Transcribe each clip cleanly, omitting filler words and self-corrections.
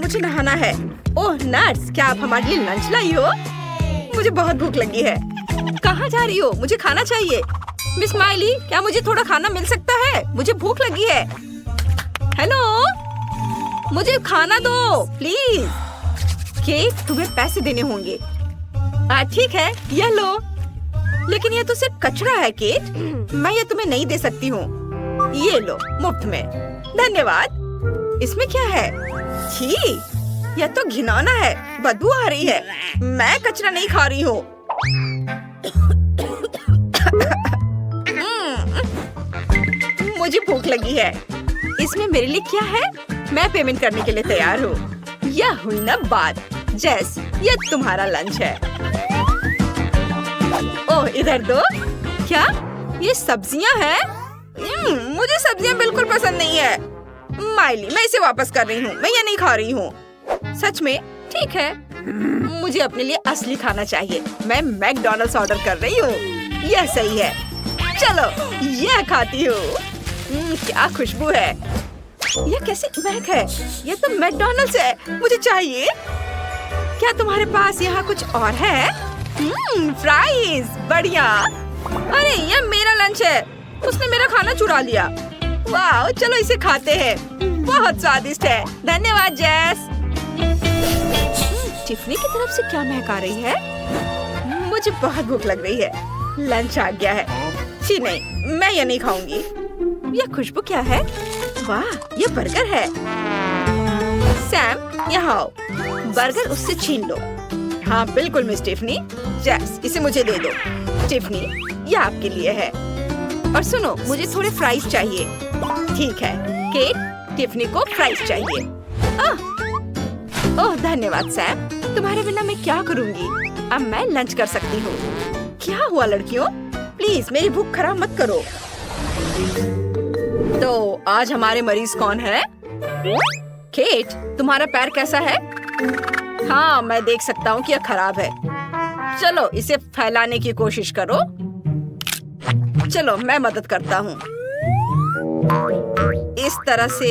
मुझे नहाना है। ओह नर्स, क्या आप हमारे लिए लंच लाई हो? मुझे बहुत भूख लगी है। कहाँ जा रही हो? मुझे खाना चाहिए। मिस स्माइली, क्या मुझे थोड़ा खाना मिल सकता है? मुझे भूख लगी है। हेलो, मुझे खाना दो प्लीज। केट, तुम्हें पैसे देने होंगे। ठीक है, ये लो। लेकिन ये तो सिर्फ कचरा है केट, मैं ये तुम्हें नहीं दे सकती हूँ। ये लो मुफ्त में। धन्यवाद। इसमें क्या है? छी, यह तो घिनौना है, बदबू आ रही है। मैं कचरा नहीं खा रही हूँ। मुझे भूख लगी है। इसमें मेरे लिए क्या है? मैं पेमेंट करने के लिए तैयार हूँ। यह हुई ना बात। जेस, यह तुम्हारा लंच है। ओह, इधर दो। क्या ये सब्जियां हैं? मुझे सब्जियां बिल्कुल पसंद नहीं है। माइली, मैं इसे वापस कर रही हूँ। मैं ये नहीं खा रही हूँ। सच में? ठीक है, मुझे अपने लिए असली खाना चाहिए। मैं मैकडॉनल्ड्स ऑर्डर कर रही हूँ। यह सही है। चलो, यह खाती हूँ। क्या खुशबू है। यह कैसी महक है? यह तो मैकडॉनल्ड्स है। मुझे चाहिए। क्या तुम्हारे पास यहाँ कुछ और है? फ्राइज, बढ़िया। अरे, यह मेरा लंच है। उसने मेरा खाना चुरा लिया। वाह, चलो इसे खाते हैं। बहुत स्वादिष्ट है। धन्यवाद जेस। टिफनी की तरफ से क्या महक आ रही है? मुझे बहुत भूख लग रही है। लंच आ गया है। जी नहीं, मैं ये नहीं खाऊंगी। यह खुशबू क्या है? वाह, ये बर्गर है। सैम, यहाँ आओ। बर्गर उससे छीन लो। हाँ बिल्कुल मिस टिफनी। जेस, इसे मुझे दे दो। टिफनी, ये आपके लिए है। और सुनो, मुझे थोड़े फ्राइज चाहिए। ठीक है केट, टिफनी को फ्राइज चाहिए। ओह धन्यवाद सैम। तुम्हारे बिना मैं क्या करूँगी? अब मैं लंच कर सकती हूँ। क्या हुआ लड़कियों? प्लीज मेरी भूख खराब मत करो। तो आज हमारे मरीज कौन है? केट, तुम्हारा पैर कैसा है? हाँ, मैं देख सकता हूँ कि यह खराब है। चलो इसे फैलाने की कोशिश करो। चलो मैं मदद करता हूँ। इस तरह से।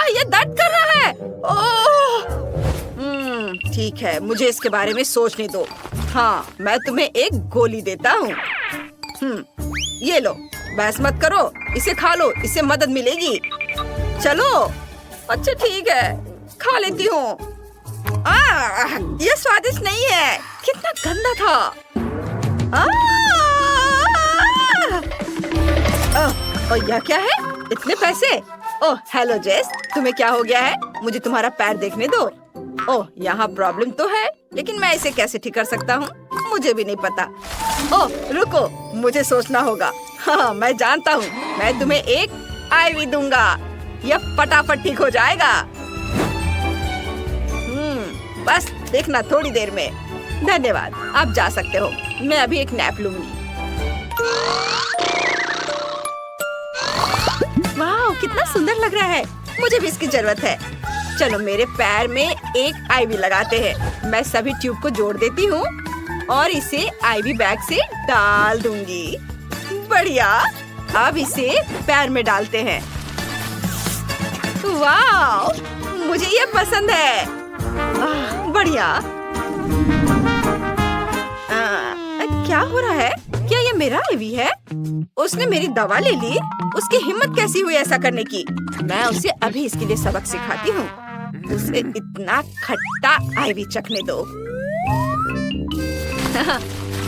ये दर्द कर रहा है। ओह, ठीक है, मुझे इसके बारे में सोचने दो। हाँ, मैं तुम्हें एक गोली देता हूँ। ये लो, बहस मत करो, इसे खा लो, इससे मदद मिलेगी। चलो। अच्छा ठीक है, खा लेती हूँ। ये स्वादिष्ट नहीं है। कितना गंदा था। और यह क्या है? इतने पैसे? ओह हेलो जेस, तुम्हें क्या हो गया है? मुझे तुम्हारा पैर देखने दो। ओह, यहाँ प्रॉब्लम तो है, लेकिन मैं इसे कैसे ठीक कर सकता हूँ? मुझे भी नहीं पता। ओह रुको, मुझे सोचना होगा। हाँ, मैं जानता हूँ। मैं तुम्हें एक आईवी दूंगा। यह फटाफट ठीक हो जाएगा। बस देखना थोड़ी देर में। धन्यवाद, आप जा सकते हो। मैं अभी एक नैप लूंगी। वाह, कितना सुंदर लग रहा है। मुझे भी इसकी जरूरत है। चलो मेरे पैर में एक आईवी लगाते हैं। मैं सभी ट्यूब को जोड़ देती हूँ और इसे आईवी बैग से डाल दूंगी। बढ़िया। अब इसे पैर में डालते हैं। वाह, मुझे ये पसंद है। बढ़िया। क्या हो रहा है? क्या ये मेरा आईवी है? उसने मेरी दवा ले ली। उसकी हिम्मत कैसी हुई ऐसा करने की? मैं उसे अभी इसके लिए सबक सिखाती हूँ। उसे इतना खट्टा आईवी चखने दो।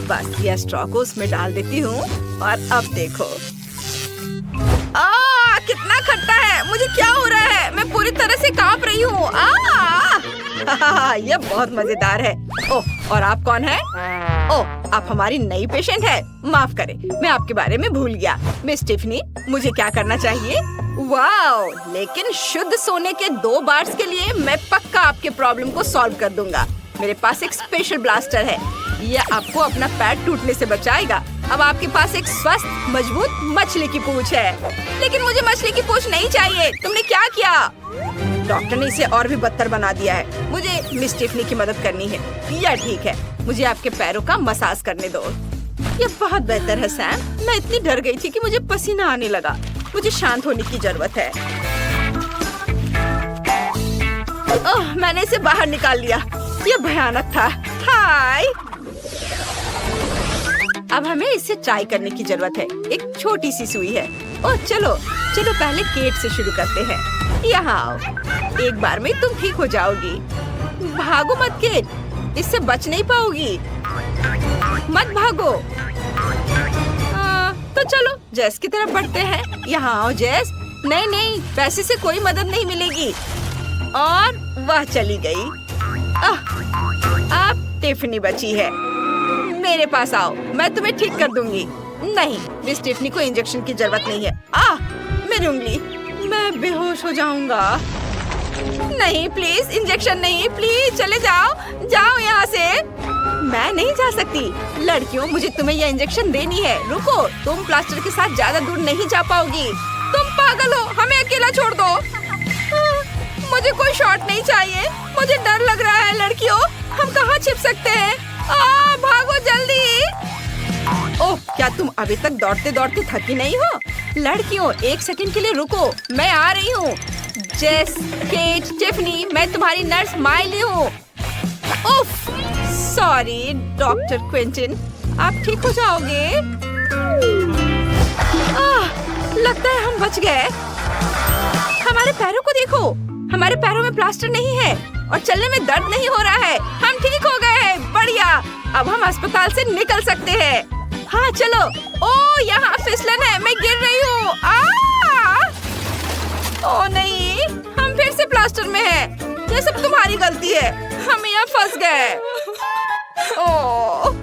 बस यह स्ट्रॉ को उसमें डाल देती हूँ और अब देखो। कितना खट्टा है। मुझे क्या हो रहा है? मैं पूरी तरह से कांप रही हूँ। यह बहुत मजेदार है। ओह, और आप कौन है? ओह, आप हमारी नई पेशेंट है। माफ करें, मैं आपके बारे में भूल गया। मिस टिफनी, मुझे क्या करना चाहिए? वाओ, लेकिन शुद्ध सोने के 2 बार्स के लिए मैं पक्का आपके प्रॉब्लम को सॉल्व कर दूंगा। मेरे पास एक स्पेशल ब्लास्टर है। यह आपको अपना पैर टूटने से बचाएगा। अब आपके पास एक स्वस्थ मजबूत मछली की पूंछ है। लेकिन मुझे मछली की पूंछ नहीं चाहिए। तुमने क्या किया? डॉक्टर ने इसे और भी बदतर बना दिया है। मुझे मिस टिफनी की मदद करनी है। या ठीक है, मुझे आपके पैरों का मसाज करने दो। ये बहुत बेहतर है सैम। मैं इतनी डर गई थी कि मुझे पसीना आने लगा। मुझे शांत होने की जरूरत है। ओह, मैंने इसे बाहर निकाल लिया। ये भयानक था। हाय। अब हमें इसे ट्राई करने की जरूरत है। एक छोटी सी सुई है। ओह चलो चलो पहले केट से शुरू करते हैं। यहाँ आओ। एक बार में तुम ठीक हो जाओगी। भागो मत केट, इससे बच नहीं पाओगी। मत भागो। तो चलो जेस की तरफ बढ़ते हैं। यहाँ आओ जेस। नहीं नहीं, पैसे से कोई मदद नहीं मिलेगी। और वह चली गई। अब टिफनी बची है। मेरे पास आओ, मैं तुम्हें ठीक कर दूंगी। नहीं, मिस टिफनी को इंजेक्शन की जरूरत नहीं है। मेरी उंगली, मैं बेहोश हो जाऊंगा। नहीं प्लीज, इंजेक्शन नहीं, प्लीज चले जाओ, जाओ यहाँ से। मैं नहीं जा सकती। लड़कियों, मुझे तुम्हें यह इंजेक्शन देनी है। रुको, तुम प्लास्टर के साथ ज्यादा दूर नहीं जा पाओगी। तुम पागल हो, हमें अकेला छोड़ दो। मुझे कोई शॉट नहीं चाहिए। मुझे डर लग रहा है। लड़कियों, हम कहाँ छिप सकते हैं? भागो जल्दी। ओह, क्या तुम अभी तक दौड़ते दौड़ते थकी नहीं हो? लड़कियों, एक सेकंड के लिए रुको, मैं आ रही हूँ। जेस, केट, टिफनी, मैं तुम्हारी नर्स माइली हूँ। उफ, सॉरी डॉक्टर क्विंटन, आप ठीक हो जाओगे? लगता है हम बच गए। हमारे पैरों को देखो, हमारे पैरों में प्लास्टर नहीं है और चलने में दर्द नहीं हो रहा है। हम ठीक हो गए हैं। बढ़िया, अब हम अस्पताल से निकल सकते हैं। हाँ चलो। ओह, यहाँ फिसलन है, मैं गिर रही हूँ। ओह नहीं, हम फिर से प्लास्टर में हैं। ये सब तुम्हारी गलती है, हम यहाँ फंस गए। ओह,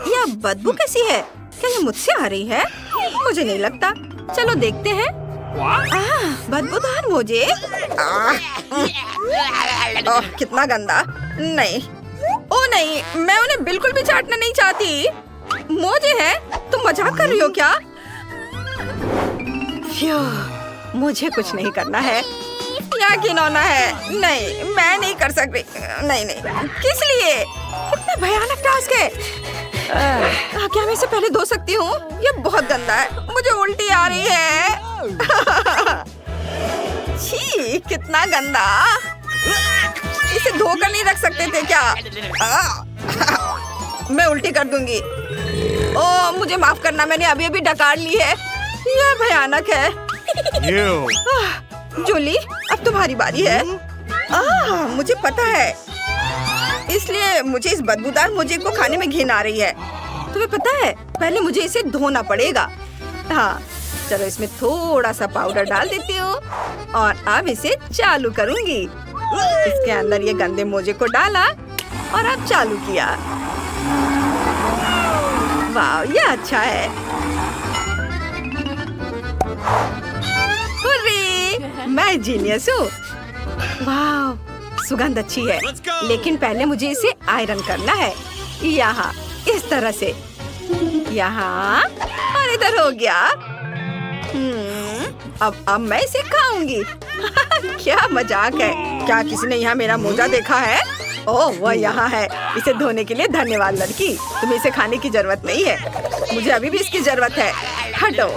यह बदबू कैसी है? क्या ये मुझसे आ रही है? मुझे नहीं लगता। चलो देखते हैं। बदबूदार मोजे। ओह, कितना गंदा। नहीं, ओ नहीं, मैं उन्हें बिल्कुल भी चाटना नहीं चाहती। मोजे हैं? तुम मजाक कर रही हो क्या? मुझे कुछ नहीं करना है। यहाँ घिनौना है। नहीं, मैं नहीं कर सकती। नहीं नहीं, किस लिए? कितना भयानक टास्क है। क्या मैं इसे पहले धो सकती हूँ? ये बहुत गंदा है, मुझे उल्टी आ रही है। छी, कितना गंदा। इसे धोकर नहीं रख सकते थे क्या? मैं उल्टी कर दूंगी। ओह, मुझे माफ करना, मैंने अभी अभी डकार ली है। यह भयानक है। जूली, अब तुम्हारी बारी है। मुझे पता है, इसलिए मुझे इस बदबूदार मुझे को खाने में घिन आ रही है। तुम्हें पता है, पहले मुझे इसे धोना पड़ेगा। हाँ चलो, इसमें थोड़ा सा पाउडर डाल देती हूँ और अब इसे चालू करूँगी। इसके अंदर ये गंदे मोजे को डाला और अब चालू किया। वाह, ये अच्छा है। हुर्रे, मैं जीनियस हूँ। वाह, सुगंध अच्छी है, लेकिन पहले मुझे इसे आयरन करना है। यहाँ इस तरह से, यहाँ और इधर हो गया। अब मैं इसे खाऊंगी। क्या मजाक है। क्या किसी ने यहाँ मेरा मोजा देखा है? ओह, वह यहाँ है। इसे धोने के लिए धन्यवाद लड़की। तुम्हें इसे खाने की जरूरत नहीं है, मुझे अभी भी इसकी जरूरत है। हटो।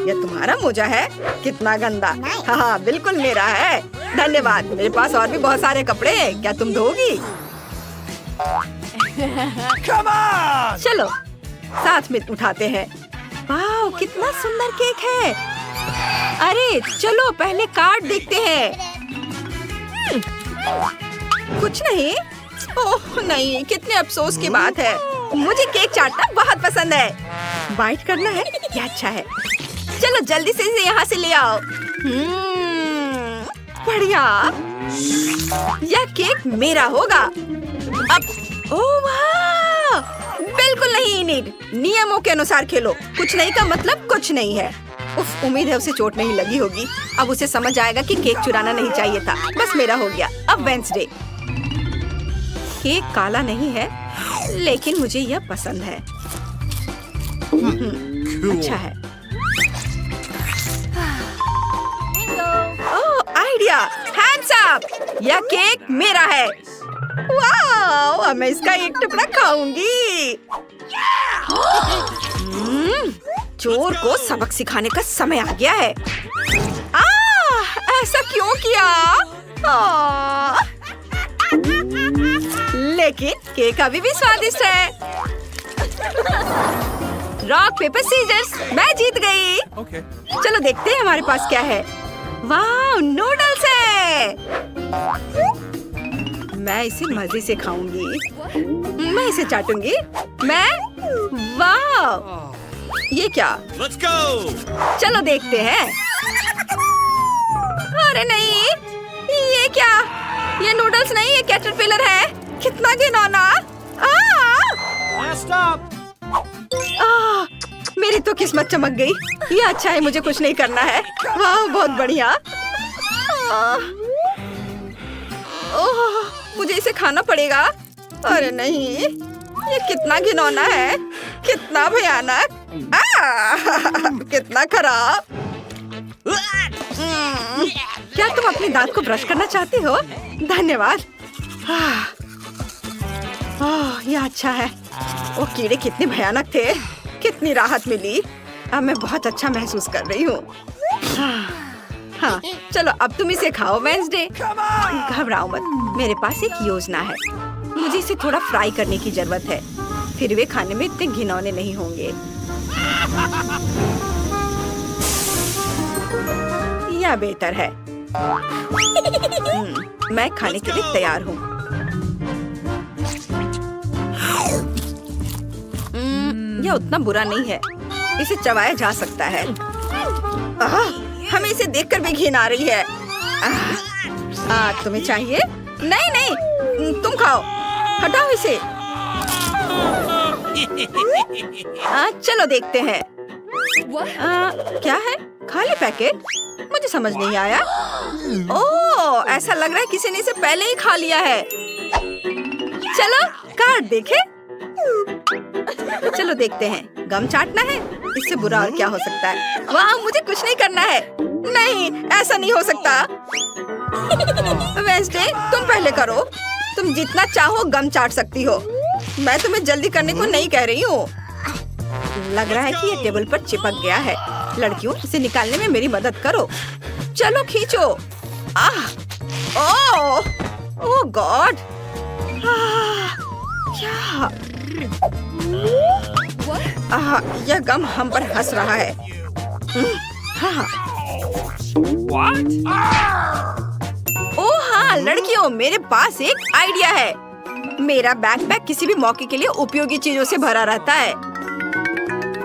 यह तुम्हारा मोजा है? कितना गंदा। हाँ, बिल्कुल मेरा है। धन्यवाद। मेरे पास और भी बहुत सारे कपड़े हैं, क्या तुम धोगी? चलो साथ में उठाते हैं। वाह, कितना सुंदर केक है। अरे चलो पहले कार्ड देखते हैं। कुछ नहीं। ओह नहीं, कितने अफसोस की बात है। मुझे केक चाटना बहुत पसंद है। बाइट करना है, क्या अच्छा है। चलो जल्दी से इसे यहाँ से ले आओ। बढ़िया, यह केक मेरा होगा। अब ओह वाह, बिल्कुल नहीं नीड। नियमों के अनुसार खेलो। कुछ नहीं का मतलब कुछ नहीं है। उफ, उम्मीद है उसे चोट नहीं लगी होगी। अब उसे समझ आएगा कि केक चुराना नहीं चाहिए था। बस मेरा हो गया। अब वेंसडे। केक काला नहीं है, लेकिन मुझे यह पसंद है। अच्छा है। ओह, आइडिया। Hands up. यह केक मेरा है। वाह, अब मैं इसका एक टुकड़ा खाऊंगी। चोर को सबक सिखाने का समय आ गया है। ऐसा क्यों किया? लेकिन केक अभी भी स्वादिष्ट है। रॉक पेपर सीजर्स, मैं जीत गई। चलो देखते हैं हमारे पास क्या है। वाह, नूडल्स है। मैं इसे मजे से खाऊंगी। मैं इसे चाटूंगी। वाह, ये क्या? Let's go! चलो देखते हैं। अरे नहीं, ये क्या? ये नूडल्स नहीं, ये कैटरपिलर है। कितना घिनौना। Last stop! मेरी तो किस्मत चमक गई। ये अच्छा है, मुझे कुछ नहीं करना है। वाह, बहुत बढ़िया। ओह, मुझे इसे खाना पड़ेगा। अरे नहीं, ये कितना घिनौना है, कितना भयानक। कितना खराब। क्या तुम अपने दांत को ब्रश करना चाहती हो? धन्यवाद। ये अच्छा है। वो कीड़े कितने भयानक थे। कितनी राहत मिली। अब मैं बहुत अच्छा महसूस कर रही हूँ। हाँ, चलो अब तुम इसे खाओ वेंसडे। घबराओ मत, मेरे पास एक योजना है। मुझे इसे थोड़ा फ्राई करने की जरूरत है, फिर वे खाने में इतने घिनौने नहीं होंगे। यह बेहतर है। मैं खाने के लिए तैयार हूँ। यह उतना बुरा नहीं है, इसे चबाया जा सकता है। हमें इसे देखकर भी घिन आ रही है। तुम्हें चाहिए? नहीं नहीं, तुम खाओ। हटाओ इसे। चलो देखते हैं। क्या है? खाली पैकेट? मुझे समझ नहीं आया। ओह, ऐसा लग रहा है किसी ने इसे पहले ही खा लिया है। चलो कार्ड देखें। चलो देखते हैं। गम चाटना है? इससे बुरा और क्या हो सकता है? वाह, मुझे कुछ नहीं करना है। नहीं, ऐसा नहीं हो सकता। वेंसडे, तुम पहले करो। तुम जितना चाहो गम चाट सकती हो। मैं तुम्हें जल्दी करने को नहीं कह रही हूँ। लग रहा है कि ये टेबल पर चिपक गया है। लड़कियों, इसे निकालने में मेरी मदद करो। चलो खींचो। ओह गॉड, क्या? यह गम हम पर हंस रहा है। ओह हाँ, लड़कियों, मेरे पास एक आइडिया है। मेरा बैकपैक किसी भी मौके के लिए उपयोगी चीजों से भरा रहता है।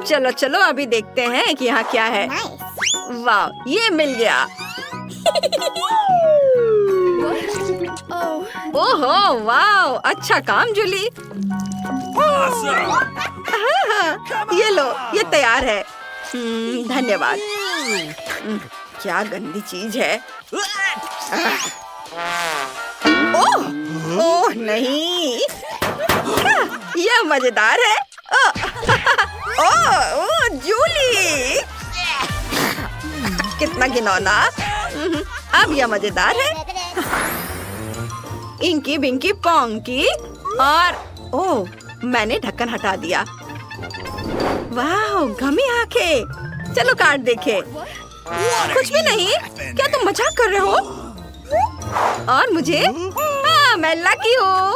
चलो चलो अभी देखते हैं कि यहाँ क्या है। वाह, ये मिल गया। ओहो वाह, अच्छा काम जूली। ये लो, ये तैयार है। धन्यवाद। क्या गंदी चीज है। ओह नहीं, यह मजेदार है। ओह जूली, कितना घिनौना। अब यह मजेदार है। इंकी बिंकी पोंकी और ओह, मैंने ढक्कन हटा दिया। वाह, गमी आंखें। चलो कार्ड देखे। कुछ भी नहीं। क्या तुम मजाक कर रहे हो? और मुझे? हाँ, मैं लकी हूँ।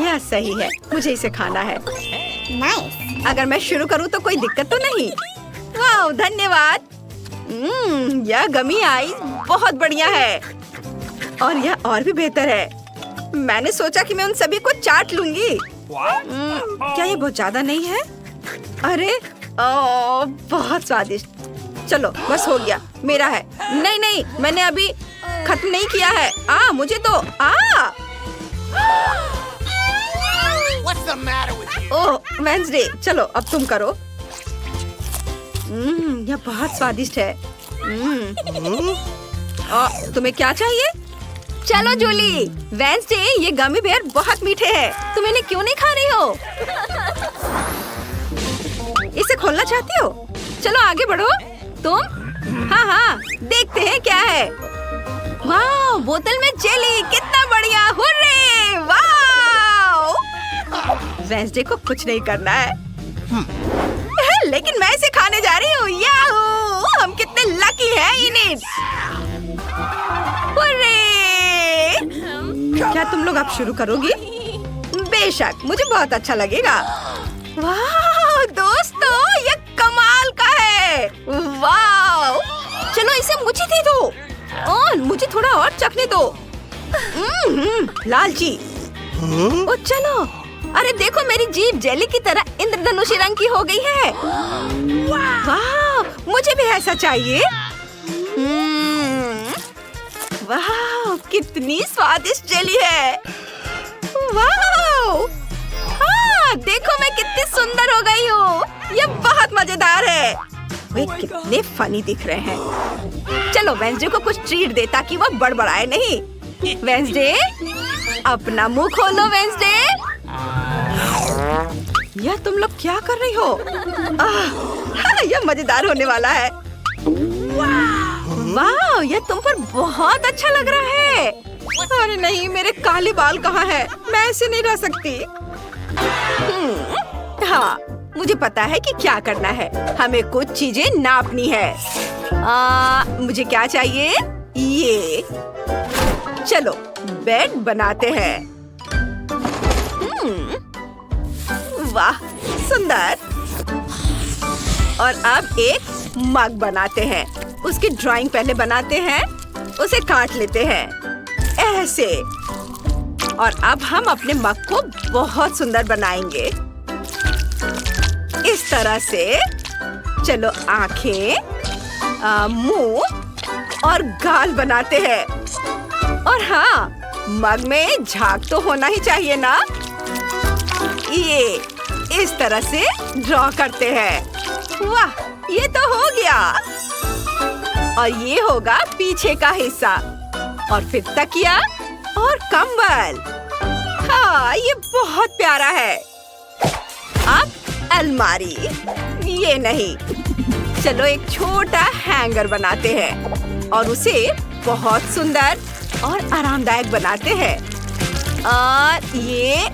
यह सही है, मुझे इसे खाना है। अगर मैं शुरू करूँ तो कोई दिक्कत तो नहीं? वाह, धन्यवाद। यह गमी आइस बहुत बढ़िया है। और यह और भी बेहतर है। मैंने सोचा कि मैं उन सभी को चाट लूंगी। क्या ये बहुत ज्यादा नहीं है? अरे बहुत स्वादिष्ट। चलो बस हो गया, मेरा है। नहीं नहीं, मैंने अभी खत्म नहीं किया है। मुझे तो What's the matter with you? Oh Wednesday, चलो अब तुम करो। यह बहुत स्वादिष्ट है। तुम्हें क्या चाहिए? चलो जूली। वेंसडे, ये गमी बेयर बहुत मीठे हैं। तुम इन्हें क्यों नहीं खा रही हो? इसे खोलना चाहती हो? चलो आगे बढ़ो। तुम? हाँ, देखते हैं क्या है। वाह, बोतल में जेली, कितना बढ़िया। हुर्रे, वाह। वेंसडे को कुछ नहीं करना है। लेकिन मैं इसे खाने जा रही हूँ। याहू, हम कितने लकी हैं। क्या तुम लोग अब शुरू करोगी? बेशक, मुझे बहुत अच्छा लगेगा। वाह दोस्तों, ये कमाल का है। वाह, चलो इसे मुझे दे दो और मुझे थोड़ा और चखने दो। लालची। ओ चलो, अरे देखो मेरी जीभ जेली की तरह इंद्रधनुषी रंग की हो गई है। वाह, मुझे भी ऐसा चाहिए। वाह, कितनी स्वादिष्ट जेली है। वाह, हाँ, देखो मैं कितनी सुंदर हो गई हूँ। ये बहुत मजेदार है। वे कितने फनी दिख रहे हैं। चलो वेंसडे को कुछ ट्रीट दे ताकि वो बड़बड़ाए नहीं। वेंसडे, अपना मुंह खोलो। वेंसडे, यह तुम लोग क्या कर रही हो? यह मजेदार होने वाला है। वाह, यह तुम पर बहुत अच्छा लग रहा है। अरे नहीं, मेरे काले बाल कहाँ हैं? मैं ऐसे नहीं रह सकती। हाँ, मुझे पता है कि क्या करना है। हमें कुछ चीजें नापनी है। मुझे क्या चाहिए? ये। चलो बेड बनाते हैं। वाह, सुंदर। और अब एक मग बनाते हैं। उसकी ड्राइंग पहले बनाते हैं, उसे काट लेते हैं ऐसे। और अब हम अपने मग को बहुत सुंदर बनाएंगे इस तरह से। चलो आंखें, मुंह और गाल बनाते हैं। और हाँ, मग में झाग तो होना ही चाहिए ना। ये इस तरह से ड्रॉ करते हैं। वाह, ये तो हो गया। और ये होगा पीछे का हिस्सा। और फिर तकिया और कंबल। हाँ, ये बहुत प्यारा है। अब अलमारी। ये नहीं, चलो एक छोटा हैंगर बनाते हैं और उसे बहुत सुंदर और आरामदायक बनाते हैं। और ये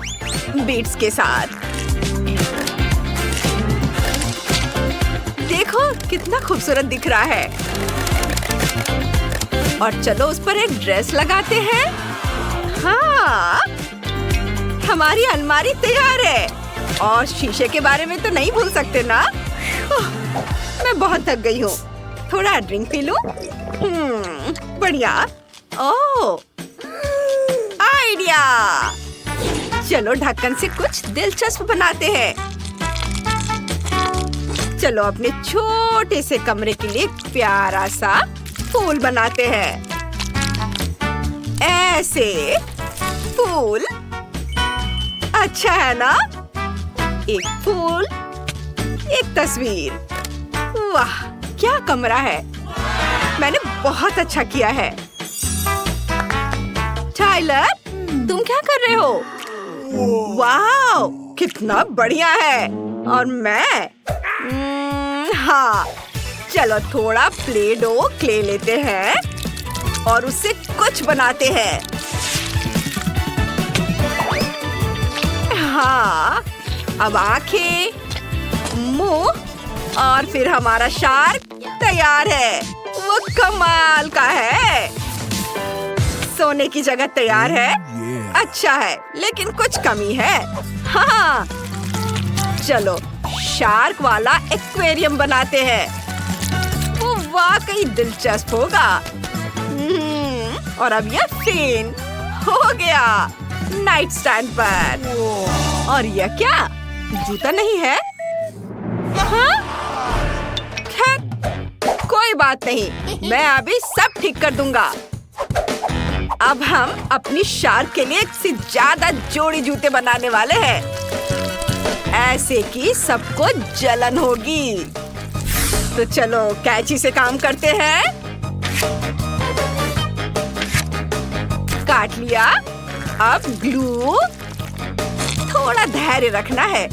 बीट्स के साथ। देखो कितना खूबसूरत दिख रहा है। और चलो उस पर एक ड्रेस लगाते हैं। हाँ, हमारी अलमारी तैयार है। और शीशे के बारे में तो नहीं भूल सकते ना। मैं बहुत थक गई हूँ, थोड़ा ड्रिंक पी लूं। बढ़िया। ओह, आइडिया। चलो ढक्कन से कुछ दिलचस्प बनाते हैं। चलो अपने छोटे से कमरे के लिए प्यारा सा फूल बनाते हैं। ऐसे फूल अच्छा है ना? एक फूल, एक तस्वीर। वाह, क्या कमरा है। मैंने बहुत अच्छा किया है। टाइलर, तुम क्या कर रहे हो? वाह, कितना बढ़िया है। और मैं हाँ, चलो थोड़ा प्ले डो क्ले लेते हैं और उससे कुछ बनाते हैं। हाँ, अब आंखें, मुंह और फिर हमारा शार्क तैयार है। वो कमाल का है। सोने की जगह तैयार है। अच्छा है, लेकिन कुछ कमी है। हाँ, चलो शार्क वाला एक्वेरियम बनाते हैं। वो वाकई दिलचस्प होगा। और अब यह फेन हो गया नाइट स्टैंड पर। और यह क्या, जूता नहीं है? हाँ? खैर कोई बात नहीं, मैं अभी सब ठीक कर दूंगा। अब हम अपनी शार्क के लिए एक से ज्यादा जोड़ी जूते बनाने वाले हैं, ऐसे कि सबको जलन होगी। तो चलो कैंची से काम करते हैं। काट लिया। अब ग्लू। थोड़ा धैर्य रखना है,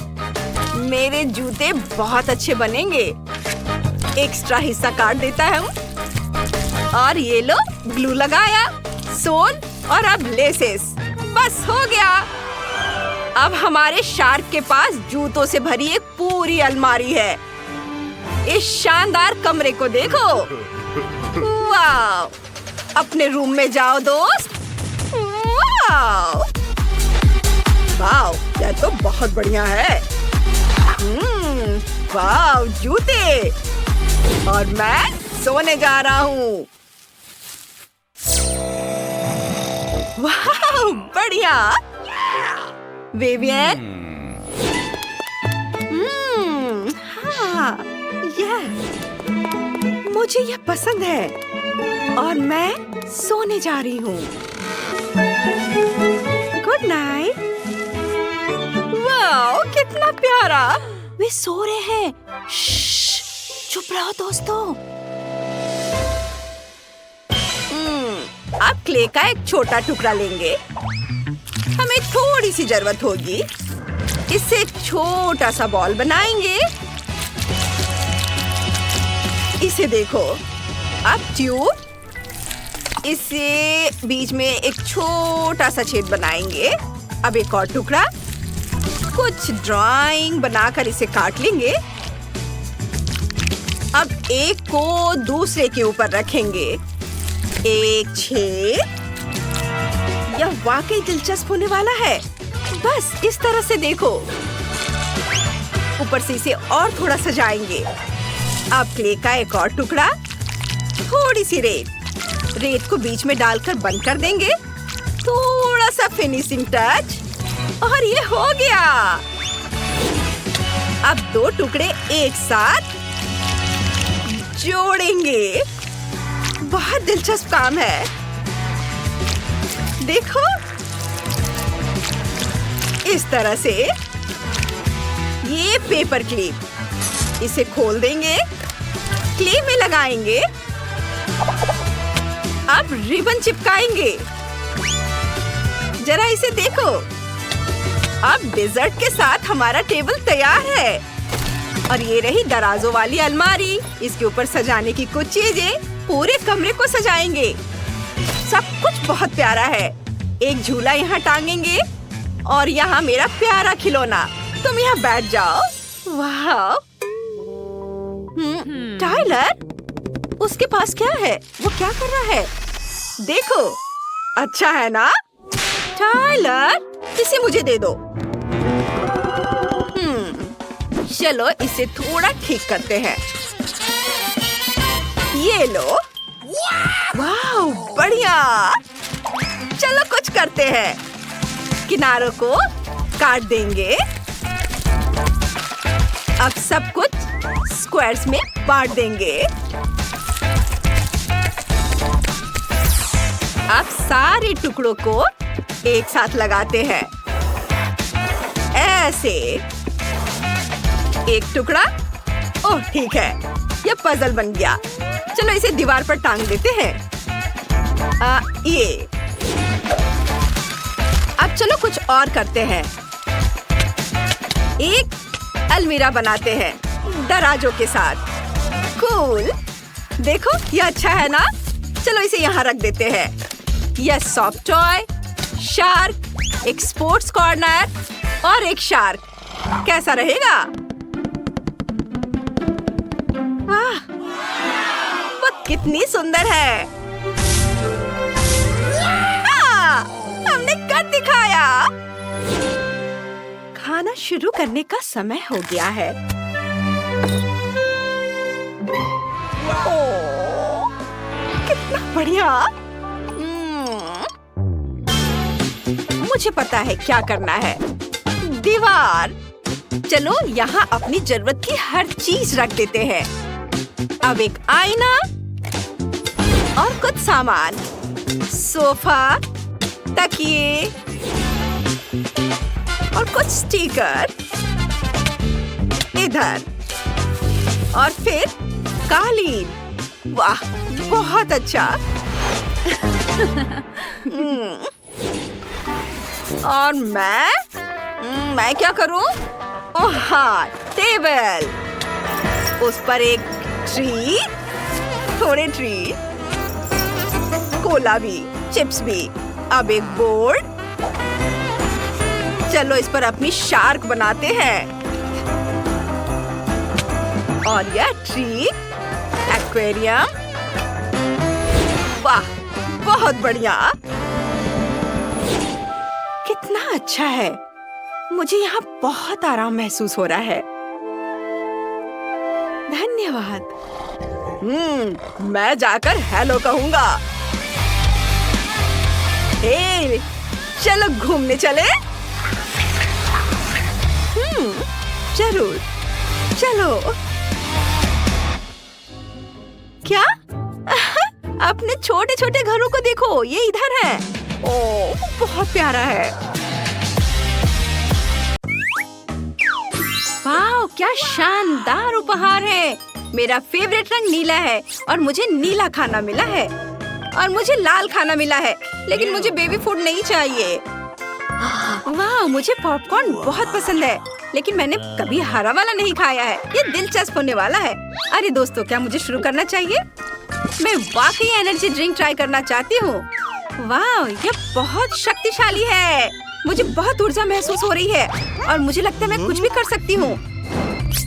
मेरे जूते बहुत अच्छे बनेंगे। एक्स्ट्रा हिस्सा काट देता हूँ। और ये लो, ग्लू लगाया, सोल और अब लेसेस। बस हो गया। अब हमारे शार्क के पास जूतों से भरी एक पूरी अलमारी है। इस शानदार कमरे को देखो। वाह! अपने रूम में जाओ दोस्त। वाह! वाव, वाव, यह तो बहुत बढ़िया है। वाव, जूते। और मैं सोने जा रहा हूँ। वाव, बढ़िया। विवियन। हाँ, मुझे यह पसंद है और मैं सोने जा रही हूँ। Good night. वाओ, कितना प्यारा। वे सो रहे हैं। चुप रहो दोस्तों। अब क्ले का एक छोटा टुकड़ा लेंगे। हमें थोड़ी सी जरूरत होगी। इससे एक छोटा सा बॉल बनाएंगे। इसे देखो। अब ट्यूब। इसे बीच में एक छोटा सा छेद बनाएंगे। अब एक और टुकड़ा। कुछ ड्राइंग बनाकर इसे काट लेंगे। अब एक को दूसरे के ऊपर रखेंगे। एक छेद। यह वाकई दिलचस्प होने वाला है। बस इस तरह से देखो। ऊपर से इसे और थोड़ा सजाएंगे। अब क्ले का एक और टुकड़ा। थोड़ी सी रेत को बीच में डालकर बंद कर देंगे। थोड़ा सा फिनिशिंग टच और ये हो गया। अब दो टुकड़े एक साथ जोड़ेंगे। बहुत दिलचस्प काम है। देखो, इस तरह से। ये पेपर क्लिप। इसे खोल देंगे। क्ले में लगाएंगे। अब रिबन चिपकाएंगे। जरा इसे देखो। अब डेजर्ट के साथ हमारा टेबल तैयार है। और ये रही दराजों वाली अलमारी। इसके ऊपर सजाने की कुछ चीजें पूरे कमरे को सजाएंगे। सब कुछ बहुत प्यारा है। एक झूला यहाँ टांगेंगे और यहाँ मेरा प्यारा खिलौना। तुम यहाँ बैठ जाओ। वाह, टाइलर, उसके पास क्या है? वो क्या कर रहा है? देखो, अच्छा है ना? टाइलर, इसे मुझे दे दो। चलो इसे थोड़ा ठीक करते हैं। ये लो। वाह, बढ़िया। चलो कुछ करते हैं। किनारों को काट देंगे। अब सब कुछ स्क्वायर्स में बांट देंगे। अब सारे टुकड़ों को एक साथ लगाते हैं। ऐसे। एक टुकड़ा। ओह, ठीक है, यह पजल बन गया। चलो इसे दीवार पर टांग देते हैं। ये। अब चलो कुछ और करते हैं। एक अलमीरा बनाते हैं दराजों के साथ। कूल। देखो, यह अच्छा है ना? चलो इसे यहाँ रख देते हैं। यह सॉफ्ट टॉय, शार्क, एक स्पोर्ट्स कॉर्नर और एक शार्क। कैसा रहेगा? वाह, वो कितनी सुंदर है। हाँ, हमने कर दिखाया। खाना शुरू करने का समय हो गया है। ओह, कितना बढ़िया। मुझे पता है क्या करना है। दीवार। चलो यहाँ अपनी जरूरत की हर चीज रख देते हैं। अब एक आईना और कुछ सामान। सोफा, तकिए और कुछ स्टिकर इधर। और फिर कालीन। वाह, बहुत अच्छा। और मैं क्या करूं? ओह हाँ, टेबल। उस पर एक ट्री, थोड़े ट्री, कोला भी, चिप्स भी। अब एक बोर्ड। चलो इस पर अपनी शार्क बनाते हैं। और यह ट्री, एक्वेरियम। वाह, बहुत बढ़िया। कितना अच्छा है। मुझे यहाँ बहुत आराम महसूस हो रहा है। धन्यवाद। मैं जाकर हेलो कहूँगा। हे, चलो घूमने चले। जरूर, चलो। क्या? अपने छोटे छोटे घरों को देखो, ये इधर है। ओह, बहुत प्यारा है। वाह, क्या शानदार उपहार है। मेरा फेवरेट रंग नीला है और मुझे नीला खाना मिला है। और मुझे लाल खाना मिला है, लेकिन मुझे बेबी फूड नहीं चाहिए। वाह, मुझे पॉपकॉर्न बहुत पसंद है, लेकिन मैंने कभी हरा वाला नहीं खाया है। ये दिलचस्प होने वाला है। अरे दोस्तों, क्या मुझे शुरू करना चाहिए? मैं वाकई एनर्जी ड्रिंक ट्राई करना चाहती हूँ। वाह, ये बहुत शक्तिशाली है। मुझे बहुत ऊर्जा महसूस हो रही है और मुझे लगता है मैं कुछ भी कर सकती हूँ।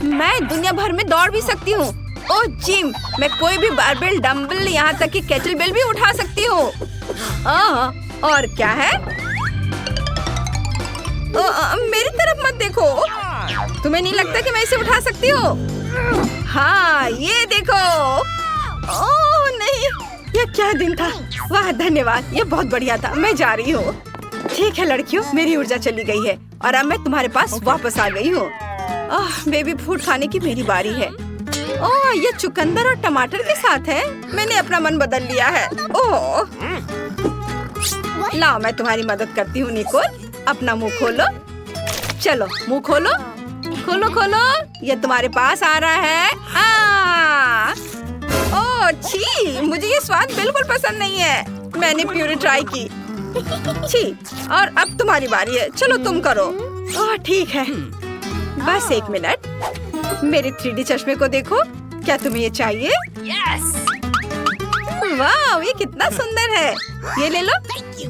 मैं दुनिया भर में दौड़ भी सकती हूँ। ओह जिम, मैं कोई भी बारबेल, डंबल, यहाँ तक कि केटल बेल भी उठा सकती हूँ। और क्या है? मेरी तरफ मत देखो। तुम्हें नहीं लगता कि मैं इसे उठा सकती हूँ? हाँ, ये देखो। ओह नहीं, ये क्या दिन था। वाह, धन्यवाद, ये बहुत बढ़िया था। मैं जा रही हूँ। ठीक है लड़कियों, मेरी ऊर्जा चली गई है और अब मैं तुम्हारे पास वापस आ गई हूँ। बेबी फूड खाने की मेरी बारी है। ओह, ये चुकंदर और टमाटर के साथ है। मैंने अपना मन बदल लिया है। ओह, लाओ, मैं तुम्हारी मदद करती हूँ निकोल। अपना मुंह खोलो। चलो, मुंह खोलो। खोलो खोलो, ये तुम्हारे पास आ रहा है। ओह छी, मुझे ये स्वाद बिल्कुल पसंद नहीं है। मैंने प्यूरी ट्राई की। छी, और अब तुम्हारी बारी है। चलो तुम करो। ओह ठीक है, बस 1 मिनट। मेरे 3D चश्मे को देखो। क्या तुम्हें ये चाहिए? Yes! वाह, ये कितना सुंदर है। ये ले लो,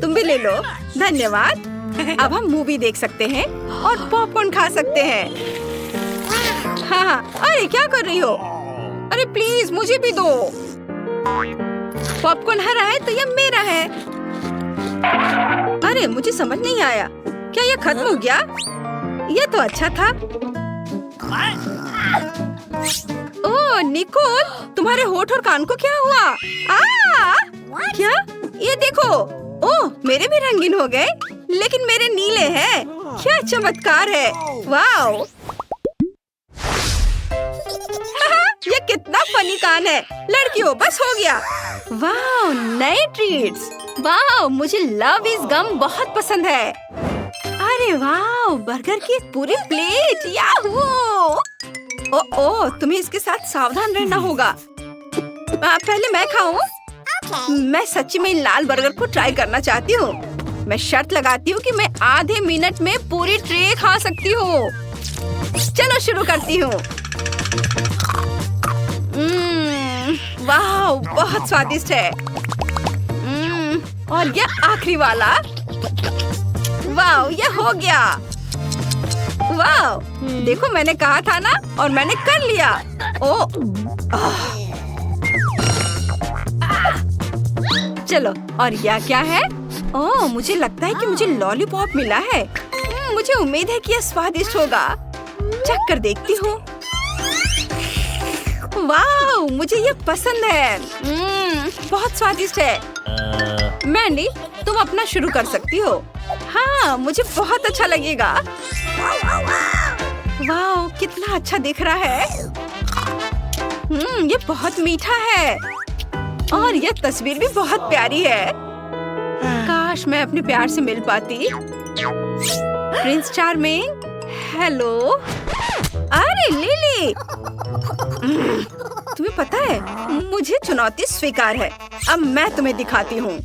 तुम भी ले लो। धन्यवाद। अब हम मूवी देख सकते हैं और पॉपकॉर्न खा सकते हैं। हाँ, अरे क्या कर रही हो? अरे प्लीज मुझे भी दो। पॉपकॉर्न हरा है तो ये मेरा है। अरे मुझे समझ नहीं आया, क्या ये खत्म हो गया? ये तो अच्छा था। ओह निकोल, तुम्हारे होठ और कान को क्या हुआ? क्या? ये देखो। ओह, मेरे भी रंगीन हो गए, लेकिन मेरे नीले हैं। क्या चमत्कार है। वाओ, ये कितना फनी कान है। लड़कियों, बस हो गया। वाओ, नए ट्रीट्स। वाओ, मुझे लव इज गम बहुत पसंद है। अरे वाओ, बर्गर की एक पूरी प्लेट। याहू! ओह, तुम्हें इसके साथ सावधान रहना होगा। पहले मैं खाऊं? मैं सच्ची में लाल बर्गर को ट्राई करना चाहती हूँ। मैं शर्त लगाती हूँ कि मैं आधे मिनट में पूरी ट्रे खा सकती हूँ। चलो शुरू करती हूँ। वाह, बहुत स्वादिष्ट है। और ये आखिरी वाला। वाह, ये हो गया। वाह, देखो मैंने कहा था ना, और मैंने कर लिया। चलो, और यह क्या है? ओह, मुझे लगता है कि मुझे लॉलीपॉप मिला है। मुझे उम्मीद है कि यह स्वादिष्ट होगा। चख कर देखती हूँ। वाह, मुझे ये पसंद है। बहुत स्वादिष्ट है। मैंडी, तुम अपना शुरू कर सकती हो। हाँ, मुझे बहुत अच्छा लगेगा। वाह, कितना अच्छा दिख रहा है। ये बहुत मीठा है और यह तस्वीर भी बहुत प्यारी है। काश मैं अपने प्यार से मिल पाती। Prince charming, hello. अरे लिली, तुम्हें पता है, मुझे चुनौती स्वीकार है। अब मैं तुम्हें दिखाती हूँ।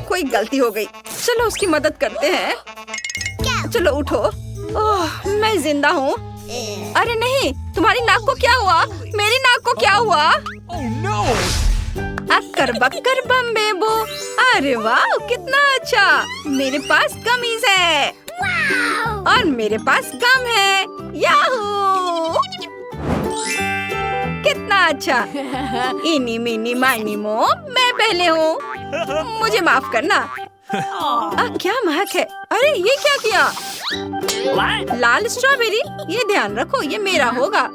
कोई गलती हो गई। चलो उसकी मदद करते हैं। चलो उठो। ओह, मैं जिंदा हूँ। अरे नहीं, तुम्हारी नाक को क्या हुआ? मेरी नाक को क्या हुआ? अक्कर बक्कर बम बेबो। अरे वाह, कितना अच्छा। मेरे पास कमीज है और मेरे पास गम है। याहू! कितना अच्छा, इनी मिनी माइनी मो, मैं पहले हूँ। मुझे माफ करना। क्या महक है। अरे ये क्या किया? लाल स्ट्रॉबेरी, ये ध्यान रखो, ये मेरा होगा।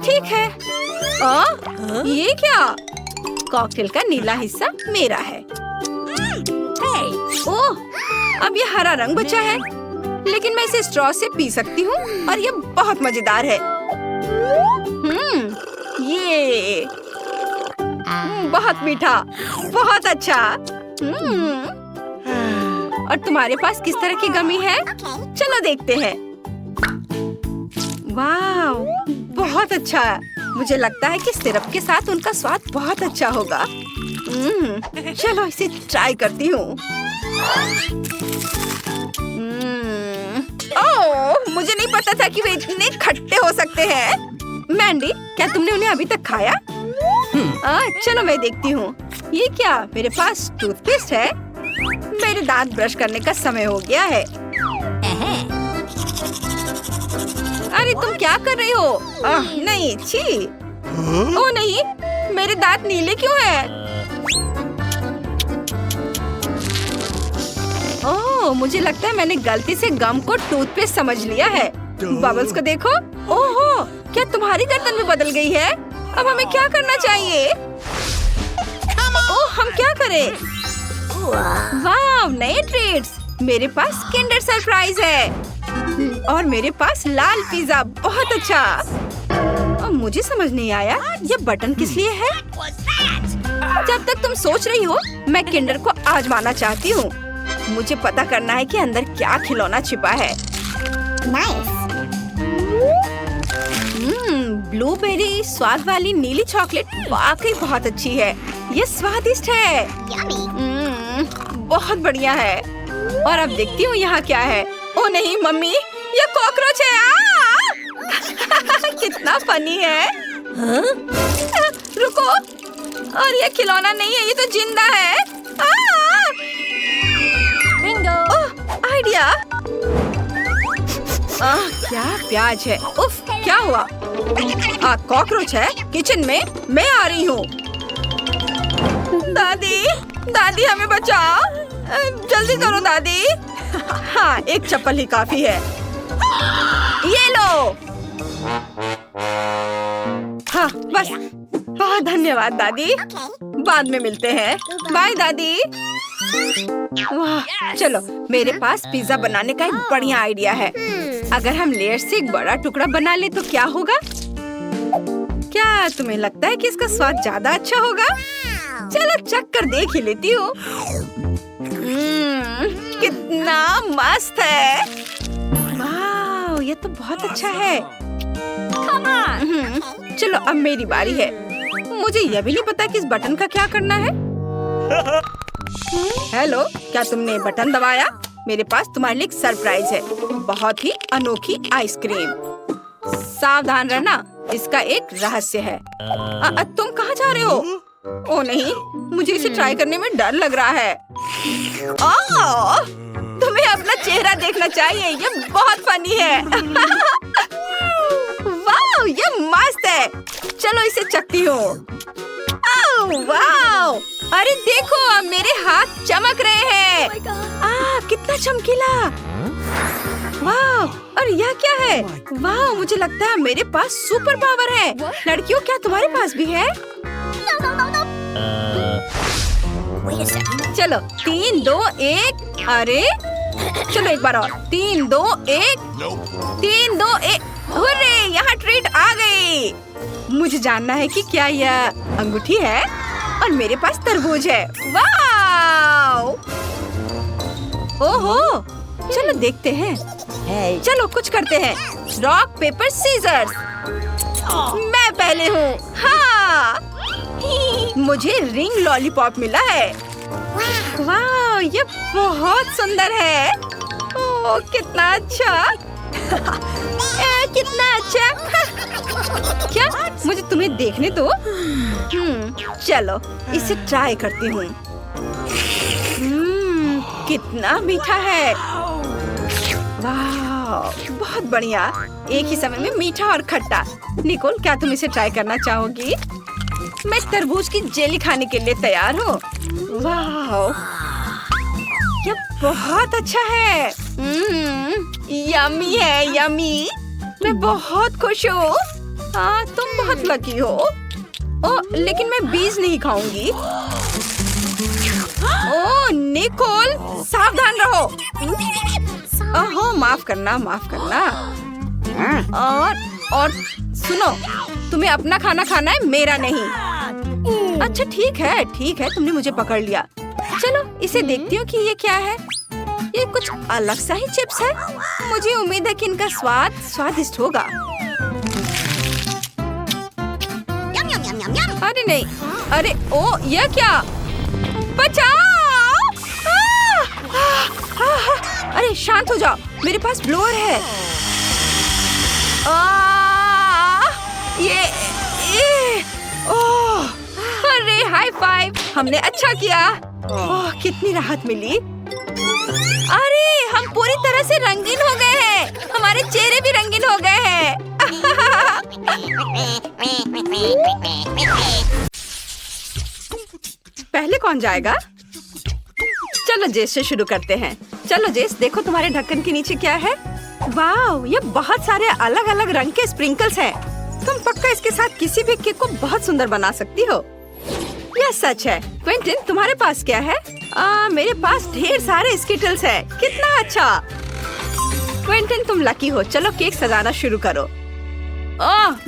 ठीक है। ये क्या? कॉकटेल का नीला हिस्सा मेरा है। ओह, अब ये हरा रंग बचा है, लेकिन मैं इसे स्ट्रॉ से पी सकती हूँ और ये बहुत मजेदार है। ये बहुत मीठा, बहुत अच्छा। और तुम्हारे पास किस तरह की गमी है? चलो देखते हैं। वाह, बहुत अच्छा। मुझे लगता है कि सिरप के साथ उनका स्वाद बहुत अच्छा होगा। चलो इसे ट्राई करती हूँ। ओह, मुझे नहीं पता था कि वे इतने खट्टे हो सकते हैं। मैंडी, क्या तुमने उन्हें अभी तक खाया? चलो मैं देखती हूँ। ये क्या? मेरे पास टूथपेस्ट है। मेरे दांत ब्रश करने का समय हो गया है। अरे तुम क्या कर रही हो? नहीं, छी। ओह नहीं, मेरे दांत नीले क्यों हैं? ओह, मुझे लगता है मैंने गलती से गम को टूथपेस्ट समझ लिया है। बबल्स को देखो। ओहो, क्या तुम्हारी गर्दन भी बदल गई है? अब हमें क्या करना चाहिए? ओह, हम क्या करें? वाह, नए ट्रीट्स। मेरे पास किंडर सरप्राइज है और मेरे पास लाल पिज्जा। बहुत अच्छा। और मुझे समझ नहीं आया ये बटन किस लिए है। जब तक तुम सोच रही हो, मैं किंडर को आजमाना चाहती हूँ। मुझे पता करना है कि अंदर क्या खिलौना छिपा है। ब्लूबेरी स्वाद वाली नीली चॉकलेट वाकई बहुत अच्छी है। ये स्वादिष्ट है। बहुत बढ़िया है। और अब देखती हूँ यहाँ क्या है। ओ नहीं मम्मी, ये कॉकरोच है। कितना फनी है। रुको, और ये खिलौना नहीं है, ये तो जिंदा है। Bingo, idea. क्या प्याज है। उफ, क्या हुआ? कॉकरोच है किचन में। मैं आ रही हूँ। दादी, दादी हमें बचाओ। जल्दी करो दादी। हाँ, एक चप्पल ही काफी है। ये लो। हाँ, बस। बहुत धन्यवाद दादी। बाद में मिलते हैं। बाय दादी। वाह, चलो मेरे पास पिज्जा बनाने का एक बढ़िया आइडिया है। अगर हम लेयर से एक बड़ा टुकड़ा बना ले तो क्या होगा? क्या तुम्हें लगता है कि इसका स्वाद ज्यादा अच्छा होगा? चलो चख कर देख ही लेती हूँ। कितना मस्त है। वाह, ये तो बहुत अच्छा है। चलो अब मेरी बारी है। मुझे यह भी नहीं पता कि इस बटन का क्या करना है। हेलो, क्या तुमने बटन दबाया? मेरे पास तुम्हारे लिए एक सरप्राइज है। बहुत ही अनोखी आइसक्रीम। सावधान रहना, इसका एक रहस्य है। तुम कहाँ जा रहे हो? ओ नहीं, मुझे इसे ट्राई करने में डर लग रहा है। तुम्हें अपना चेहरा देखना चाहिए, ये बहुत फनी है। वाह, ये मस्त है। चलो इसे चखती हूँ। वाह, अरे देखो, अब मेरे हाथ चमक रहे हैं। कितना चमकीला। वाह, और यह क्या है? वाह, मुझे लगता है मेरे पास सुपर पावर है। लड़कियों, क्या तुम्हारे पास भी है? चलो 3, 2, 1। अरे चलो एक बार और। 3, 2, 1। 3, 2, 1। हुर्रे, यहाँ ट्रीट आ गई। मुझे जानना है कि क्या यह अंगूठी है और मेरे पास तरबूज है। वाह! ओहो, चलो देखते हैं। चलो कुछ करते हैं। Rock paper scissors. मैं पहले हूँ। हाँ, मुझे रिंग लॉलीपॉप मिला है। वाह, ये बहुत सुंदर है। ओह, कितना अच्छा। कितना अच्छा। क्या? मुझे तुम्हें देखने दो। चलो इसे ट्राई करती हूँ। कितना मीठा है। वाह, वाह, बहुत बढ़िया। एक ही समय में मीठा और खट्टा। निकोल, क्या तुम इसे ट्राई करना चाहोगी? मैं तरबूज की जेली खाने के लिए तैयार हूँ। वाह, ये बहुत अच्छा है। यम्मी है, यम्मी। मैं बहुत खुश हूँ। हाँ, तुम बहुत लकी हो। ओह, लेकिन मैं बीज नहीं खाऊंगी। ओह निकोल, सावधान रहो। ओह, माफ करना, माफ करना। और सुनो, तुम्हें अपना खाना खाना है, मेरा नहीं। अच्छा ठीक है, तुमने मुझे पकड़ लिया। चलो इसे देखती हूँ कि ये क्या है। ये कुछ अलग सा ही चिप्स है। मुझे उम्मीद है कि इनका स्वाद स्वादिष्ट होगा। अरे नहीं, अरे ओ, ये क्या? बचाओ! अरे शांत हो जाओ, मेरे पास ब्लोअर है। ये ओह, अरे हाई फाइव, हमने अच्छा किया। ओह, कितनी राहत मिली। अरे हम पूरी तरह से रंगीन हो गए हैं। हमारे चेहरे भी रंगीन हो गए हैं। पहले कौन जाएगा? चलो जेस से शुरू करते हैं। चलो जेस, देखो तुम्हारे ढक्कन के नीचे क्या है। वाह, ये बहुत सारे अलग अलग रंग के स्प्रिंकल्स हैं। तुम पक्का इसके साथ किसी भी केक को बहुत सुंदर बना सकती हो। यह सच है। क्विंटन, तुम्हारे पास क्या है? मेरे पास ढेर सारे स्किटल्स है। कितना अच्छा। क्विंटन, तुम लकी हो। चलो केक सजाना शुरू करो।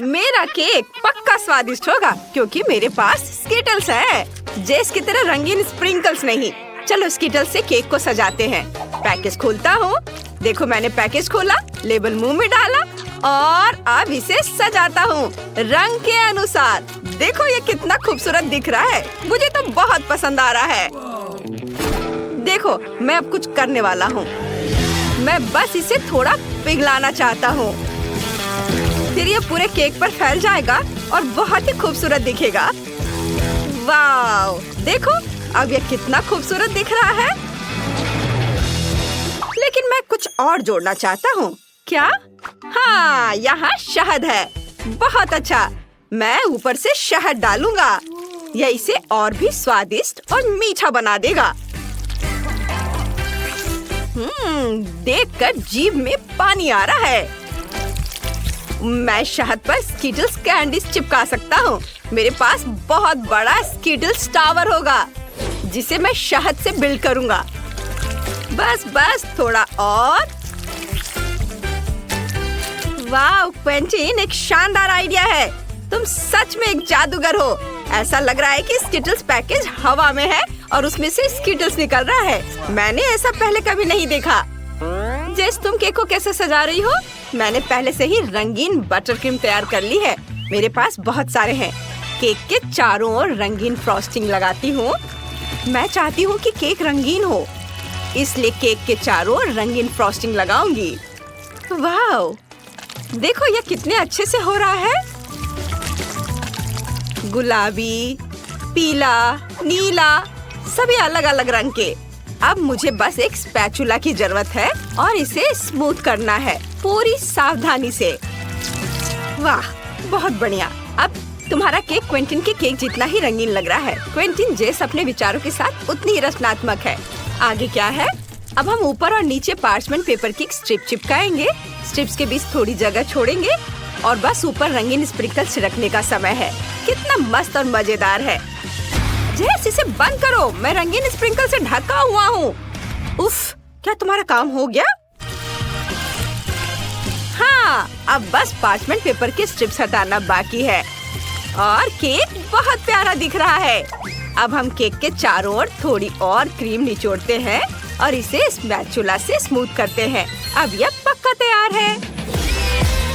मेरा केक पक्का स्वादिष्ट होगा क्योंकि मेरे पास स्किटल्स है। जेस की तरह रंगीन स्प्रिंकल्स नहीं। चलो स्किटल्स से केक को सजाते हैं। पैकेज खोलता हूँ। देखो, मैंने पैकेज खोला, लेबल मुंह में डाला और अब इसे सजाता हूँ रंग के अनुसार। देखो ये कितना खूबसूरत दिख रहा है। मुझे तो बहुत पसंद आ रहा है। देखो, मैं अब कुछ करने वाला हूँ। मैं बस इसे थोड़ा पिघलाना चाहता हूँ, फिर ये पूरे केक पर फैल जाएगा और बहुत ही खूबसूरत दिखेगा। वाव, देखो अब ये कितना खूबसूरत दिख रहा है। लेकिन मैं कुछ और जोड़ना चाहता हूँ। क्या? हाँ, यहाँ शहद है। बहुत अच्छा। मैं ऊपर से शहद डालूंगा। यह इसे और भी स्वादिष्ट और मीठा बना देगा। देखकर जीभ में पानी आ रहा है। मैं शहद पर स्किटल्स कैंडीज चिपका सकता हूँ। मेरे पास बहुत बड़ा स्किटल्स टावर होगा जिसे मैं शहद से बिल्ड करूँगा। बस थोड़ा और। वाह क्विंटन, एक शानदार आइडिया है। तुम सच में एक जादूगर हो। ऐसा लग रहा है कि स्किटल्स पैकेज हवा में है और उसमें से स्किटल्स निकल रहा है। मैंने ऐसा पहले कभी नहीं देखा। जेस, तुम केक को कैसे सजा रही हो? मैंने पहले से ही रंगीन बटर क्रीम तैयार कर ली है। मेरे पास बहुत सारे हैं। केक के चारों ओर रंगीन फ्रॉस्टिंग लगाती हूँ। मैं चाहती हूँ कि केक रंगीन हो, इसलिए केक के चारों ओर रंगीन फ्रॉस्टिंग लगाऊंगी। वाह, देखो ये कितने अच्छे से हो रहा है। गुलाबी, पीला, नीला, सभी अलग अलग रंग के। अब मुझे बस एक स्पैचुला की जरूरत है और इसे स्मूथ करना है पूरी सावधानी से। वाह, बहुत बढ़िया। अब तुम्हारा केक क्विंटन के केक जितना ही रंगीन लग रहा है। क्विंटन, जेस अपने विचारों के साथ उतनी ही रचनात्मक है। आगे क्या है? अब हम ऊपर और नीचे पार्चमेंट पेपर की स्ट्रिप चिपकाएंगे। स्ट्रिप्स के बीच थोड़ी जगह छोड़ेंगे और बस ऊपर रंगीन स्प्रिंकल्स छिड़कने का समय है। कितना मस्त और मजेदार है। जेस, इसे बंद करो। मैं रंगीन स्प्रिंकल से ढका हुआ हूँ। उफ, क्या तुम्हारा काम हो गया? हाँ, अब बस पार्चमेंट पेपर के स्ट्रिप्स हटाना बाकी है और केक बहुत प्यारा दिख रहा है। अब हम केक के चारों ओर थोड़ी और क्रीम निचोड़ते हैं और इसे स्पैचुला से स्मूथ करते हैं। अब यह पक्का तैयार है।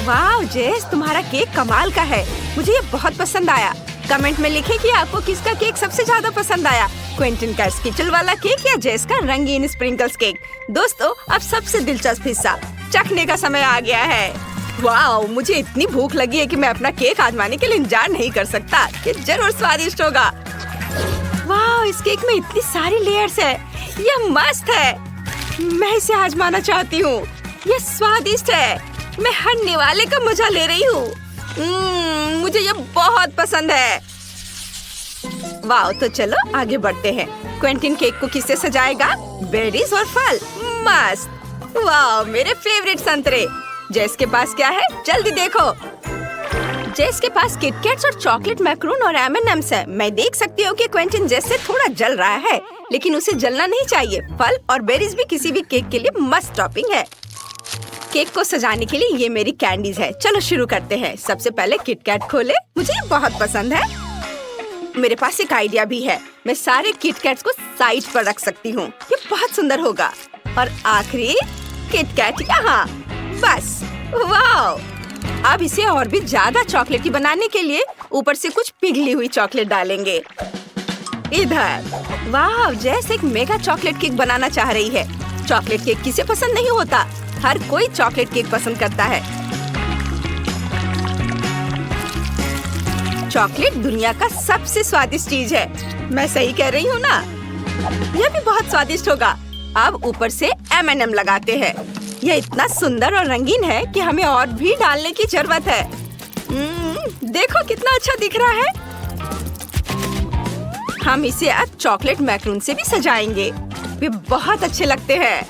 वाह जेस, तुम्हारा केक कमाल का है। मुझे ये बहुत पसंद आया। कमेंट में लिखें कि आपको किसका केक सबसे ज्यादा पसंद आया, क्विंटन का स्किटल वाला केक या जेस का रंगीन स्प्रिंकल्स केक। दोस्तों, अब सबसे दिलचस्प हिस्सा, चखने का समय आ गया है। वाह, मुझे इतनी भूख लगी है कि मैं अपना केक आजमाने के लिए इंतजार नहीं कर सकता। ये जरूर स्वादिष्ट होगा। वाह, इस केक में इतनी सारी लेयर्स है। यह मस्त है। मैं इसे आजमाना चाहती हूँ। ये स्वादिष्ट है। मैं हर निवाले का मजा ले रही हूँ। मुझे ये बहुत पसंद है। वाह, तो चलो आगे बढ़ते हैं। क्विंटिन केक को किससे सजाएगा? बेरीज और फल। मस्त। वाह, मेरे फेवरेट संतरे। जेस के पास क्या है? जल्दी देखो। जेस के पास किटकैट्स और चॉकलेट मैक्रून और M&M's है। मैं देख सकती हूँ कि क्विंटिन जेस से थोड़ा जल रहा है, लेकिन उसे जलना नहीं चाहिए। फल और बेरीज भी किसी भी केक के लिए मस्त टॉपिंग है। केक को सजाने के लिए ये मेरी कैंडीज है। चलो शुरू करते हैं। सबसे पहले किटकैट खोले। मुझे ये बहुत पसंद है। मेरे पास एक आइडिया भी है। मैं सारे किटकैट्स को साइड पर रख सकती हूँ। ये बहुत सुंदर होगा। और आखिरी किटकैट यहाँ। बस। वाह! अब इसे और भी ज्यादा चॉकलेटी बनाने के लिए ऊपर से कुछ पिघली हुई चॉकलेट डालेंगे। इधर। वाह, जैसे एक मेगा चॉकलेट केक बनाना चाह रही है। चॉकलेट केक किसे पसंद नहीं होता? हर कोई चॉकलेट केक पसंद करता है। चॉकलेट दुनिया का सबसे स्वादिष्ट चीज है। मैं सही कह रही हूँ ना? यह भी बहुत स्वादिष्ट होगा। अब ऊपर से M&M लगाते हैं। यह इतना सुंदर और रंगीन है कि हमें और भी डालने की जरूरत है। देखो कितना अच्छा दिख रहा है। हम इसे अब चॉकलेट मैक्रून से भी सजाएंगे। वे बहुत अच्छे लगते हैं।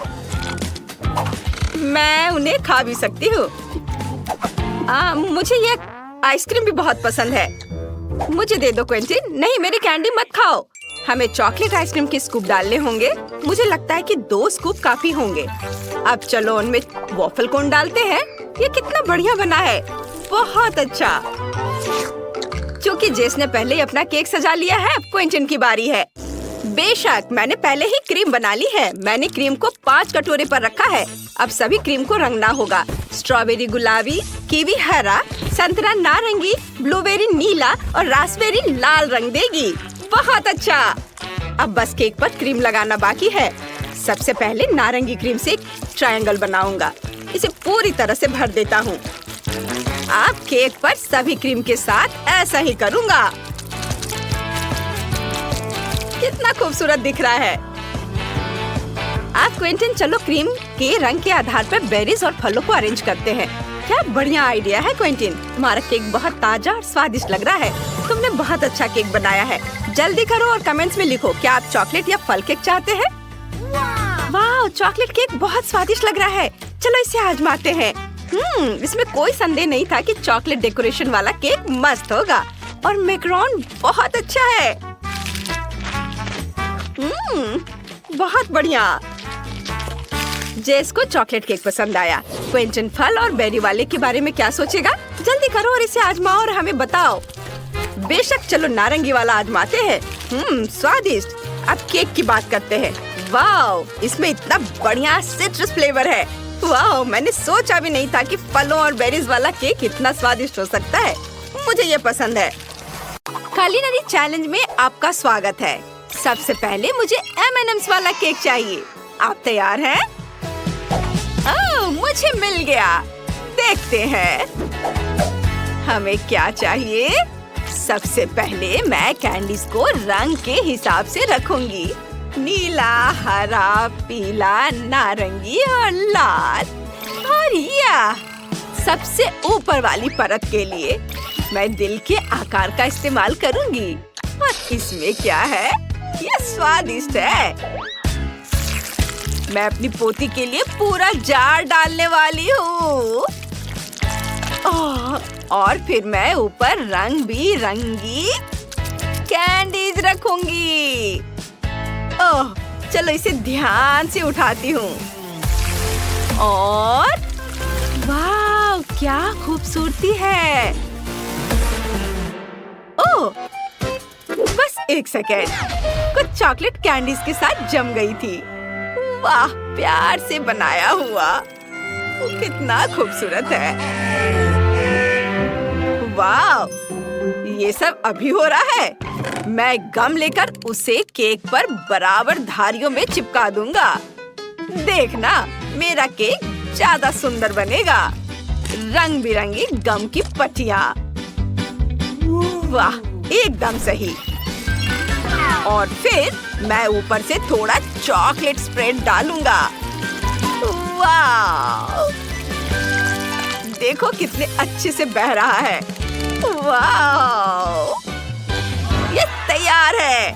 मैं उन्हें खा भी सकती हूँ। मुझे ये आइसक्रीम भी बहुत पसंद है। मुझे दे दो क्विंटिन। नहीं, मेरी कैंडी मत खाओ। हमें चॉकलेट आइसक्रीम के स्कूप डालने होंगे। मुझे लगता है कि 2 स्कूप काफी होंगे। अब चलो उनमें वॉफल कोन डालते हैं। ये कितना बढ़िया बना है। बहुत अच्छा। क्योंकि जेस ने पहले ही अपना केक सजा लिया है, अब क्विंटिन की बारी है। बेशक, मैंने पहले ही क्रीम बना ली है। मैंने क्रीम को 5 कटोरे पर रखा है। अब सभी क्रीम को रंगना होगा। स्ट्रॉबेरी गुलाबी, कीवी हरा, संतरा नारंगी, ब्लूबेरी नीला और रास्पबेरी लाल रंग देगी। बहुत अच्छा। अब बस केक पर क्रीम लगाना बाकी है। सबसे पहले नारंगी क्रीम से एक ट्रायंगल बनाऊंगा। इसे पूरी तरह से भर देता हूँ। अब केक पर सभी क्रीम के साथ ऐसा ही करूँगा। कितना खूबसूरत दिख रहा है। अब क्विंटिन, चलो क्रीम के रंग के आधार पर बेरीज और फलों को अरेंज करते हैं। क्या बढ़िया आइडिया है क्विंटिन। तुम्हारा केक बहुत ताजा और स्वादिष्ट लग रहा है। तुमने बहुत अच्छा केक बनाया है। जल्दी करो और कमेंट्स में लिखो, क्या आप चॉकलेट या फल केक चाहते हैं? वाह, चॉकलेट केक बहुत स्वादिष्ट लग रहा है। चलो इसे आजमाते हैं। इसमें कोई संदेह नहीं था कि चॉकलेट डेकोरेशन वाला केक मस्त होगा। और मैक्रोन बहुत अच्छा है। बहुत बढ़िया। जेस को चॉकलेट केक पसंद आया। क्विंटिन फल और बेरी वाले के बारे में क्या सोचेगा? जल्दी करो और इसे आजमाओ और हमें बताओ। बेशक, चलो नारंगी वाला आजमाते हैं। स्वादिष्ट। अब केक की बात करते हैं। वाह, इसमें इतना बढ़िया सिट्रस फ्लेवर है। वाह, मैंने सोचा भी नहीं था कि फलों और बेरीज वाला केक इतना स्वादिष्ट हो सकता है। मुझे ये पसंद है। कुलिनरी चैलेंज में आपका स्वागत है। सबसे पहले मुझे M&M's वाला केक चाहिए। आप तैयार हैं? मुझे मिल गया। देखते हैं हमें क्या चाहिए। सबसे पहले मैं कैंडीज को रंग के हिसाब से रखूंगी। नीला, हरा, पीला, नारंगी और लाल। और यह सबसे ऊपर वाली परत के लिए मैं दिल के आकार का इस्तेमाल करूंगी। और इसमें क्या है? यह स्वादिष्ट है। मैं अपनी पोती के लिए पूरा जार डालने वाली हूँ। और फिर मैं ऊपर रंग बिरंगी कैंडीज रखूंगी। ओह, चलो इसे ध्यान से उठाती हूँ। और वाह, क्या खूबसूरती है। ओह, बस एक सेकेंड। कुछ चॉकलेट कैंडीज के साथ जम गई थी। वाह, प्यार से बनाया हुआ। वो कितना खूबसूरत है। वाह, ये सब अभी हो रहा है। मैं गम लेकर उसे केक पर बराबर धारियों में चिपका दूंगा। देखना, मेरा केक ज्यादा सुंदर बनेगा। रंग बिरंगी गम की पट्टियाँ। वाह, एकदम सही। और फिर मैं ऊपर से थोड़ा चॉकलेट स्प्रेड डालूंगा। वाह, देखो कितने अच्छे से बह रहा है। वाह! ये तैयार है।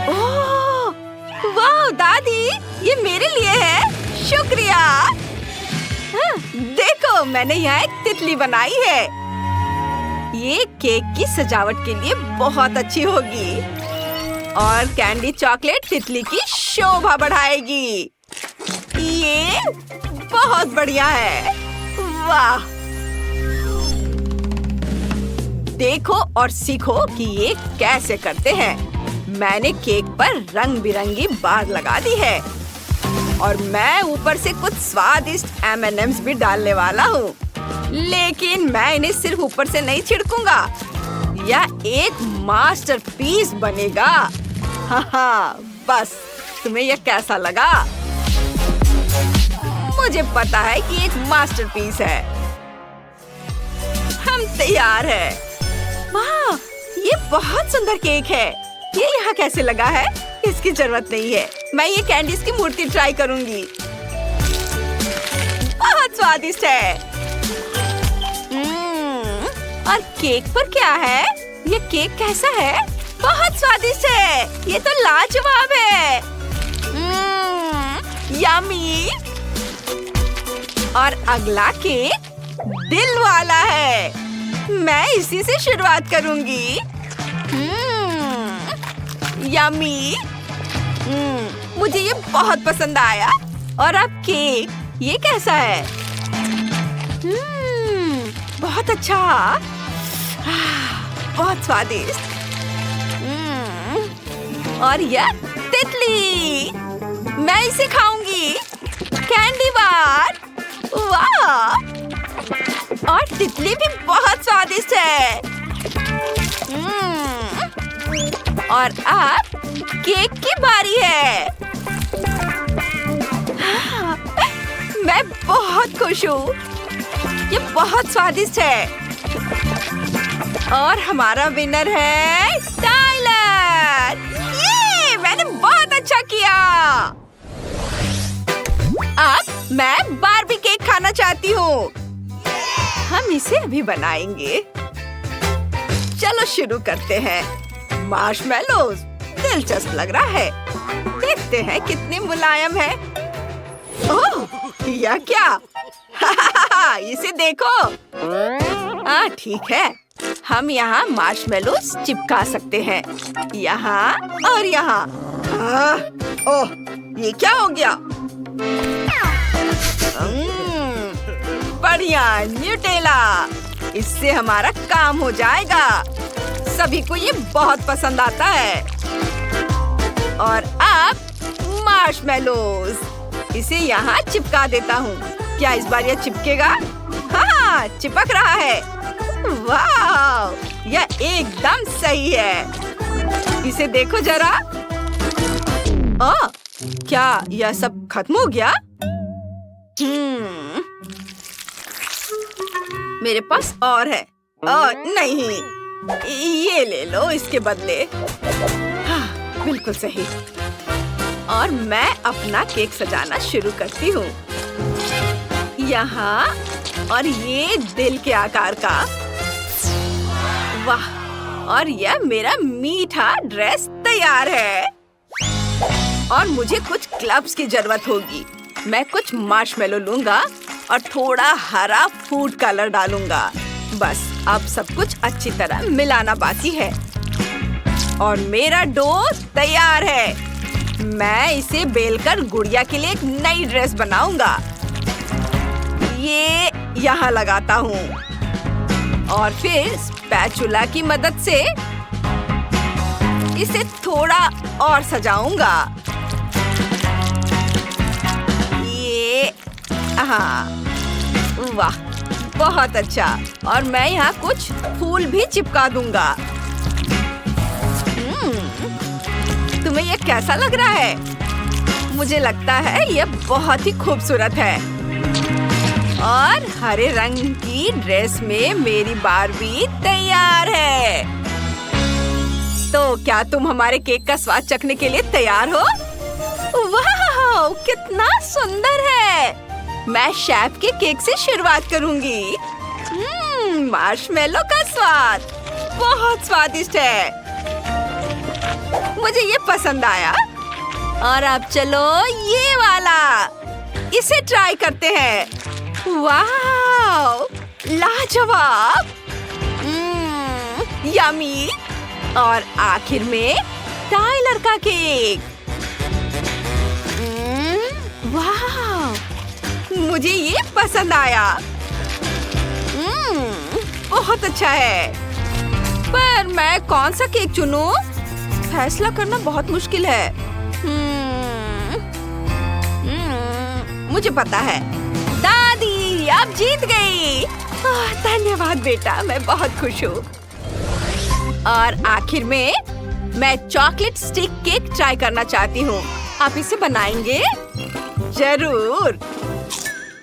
ओह! वाह दादी, ये मेरे लिए है। शुक्रिया। हाँ, देखो मैंने यहाँ एक तितली बनाई है। ये केक की सजावट के लिए बहुत अच्छी होगी और कैंडी चॉकलेट तितली की शोभा बढ़ाएगी। ये बहुत बढ़िया है। वाह! देखो और सीखो कि ये कैसे करते हैं। मैंने केक पर रंग बिरंगी बार लगा दी है और मैं ऊपर से कुछ स्वादिष्ट M&Ms भी डालने वाला हूँ। लेकिन मैं इन्हें सिर्फ ऊपर से नहीं छिड़कूंगा। यह एक मास्टरपीस बनेगा। हाँ, बस तुम्हें यह कैसा लगा? मुझे पता है कि एक मास्टरपीस है। हम तैयार हैं। वाह, ये बहुत सुंदर केक है। ये यहाँ कैसे लगा है? इसकी जरूरत नहीं है। मैं ये कैंडीज की मूर्ति ट्राई करूंगी। बहुत स्वादिष्ट है। और केक पर क्या है? ये केक कैसा है? बहुत स्वादिष्ट है। ये तो लाजवाब है। यम्मी। और अगला केक दिल वाला है। मैं इसी से शुरुआत करूंगी। यम्मी। मुझे ये बहुत पसंद आया। और अब केक, ये कैसा है? बहुत अच्छा। बहुत स्वादिष्ट। और यह तितली, मैं इसे खाऊंगी। Candy bar. वाह! और तितली भी बहुत स्वादिष्ट है। और अब केक की बारी है। मैं बहुत खुश हूँ। ये बहुत स्वादिष्ट है। और हमारा विनर है टाइलर। ये मैंने बहुत अच्छा किया। अब मैं बारबी केक खाना चाहती हूँ। हम इसे अभी बनाएंगे। चलो शुरू करते हैं। मार्शमेलोज, दिलचस्प लग रहा है। देखते हैं कितने मुलायम है। ओह, यह क्या? इसे देखो। ठीक है। हम यहाँ मार्शमेलोज चिपका सकते हैं। यहाँ और यहाँ। ओह, ये क्या हो गया? बढ़िया, न्यूटेला। इससे हमारा काम हो जाएगा। सभी को ये बहुत पसंद आता है। और अब मार्शमेलोज, इसे यहाँ चिपका देता हूँ। क्या इस बार यह चिपकेगा? हाँ, चिपक रहा है। वाह, यह एकदम सही है। इसे देखो जरा। क्या यह सब खत्म हो गया? मेरे पास और है। नहीं, ये ले लो इसके बदले। हाँ, बिल्कुल सही। और मैं अपना केक सजाना शुरू करती हूँ। यहाँ और ये दिल के आकार का। वाह! और यह मेरा मीठा ड्रेस तैयार है। और मुझे कुछ क्लब्स की जरूरत होगी। मैं कुछ मार्शमेलो लूंगा और थोड़ा हरा फूड कलर डालूंगा। बस अब सब कुछ अच्छी तरह मिलाना बाकी है। और मेरा डो तैयार है। मैं इसे बेलकर गुड़िया के लिए एक नई ड्रेस बनाऊंगा। ये यहाँ लगाता हूँ और फिर स्पैचुला की मदद से इसे थोड़ा और सजाऊंगा। ये वाह, बहुत अच्छा। और मैं यहाँ कुछ फूल भी चिपका दूंगा। तुम्हें यह कैसा लग रहा है? मुझे लगता है यह बहुत ही खूबसूरत है। और हरे रंग की ड्रेस में मेरी बारबी तैयार है। तो क्या तुम हमारे केक का स्वाद चखने के लिए तैयार हो? वाह, कितना सुंदर है। मैं शेफ के केक से शुरुआत करूंगी। मार्शमेलो का स्वाद बहुत स्वादिष्ट है। मुझे ये पसंद आया। और अब चलो ये वाला, इसे ट्राई करते हैं। वाह, लाजवाब, यम्मी। और आखिर में टाइलर का केक। वाह, मुझे ये पसंद आया। बहुत अच्छा है। पर मैं कौन सा केक चुनूं? फैसला करना बहुत मुश्किल है। मुझे पता है। दादी आप जीत गई। धन्यवाद बेटा, मैं बहुत खुश हूँ। और आखिर में मैं चॉकलेट स्टिक केक ट्राई करना चाहती हूँ। आप इसे बनाएंगे? जरूर।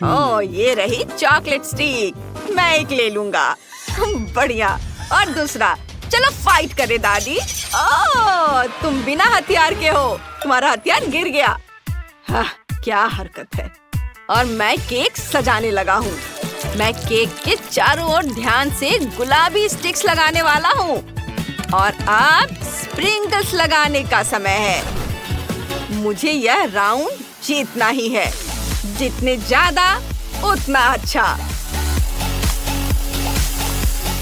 ओह, ये रही चॉकलेट स्टिक। मैं एक ले लूंगा। बढ़िया। और दूसरा। चलो फाइट करें दादी। ओह, तुम बिना हथियार के हो। तुम्हारा हथियार गिर गया। हाँ, क्या हरकत है। और मैं केक सजाने लगा हूँ। मैं केक के चारों ओर ध्यान से गुलाबी स्टिक्स लगाने वाला हूँ। और अब स्प्रिंकल्स लगाने का समय है। मुझे यह राउंड जीतना ही है। जितने ज्यादा उतना अच्छा।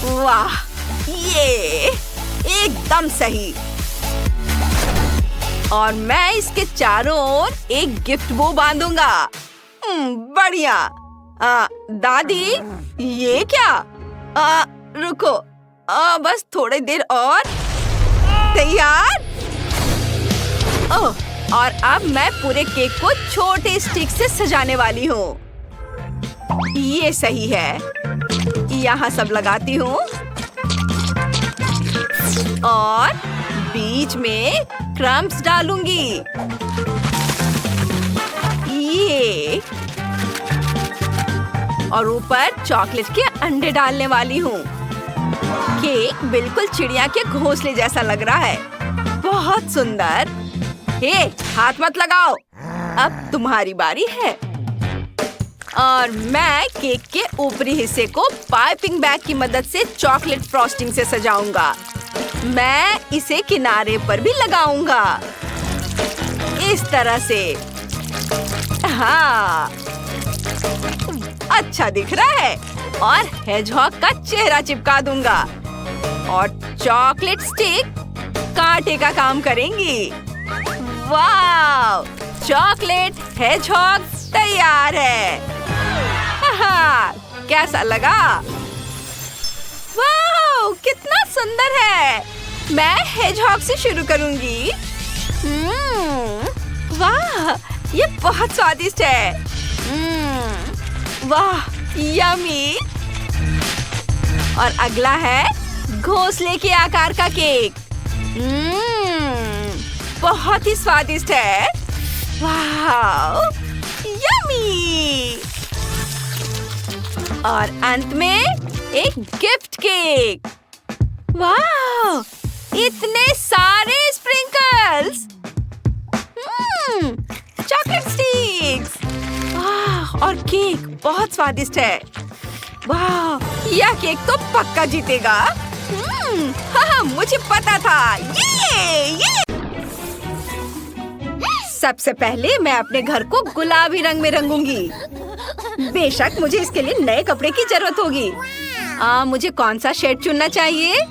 वाह, ये एकदम सही। और मैं इसके चारों ओर एक गिफ्ट बो बांधूंगा। बढ़िया। दादी ये क्या? रुको, बस थोड़ी देर और। तैयार? ओह, और अब मैं पूरे केक को छोटे स्टिक से सजाने वाली हूँ। ये सही है। यहाँ सब लगाती हूँ और बीच में क्रम्स डालूंगी। ये और ऊपर चॉकलेट के अंडे डालने वाली हूँ। केक बिल्कुल चिड़िया के घोंसले जैसा लग रहा है। बहुत सुंदर। हे, हाथ मत लगाओ। अब तुम्हारी बारी है। और मैं केक के ऊपरी हिस्से को पाइपिंग बैग की मदद से चॉकलेट फ्रॉस्टिंग से सजाऊंगा। मैं इसे किनारे पर भी लगाऊंगा, इस तरह से। हाँ, अच्छा दिख रहा है। और हेजहॉग का चेहरा चिपका दूंगा। और चॉकलेट स्टिक कांटे का काम करेंगी। वाह, चॉकलेट हेजहॉग तैयार है। कैसा लगा? वाह, कितना सुंदर है। मैं हेजहॉग से शुरू करूंगी। वाह, ये बहुत स्वादिष्ट है। वाह, यम्मी। और अगला है घोंसले के आकार का केक। बहुत ही स्वादिष्ट है। वाह, यम्मी। और अंत में एक गिफ्ट केक। वाह, इतने सारे स्प्रिंकल्स। Chocolate sticks. वाह, और केक बहुत स्वादिष्ट है। वाह, यह केक तो पक्का जीतेगा। हाँ, मुझे पता था। ये सबसे पहले मैं अपने घर को गुलाबी रंग में रंगूंगी। बेशक मुझे इसके लिए नए कपड़े की जरूरत होगी। मुझे कौन सा शेड चुनना चाहिए?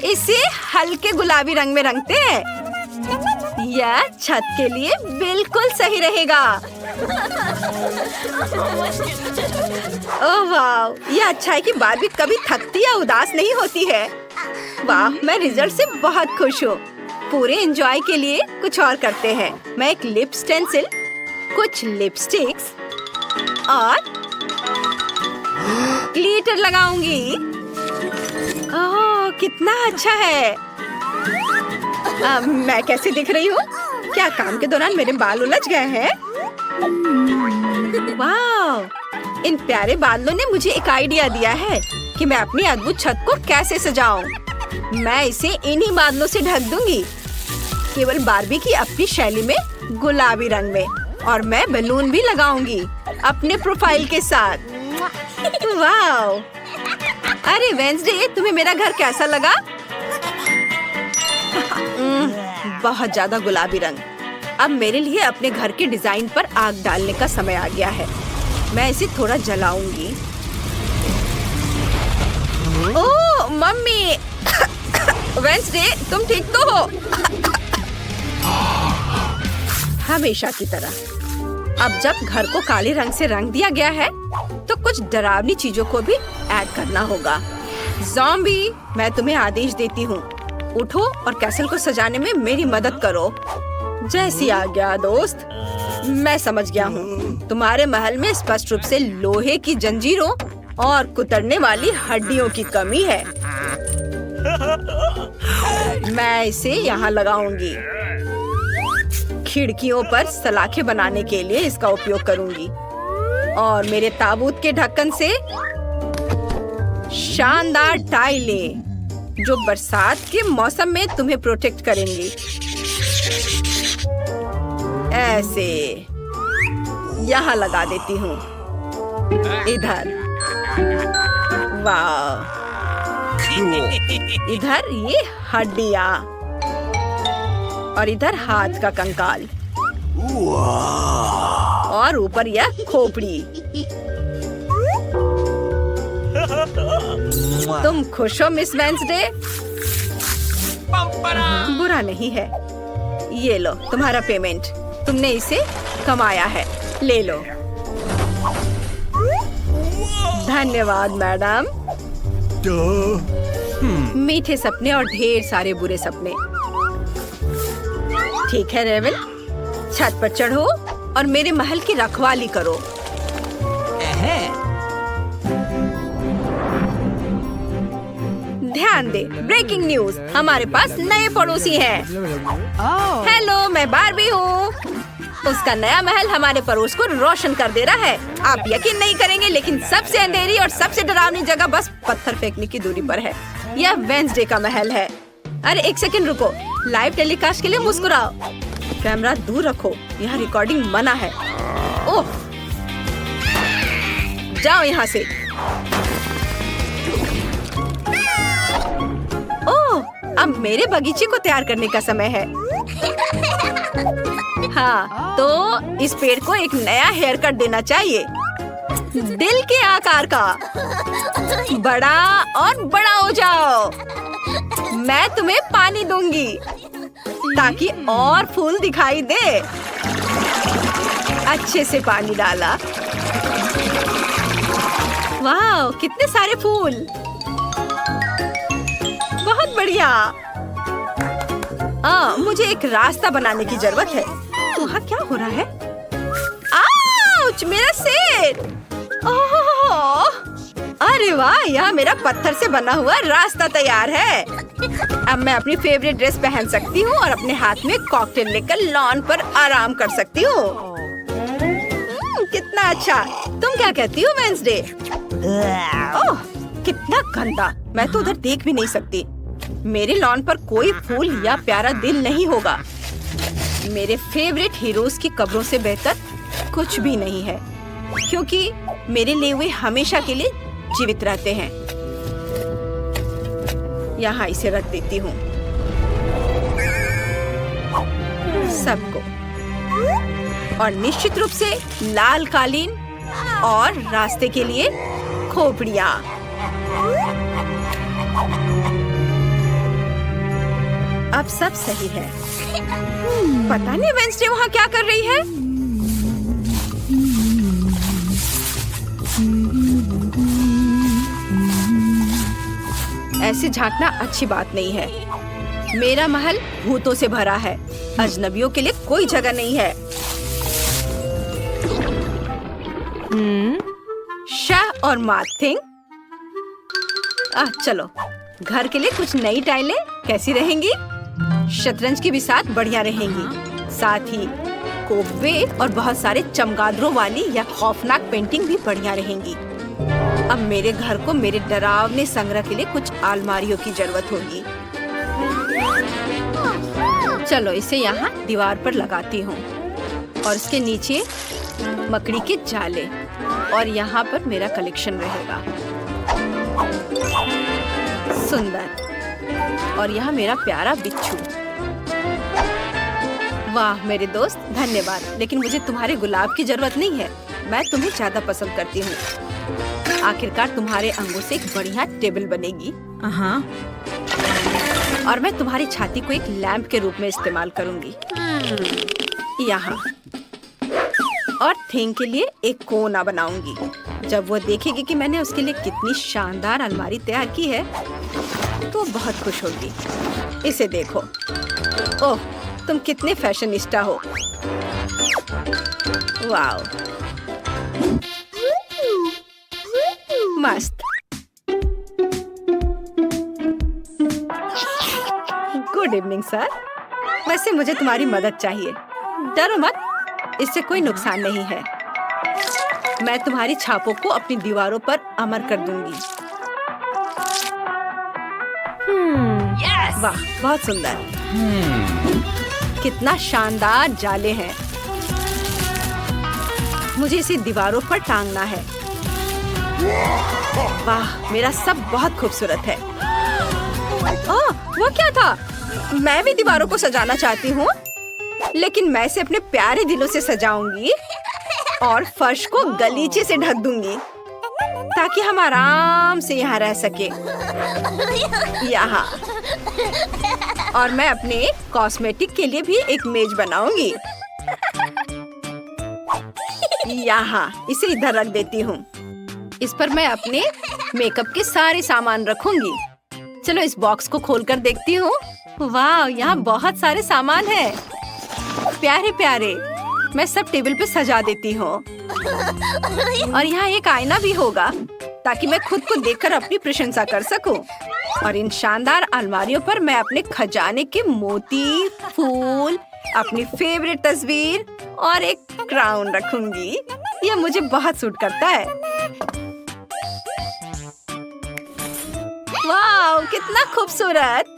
इसे हल्के गुलाबी रंग में रंगते हैं। यह छत के लिए बिल्कुल सही रहेगा। ओह वाह, यह अच्छा है कि बारबी कभी थकती या उदास नहीं होती है। वाह, मैं रिजल्ट से बहुत खुश हूँ। पूरे एंजॉय के लिए कुछ और करते हैं। मैं एक लिप स्टेंसिल, कुछ लिपस्टिक्स और ग्लिटर लगाऊंगी। ओह, कितना अच्छा है। मैं कैसे दिख रही हूँ? क्या काम के दौरान मेरे बाल उलझ गए हैं? वाह, इन प्यारे बादलों ने मुझे एक आइडिया दिया है कि मैं अपनी अद्भुत छत को कैसे सजाऊं। मैं इसे इन्हीं बादलों से ढक दूंगी, केवल बारबी की अपनी शैली में, गुलाबी रंग में। और मैं बैलून भी लगाऊंगी अपने प्रोफाइल के साथ। वाओ! अरे वेंसडे, तुम्हें मेरा घर कैसा लगा? बहुत ज्यादा गुलाबी रंग। अब मेरे लिए अपने घर के डिजाइन पर आग डालने का समय आ गया है। मैं इसे थोड़ा जलाऊंगी। ओह मम्मी! वेंसडे, तुम ठीक तो हो? हमेशा की तरह। अब जब घर को काले रंग से रंग दिया गया है, तो कुछ डरावनी चीजों को भी ऐड करना होगा। ज़ॉम्बी, मैं तुम्हें आदेश देती हूँ, उठो और कैसल को सजाने में मेरी मदद करो। जैसी आज्ञा दोस्त। मैं समझ गया हूँ। तुम्हारे महल में स्पष्ट रूप से लोहे की जंजीरों और कुतरने वाली हड्डियों की कमी है। मैं इसे यहाँ लगाऊंगी। खिड़कियों पर सलाखें बनाने के लिए इसका उपयोग करूंगी और मेरे ताबूत के ढक्कन से शानदार टाइलें जो बरसात के मौसम में तुम्हें प्रोटेक्ट करेंगी। ऐसे यहाँ लगा देती हूँ। इधर। वाह! इधर ये हड्डियाँ और इधर हाथ का कंकाल और ऊपर यह खोपड़ी। तुम खुश हो मिस वेंसडे? बुरा नहीं है। ये लो तुम्हारा पेमेंट। तुमने इसे कमाया है, ले लो। धन्यवाद मैडम। मीठे सपने और ढेर सारे बुरे सपने। ठीक है रेवन, छत पर चढ़ो और मेरे महल की रखवाली करो। ध्यान दे, ब्रेकिंग न्यूज, हमारे पास नए पड़ोसी हैं। हेलो, मैं बार्बी हूँ। उसका नया महल हमारे पड़ोस को रोशन कर दे रहा है। आप यकीन नहीं करेंगे, लेकिन सबसे अंधेरी और सबसे डरावनी जगह बस पत्थर फेंकने की दूरी पर है। यह वेंसडे का महल है। अरे एक सेकंड रुको, लाइव टेलीकास्ट के लिए मुस्कुराओ। कैमरा दूर रखो, यहाँ रिकॉर्डिंग मना है। ओह, जाओ यहाँ से। ओह, अब मेरे बगीचे को तैयार करने का समय है। हाँ, तो इस पेड़ को एक नया हेयर कट देना चाहिए, दिल के आकार का। बड़ा और बड़ा हो जाओ। मैं तुम्हें पानी दूंगी ताकि और फूल दिखाई दे। अच्छे से पानी डाला। वाह, कितने सारे फूल। बहुत बढ़िया। मुझे एक रास्ता बनाने की जरूरत है। वहाँ क्या हो रहा है? आउच, मेरा सिर। ओह, अरे वाह, यहाँ मेरा पत्थर से बना हुआ रास्ता तैयार है। अब मैं अपनी फेवरेट ड्रेस पहन सकती हूँ और अपने हाथ में कॉकटेल लेकर लॉन पर आराम कर सकती हूँ। कितना अच्छा। तुम क्या कहती हो वेंसडे? ओह, कितना गंदा। मैं तो उधर देख भी नहीं सकती। मेरे लॉन पर कोई फूल या प्यारा दिल नहीं होगा। मेरे फेवरेट हीरोज की कब्रों से बेहतर कुछ भी नहीं है, क्योंकि मेरे लिए वे हमेशा के लिए जीवित रहते हैं। यहाँ इसे रख देती हूँ सबको। और निश्चित रूप से लाल कालीन और रास्ते के लिए खोपड़ियाँ। अब सब सही है। पता नहीं वेंसडे वहाँ क्या कर रही है। ऐसे झांकना अच्छी बात नहीं है। मेरा महल भूतों से भरा है। अजनबियों के लिए कोई जगह नहीं है। शाह और मार्थिंग, चलो घर के लिए कुछ नई टाइलें कैसी रहेंगी? शतरंज की भी साथ बढ़िया रहेंगी। साथ ही कोबे और बहुत सारे चमगादड़ों वाली या खौफनाक पेंटिंग भी बढ़िया रहेंगी। अब मेरे घर को मेरे डरावने संग्रह के लिए कुछ अलमारियों की जरूरत होगी। चलो इसे यहाँ दीवार पर लगाती हूँ। और उसके नीचे मकड़ी के जाले और यहाँ पर मेरा कलेक्शन रहेगा। सुंदर। और यहाँ मेरा प्यारा बिच्छू। वाह मेरे दोस्त, धन्यवाद, लेकिन मुझे तुम्हारे गुलाब की जरूरत नहीं है। मैं तुम्हें ज्यादा पसंद करती हूँ। आखिरकार तुम्हारे अंगों से एक बढ़िया टेबल बनेगी। और मैं तुम्हारी छाती को एक लैंप के रूप में इस्तेमाल करूंगी। यहाँ और थिंग के लिए एक कोना बनाऊंगी। जब वो देखेगी कि मैंने उसके लिए कितनी शानदार अलमारी तैयार की है तो बहुत खुश होगी। इसे देखो। ओह, तुम कितने फैशनिस्टा हो। वाओ, मस्त। Good evening sir. वैसे मुझे तुम्हारी मदद चाहिए। डरो मत, इससे कोई नुकसान नहीं है। मैं तुम्हारी छापों को अपनी दीवारों पर अमर कर दूंगी। वाह, बहुत सुंदर। कितना शानदार जाले हैं। मुझे इसे दीवारों पर टांगना है। वाह, मेरा सब बहुत खूबसूरत है। ओह, वो क्या था? मैं भी दीवारों को सजाना चाहती हूँ, लेकिन मैं इसे अपने प्यारे दिलों से सजाऊंगी और फर्श को गलीचे से ढक दूंगी ताकि हम आराम से यहाँ रह सके। यहाँ। और मैं अपने कॉस्मेटिक के लिए भी एक मेज बनाऊंगी। यहाँ इसे इधर रख देती हूँ। इस पर मैं अपने मेकअप के सारे सामान रखूंगी। चलो इस बॉक्स को खोलकर देखती हूँ। वाह, यहाँ बहुत सारे सामान हैं। प्यारे प्यारे। मैं सब टेबल पे सजा देती हूँ। और यहाँ एक आईना भी होगा ताकि मैं खुद को देखकर अपनी प्रशंसा कर सकूं। और इन शानदार अलमारियों पर मैं अपने खजाने के मोती, फूल, अपनी फेवरेट तस्वीर और एक क्राउन रखूंगी। यह मुझे बहुत सूट करता है। वाह, कितना खूबसूरत।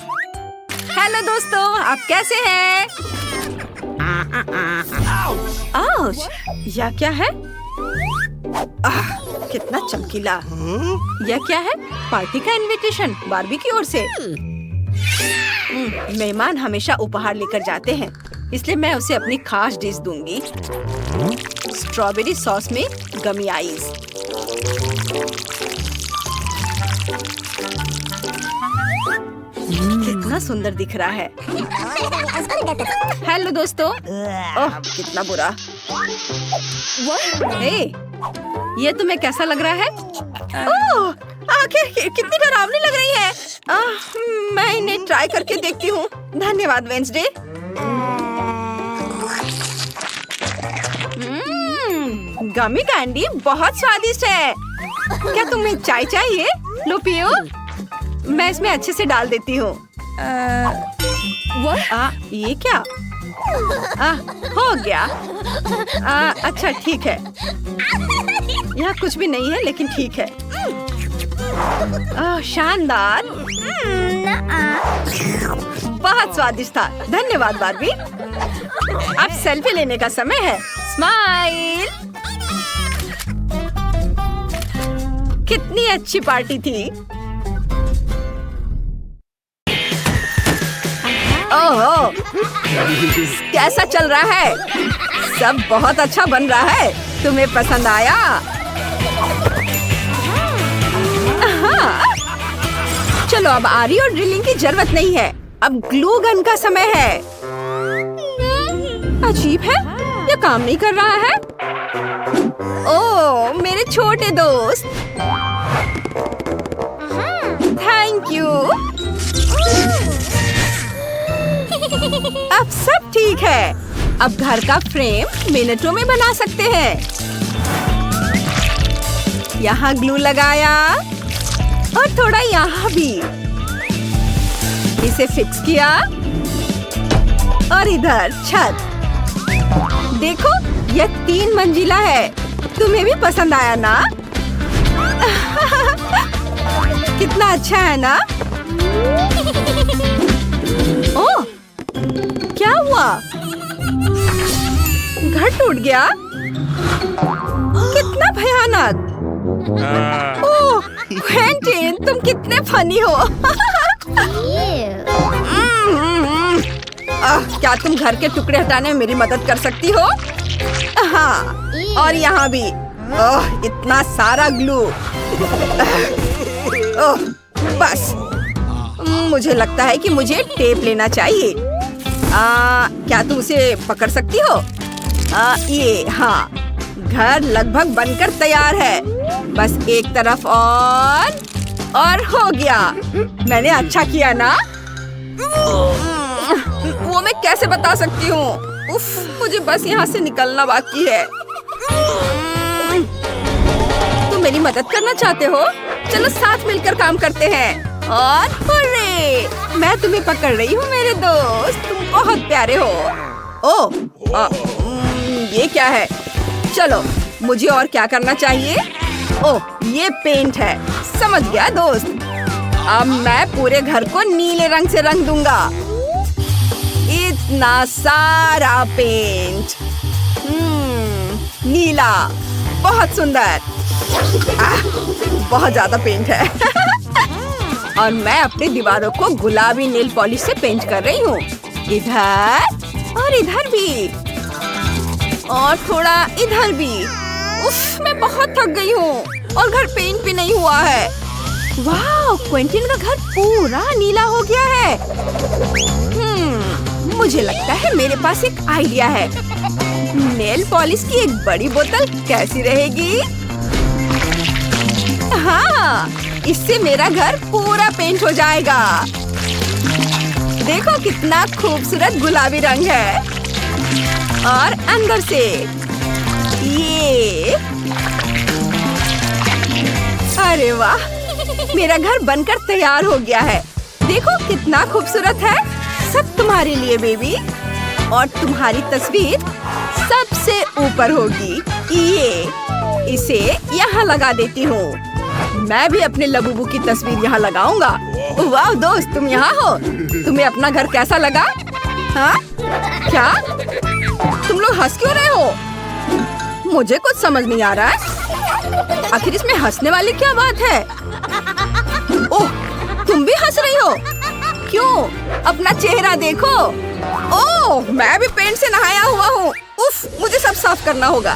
हेलो दोस्तों, आप कैसे हैं? आउच, यह क्या है? कितना चमकीला। यह क्या है? पार्टी का इनविटेशन बार्बी की ओर से। मेहमान हमेशा उपहार लेकर जाते हैं, इसलिए मैं उसे अपनी खास डिश दूंगी। स्ट्रॉबेरी सॉस में गमी आइस। कितना सुंदर दिख रहा है। हेलो दोस्तों। ओह, कितना बुरा। हे, ये तुम्हें कैसा लग रहा है? ओह, आखिर कितनी डरावनी लग रही है। मैं इन्हें ट्राई करके देखती हूँ। धन्यवाद वेंसडे। गमी कैंडी बहुत स्वादिष्ट है। क्या तुम्हें चाय चाहिए? लो पियो। मैं इसमें अच्छे से डाल देती हूँ। ये क्या? हो गया। अच्छा ठीक है। यहाँ कुछ भी नहीं है, लेकिन ठीक है। शानदार। बहुत स्वादिष्ट था। धन्यवाद बार्बी। अब सेल्फी लेने का समय है। स्माइल। कितनी अच्छी पार्टी थी। ओह, कैसा चल रहा है? सब बहुत अच्छा बन रहा है। तुम्हें पसंद आया? चलो, अब आरी और ड्रिलिंग की जरूरत नहीं है। अब ग्लू गन का समय है। अजीब है, ये काम नहीं कर रहा है। ओह, मेरे छोटे दोस्त। Thank you. अब सब ठीक है। अब घर का फ्रेम मिनटों में बना सकते हैं। यहाँ ग्लू लगाया और थोड़ा यहाँ भी। इसे फिक्स किया और इधर छत। देखो, यह 3 मंजिला है। तुम्हें भी पसंद आया ना? कितना अच्छा है ना? ओह, क्या हुआ? घर टूट गया? कितना भयानक! ओह, क्वेंटिन, तुम कितने फनी हो। क्या तुम घर के टुकड़े हटाने में मेरी मदद कर सकती हो? हाँ, और यहाँ भी। ओह, इतना सारा ग्लू। ओह, बस। मुझे लगता है कि मुझे टेप लेना चाहिए। क्या तुम उसे पकड़ सकती हो? ये, हाँ, घर लगभग बनकर तैयार है। बस एक तरफ और हो गया। मैंने अच्छा किया ना? वो मैं कैसे बता सकती हूँ? उफ, मुझे बस यहाँ से निकलना बाकी है। तुम मेरी मदद करना चाहते हो? चलो साथ मिलकर काम करते हैं। और हुर्रे! मैं तुम्हें पकड़ रही हूँ मेरे दोस्त। तुम बहुत प्यारे हो। ओह, ये क्या है? चलो, मुझे और क्या करना चाहिए? ओह, ये पेंट है। समझ गया दोस्त। अब मैं पूरे घर को नीले रंग से रंग दूंगा। इतना सारा पेंट। नीला, बहुत सुंदर। बहुत ज्यादा पेंट है। और मैं अपनी दीवारों को गुलाबी नेल पॉलिश से पेंट कर रही हूँ। इधर और इधर भी, और थोड़ा इधर भी। उफ, मैं बहुत थक गई हूँ और घर पेंट भी नहीं हुआ है। वाह, क्वेंटिन का घर पूरा नीला हो गया है। मुझे लगता है मेरे पास एक आइडिया है। नेल पॉलिश की एक बड़ी बोतल कैसी रहेगी? हाँ, इससे मेरा घर पूरा पेंट हो जाएगा। देखो कितना खूबसूरत गुलाबी रंग है। और अंदर से ये, अरे वाह, मेरा घर बनकर तैयार हो गया है। देखो कितना खूबसूरत है। सब तुम्हारे लिए बेबी। और तुम्हारी तस्वीर सबसे ऊपर होगी। ये, इसे यहाँ लगा देती हूँ। मैं भी अपने लबूबू की तस्वीर यहाँ लगाऊंगा। वाह दोस्त, तुम यहाँ हो। तुम्हें अपना घर कैसा लगा? हाँ? क्या? तुम लोग हंस क्यों रहे हो? मुझे कुछ समझ नहीं आ रहा है। आखिर इसमें हंसने वाली क्या बात है? ओह, तुम भी हंस रही हो? क्यों? अपना चेहरा देखो। ओह, मैं भी पेंट से नहाया हुआ हूँ। उफ, मुझे सब साफ करना होगा।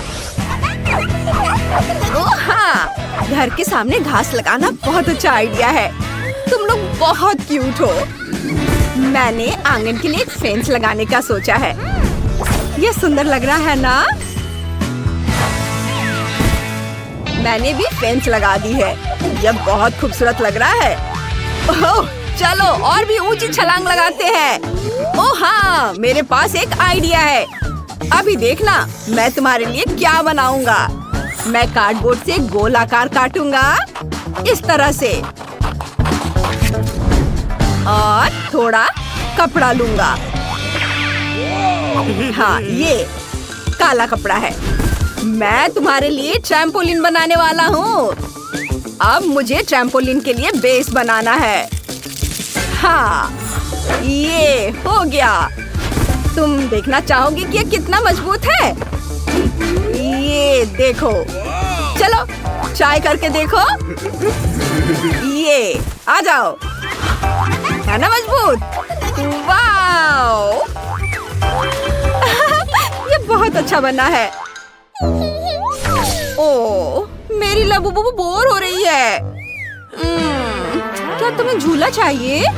ओह हाँ, घर के सामने घास लगाना बहुत अच्छा आइडिया है। तुम लोग बहुत क्यूट हो। मैंने आंगन के लिए एक फेंस लगाने का सोचा है। ये सुंदर लग रहा है ना? मैंने भी फेंस लगा दी है। यह बहुत खूबसूरत लग रहा है। ओह, चलो और भी ऊंची छलांग लगाते हैं। ओह हाँ, मेरे पास एक आइडिया है। अभी देखना, मैं तुम्हारे लिए क्या बनाऊंगा। मैं कार्डबोर्ड से गोल आकार काटूंगा इस तरह से, और थोड़ा कपड़ा लूंगा। हाँ, ये काला कपड़ा है। मैं तुम्हारे लिए ट्रैम्पोलिन बनाने वाला हूँ। अब मुझे ट्रैम्पोलिन के लिए बेस बनाना है। हाँ, ये हो गया। तुम देखना चाहोगे कि ये कितना मजबूत है? ये देखो। चलो ट्राई करके देखो। ये, आ जाओ। है ना मजबूत? वाओ! ये बहुत अच्छा बना है। ओह, मेरी लबूबू बोर हो रही है। क्या तुम्हें झूला चाहिए?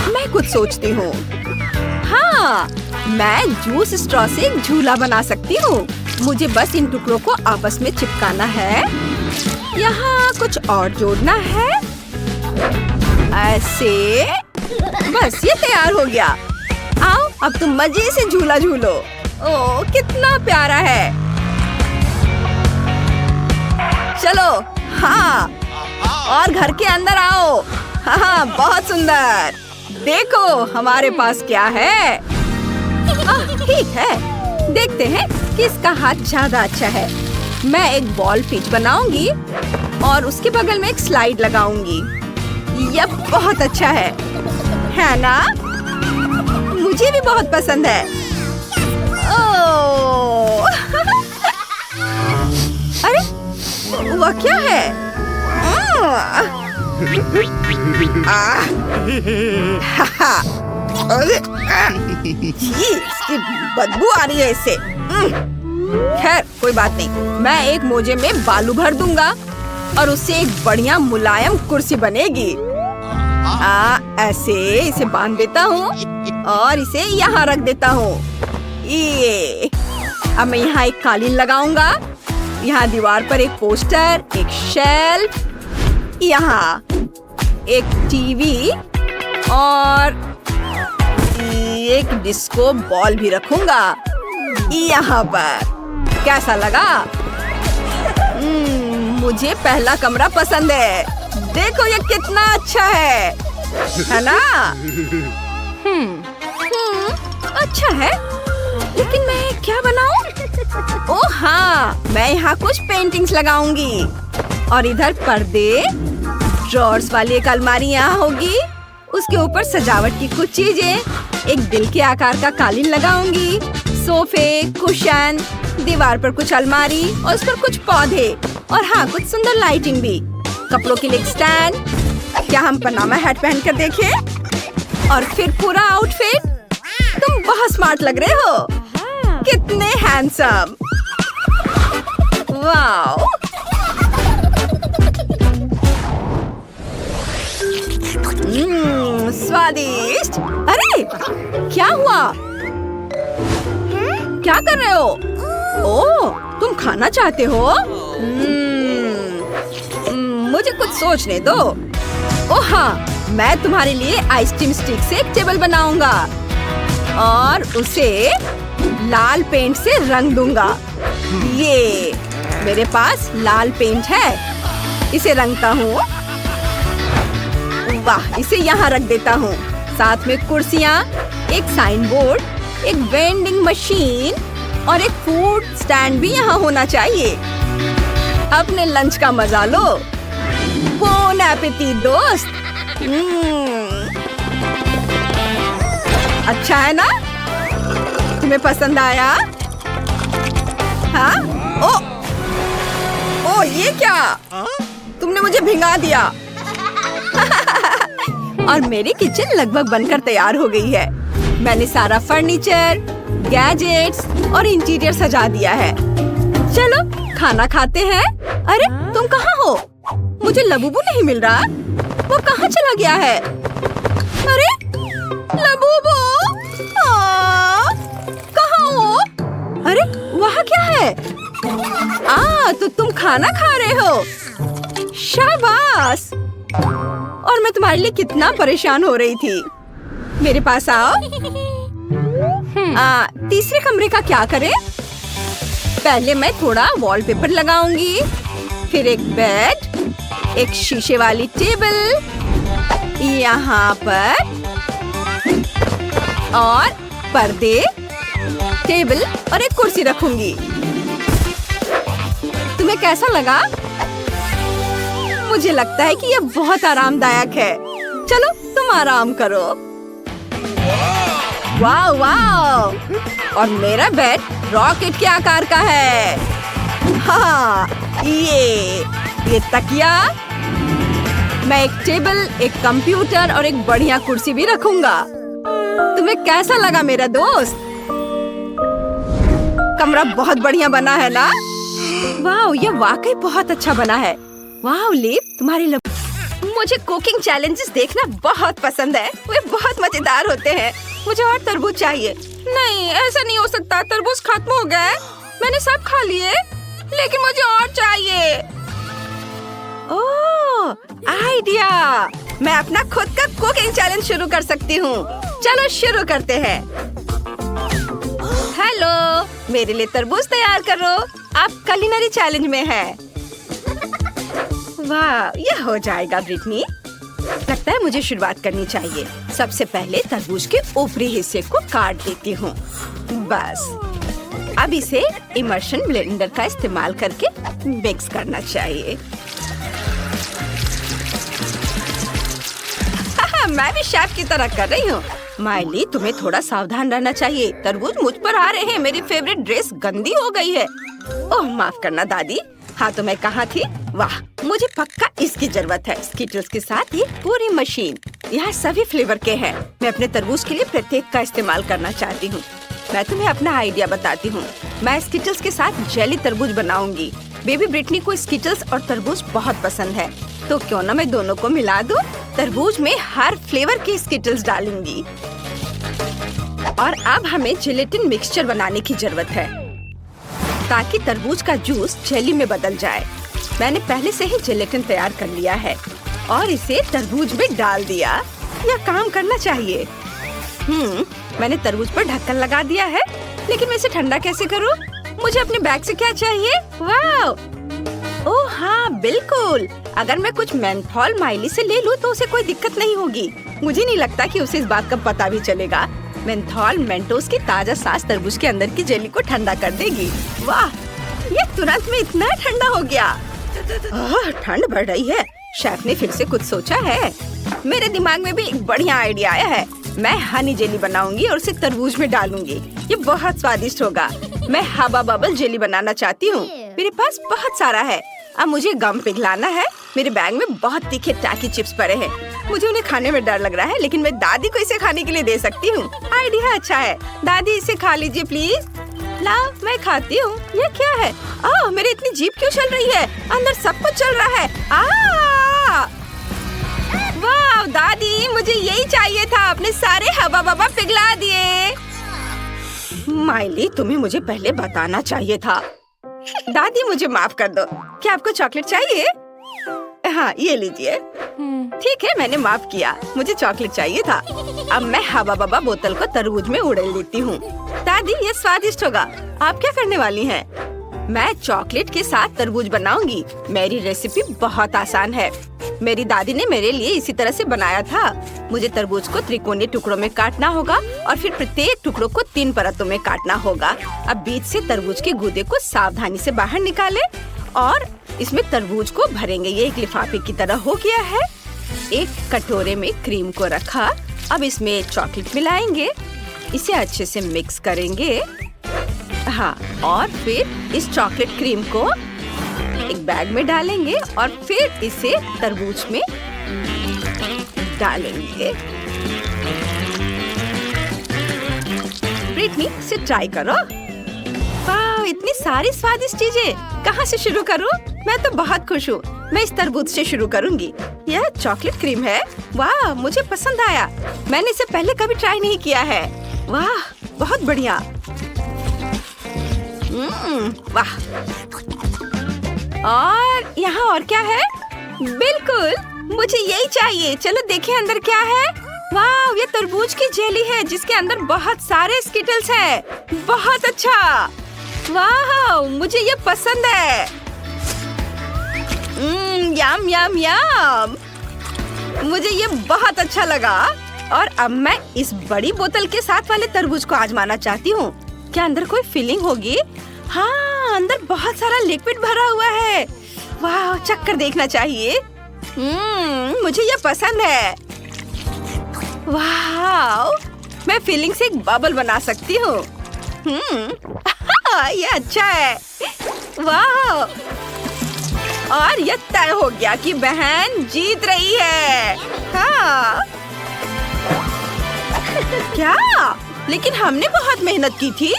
मैं कुछ सोचती हूँ। हाँ, मैं जूस स्ट्रॉ से एक झूला बना सकती हूँ। मुझे बस इन टुकड़ों को आपस में चिपकाना है। यहाँ कुछ और जोड़ना है। ऐसे। बस ये तैयार हो गया। आओ, अब तुम मजे से झूला झूलो। ओह, कितना प्यारा है। चलो, हाँ, और घर के अंदर आओ। हाँ, बहुत सुंदर। देखो हमारे पास क्या है। ठीक है, देखते हैं किसका हाथ ज्यादा अच्छा है। मैं एक बॉल पिच बनाऊंगी और उसके बगल में एक स्लाइड लगाऊंगी। यह बहुत अच्छा है ना? मुझे भी बहुत पसंद है। ओह, अरे वो क्या है? इसकी बदबू आ रही है इससे। खैर कोई बात नहीं, मैं एक मोजे में बालू भर दूंगा और उससे एक बढ़िया मुलायम कुर्सी बनेगी। ऐसे इसे बांध देता हूँ और इसे यहाँ रख देता हूँ। ये अब मैं यहाँ एक कालीन लगाऊंगा, यहाँ दीवार पर एक पोस्टर, एक शेल्फ, यहाँ एक टीवी और एक डिस्को बॉल भी रखूंगा यहाँ पर। कैसा लगा? मुझे पहला कमरा पसंद है। देखो ये कितना अच्छा है ना? अच्छा है, लेकिन मैं क्या बनाऊं? ओह हाँ, मैं यहाँ कुछ पेंटिंग्स लगाऊंगी और इधर पर्दे, ड्रॉर्स वाली एक अलमारी यहाँ होगी, उसके ऊपर सजावट की कुछ चीजें, एक दिल के आकार का कालीन लगाऊंगी, सोफे, कुशन, दीवार पर कुछ अलमारी और उस पर कुछ पौधे और हाँ कुछ सुंदर लाइटिंग भी, कपड़ों के लिए एक स्टैंड। क्या हम पनामा हैट पहन कर देखें? और फिर पूरा आउटफिट। तुम बहुत स्मार्ट लग रहे हो। कितने हैंडसम। वाओ। स्वादिष्ट। अरे क्या हुआ? क्या कर रहे हो? ओह, तुम खाना चाहते हो? मुझे कुछ सोचने दो। ओह हाँ, मैं तुम्हारे लिए आइसक्रीम स्टिक से एक टेबल बनाऊंगा और उसे लाल पेंट से रंग दूंगा। ये मेरे पास लाल पेंट है, इसे रंगता हूँ। वाह, इसे यहाँ रख देता हूँ। साथ में कुर्सियाँ, एक साइन बोर्ड, एक वेंडिंग मशीन और एक फूड स्टैंड भी यहाँ होना चाहिए। अपने लंच का मजा लो। बोन एपेटिट दोस्त। अच्छा है ना? तुम्हें पसंद आया? हाँ? ओ ये क्या? तुमने मुझे भिंगा दिया। और मेरी किचन लगभग बनकर तैयार हो गई है। मैंने सारा फर्नीचर, गैजेट्स और इंटीरियर सजा दिया है। चलो खाना खाते हैं। अरे तुम कहाँ हो? मुझे लबूबू नहीं मिल रहा। वो कहाँ चला गया है? अरे लबूबू, कहाँ हो? अरे वहाँ क्या है? तो तुम खाना खा रहे हो। शाबाश। और मैं तुम्हारे लिए कितना परेशान हो रही थी। मेरे पास आओ। तीसरे कमरे का क्या करें? पहले मैं थोड़ा वॉलपेपर लगाऊंगी, फिर एक बेड, एक शीशे वाली टेबल यहाँ पर और पर्दे, टेबल और एक कुर्सी रखूंगी। तुम्हें कैसा लगा? मुझे लगता है कि ये बहुत आरामदायक है। चलो तुम आराम करो। वाह वाह। और मेरा बेड रॉकेट के आकार का है। हाँ, ये तकिया, मैं एक टेबल, एक कंप्यूटर और एक बढ़िया कुर्सी भी रखूंगा। तुम्हें कैसा लगा मेरा दोस्त? कमरा बहुत बढ़िया बना है ना? वाह, ये वाकई बहुत अच्छा बना है। वाह लिप, तुम्हारी मुझे कुकिंग चैलेंजेस देखना बहुत पसंद है। वे बहुत मजेदार होते हैं। मुझे और तरबूज चाहिए। नहीं, ऐसा नहीं हो सकता। तरबूज खत्म हो गए। मैंने सब खा लिए, लेकिन मुझे और चाहिए। ओह, आइडिया! मैं अपना खुद का कुकिंग चैलेंज शुरू कर सकती हूँ। चलो शुरू करते हैं। हेलो, मेरे लिए तरबूज तैयार करो। आप कुलिनरी चैलेंज में हैं। वाह, यह हो जाएगा ब्रिटनी। लगता है मुझे शुरुआत करनी चाहिए। सबसे पहले तरबूज के ऊपरी हिस्से को काट देती हूँ। बस अब इसे इमर्शन ब्लेंडर का इस्तेमाल करके मिक्स करना चाहिए। मैं भी शेफ की तरह कर रही हूँ। माइली, तुम्हें थोड़ा सावधान रहना चाहिए। तरबूज मुझ पर आ रहे हैं। मेरी फेवरेट ड्रेस गंदी हो गई है। ओह माफ करना दादी। हाँ तो मैं कहाँ थी? वाह, मुझे पक्का इसकी जरूरत है। स्किटल्स के साथ ये पूरी मशीन। यहाँ सभी फ्लेवर के हैं। मैं अपने तरबूज के लिए प्रत्येक का इस्तेमाल करना चाहती हूँ। मैं तुम्हें अपना आइडिया बताती हूँ। मैं स्किटल्स के साथ जेली तरबूज बनाऊंगी। बेबी ब्रिटनी को स्किटल्स और तरबूज बहुत पसंद है, तो क्यों ना मैं दोनों को मिला दूं? तरबूज में हर फ्लेवर के स्किटल्स डालूंगी। और अब हमें जेलेटिन मिक्सचर बनाने की जरूरत है ताकि तरबूज का जूस जेली में बदल जाए। मैंने पहले से ही जेलेटिन तैयार कर लिया है और इसे तरबूज में डाल दिया। यह काम करना चाहिए। मैंने तरबूज पर ढक्कन लगा दिया है, लेकिन मैं इसे ठंडा कैसे करूं? मुझे अपने बैग से क्या चाहिए? वाह! ओह हाँ बिल्कुल। अगर मैं कुछ मेंथोल माइली से ले लूं तो उसे कोई दिक्कत नहीं होगी। मुझे नहीं लगता कि उसे इस बात का पता भी चलेगा। मेंथोल मेंटोस की ताजा सांस तरबूज के अंदर की जेली को ठंडा कर देगी। वाह, ये तुरंत में इतना ठंडा हो गया। ठंड बढ़ रही है। शेफ ने फिर से कुछ सोचा है। मेरे दिमाग में भी एक बढ़िया आइडिया आया है। मैं हनी जेली बनाऊंगी और उसे तरबूज में डालूंगी। ये बहुत स्वादिष्ट होगा। मैं हवा बबल जेली बनाना चाहती हूँ। मेरे पास बहुत सारा है। अब मुझे गम पिघलाना है। मेरे बैग में बहुत तीखे टाकी चिप्स पड़े हैं। मुझे उन्हें खाने में डर लग रहा है, लेकिन मैं दादी को इसे खाने के लिए दे सकती हूँ। आइडिया अच्छा है। दादी इसे खा लीजिए प्लीज। लाओ, मैं खाती हूँ। ये क्या है? ओह, मेरी इतनी जीभ क्यों चल रही है? अंदर सब कुछ चल रहा है। वाह दादी, मुझे यही चाहिए था। अपने सारे हवा बबा पिघला दिए। माइली, तुम्हें मुझे पहले बताना चाहिए था। दादी मुझे माफ कर दो। क्या आपको चॉकलेट चाहिए? हाँ ये लीजिए। ठीक है, मैंने माफ किया। मुझे चॉकलेट चाहिए था। अब मैं हवा बबा बोतल को तरबूज में उड़ेल देती हूँ। दादी ये स्वादिष्ट होगा। आप क्या करने वाली हैं? मैं चॉकलेट के साथ तरबूज बनाऊंगी। मेरी रेसिपी बहुत आसान है। मेरी दादी ने मेरे लिए इसी तरह से बनाया था। मुझे तरबूज को त्रिकोणीय टुकड़ों में काटना होगा और फिर प्रत्येक टुकड़ों को 3 परतों में काटना होगा। अब बीच से तरबूज के गूदे को सावधानी से बाहर निकालें और इसमें तरबूज को भरेंगे। ये एक लिफाफे की तरह हो गया है। एक कटोरे में क्रीम को रखा। अब इसमें चॉकलेट मिलाएंगे। इसे अच्छे से मिक्स करेंगे। हाँ, और फिर इस चॉकलेट क्रीम को एक बैग में डालेंगे और फिर इसे तरबूज में डालेंगे। ब्रिटनी, इसे ट्राई करो। वाह, इतनी सारी स्वादिष्ट चीजें। कहाँ से शुरू करूँ? मैं तो बहुत खुश हूँ। मैं इस तरबूज से शुरू करूँगी। यह चॉकलेट क्रीम है। वाह, मुझे पसंद आया। मैंने इसे पहले कभी ट्राई नहीं किया है। वाह, बहुत बढ़िया। वाह। और यहाँ और क्या है? बिल्कुल, मुझे यही चाहिए। चलो देखें अंदर क्या है। वाह, ये तरबूज की जेली है जिसके अंदर बहुत सारे स्किटल्स हैं। बहुत अच्छा। वाह, मुझे ये पसंद है। यम यम यम। मुझे ये बहुत अच्छा लगा। और अब मैं इस बड़ी बोतल के साथ वाले तरबूज को आजमाना चाहती हूँ। क्या अंदर कोई फीलिंग होगी? हाँ, अंदर बहुत सारा लिक्विड भरा हुआ है। वाह, चक्कर देखना चाहिए। मुझे ये पसंद है। वाह, मैं फीलिंग से एक बबल बना सकती हूँ। ये अच्छा है। वाह, और ये तय हो गया कि बहन जीत रही है। हाँ। क्या? लेकिन हमने बहुत मेहनत की थी।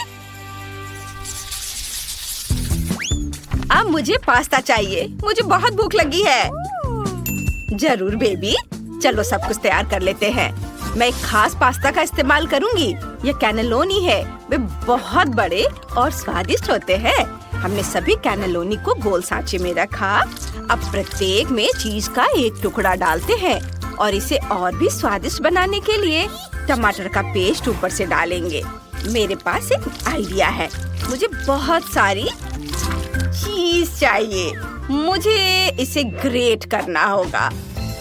अब मुझे पास्ता चाहिए। मुझे बहुत भूख लगी है। जरूर बेबी, चलो सब कुछ तैयार कर लेते हैं। मैं एक खास पास्ता का इस्तेमाल करूंगी। ये कैनेलोनी है। वे बहुत बड़े और स्वादिष्ट होते हैं। हमने सभी कैनेलोनी को गोल सांचे में रखा। अब प्रत्येक में चीज का एक टुकड़ा डालते हैं और इसे और भी स्वादिष्ट बनाने के लिए टमाटर का पेस्ट ऊपर से डालेंगे। मेरे पास एक आइडिया है। मुझे बहुत सारी चीज चाहिए। मुझे इसे ग्रेट करना होगा।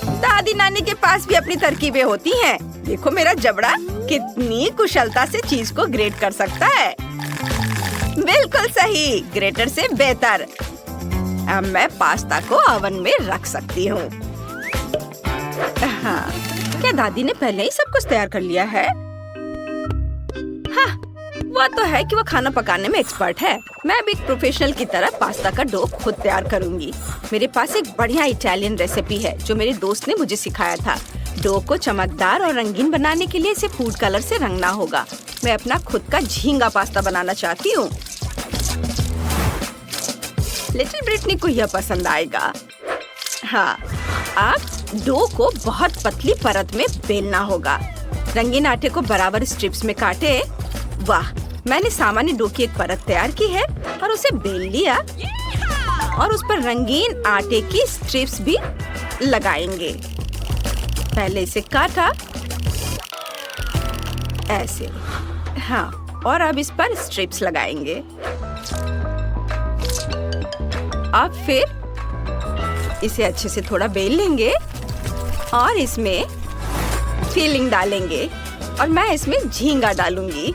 दादी नानी के पास भी अपनी तरकीबें होती हैं। देखो मेरा जबड़ा कितनी कुशलता से चीज को ग्रेट कर सकता है। बिल्कुल सही, ग्रेटर से बेहतर। अब मैं पास्ता को ओवन में रख सकती हूँ। हाँ, क्या दादी ने पहले ही सब कुछ तैयार कर लिया है? हाँ, वो तो है कि वो खाना पकाने में एक्सपर्ट है। मैं भी एक प्रोफेशनल की तरह पास्ता का डो खुद तैयार करूंगी। मेरे पास एक बढ़िया इटालियन रेसिपी है जो मेरे दोस्त ने मुझे सिखाया था। डो को चमकदार और रंगीन बनाने के लिए इसे फूड कलर से रंगना होगा। मैं अपना खुद का झींगा पास्ता बनाना चाहती हूँ। लिटिल ब्रिटनी को यह पसंद आएगा। हाँ, अब डो को बहुत पतली परत में बेलना होगा। रंगीन आटे को बराबर स्ट्रिप्स में काटे। वाह, मैंने सामान्य डो की एक परत तैयार की है और उसे बेल लिया और उस पर रंगीन आटे की स्ट्रिप्स भी लगाएंगे। पहले इसे काटा ऐसे। हाँ, और अब इस पर स्ट्रिप्स लगाएंगे। अब फिर इसे अच्छे से थोड़ा बेल लेंगे और इसमें फिलिंग डालेंगे और मैं इसमें झींगा डालूंगी।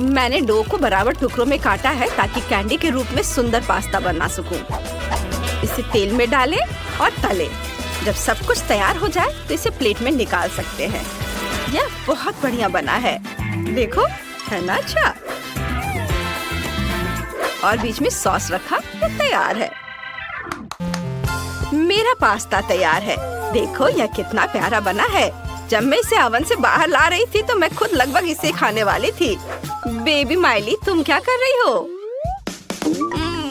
मैंने डो को बराबर टुकड़ों में काटा है ताकि कैंडी के रूप में सुंदर पास्ता बना सकूं। इसे तेल में डालें और तलें। जब सब कुछ तैयार हो जाए तो इसे प्लेट में निकाल सकते हैं। यह बहुत बढ़िया बना है, देखो, है ना? अच्छा, और बीच में सॉस रखा तो तैयार है। मेरा पास्ता तैयार है। देखो यह कितना प्यारा बना है। जब मैं इसे ओवन से बाहर ला रही थी तो मैं खुद लगभग इसे खाने वाली थी। बेबी माइली, तुम क्या कर रही हो?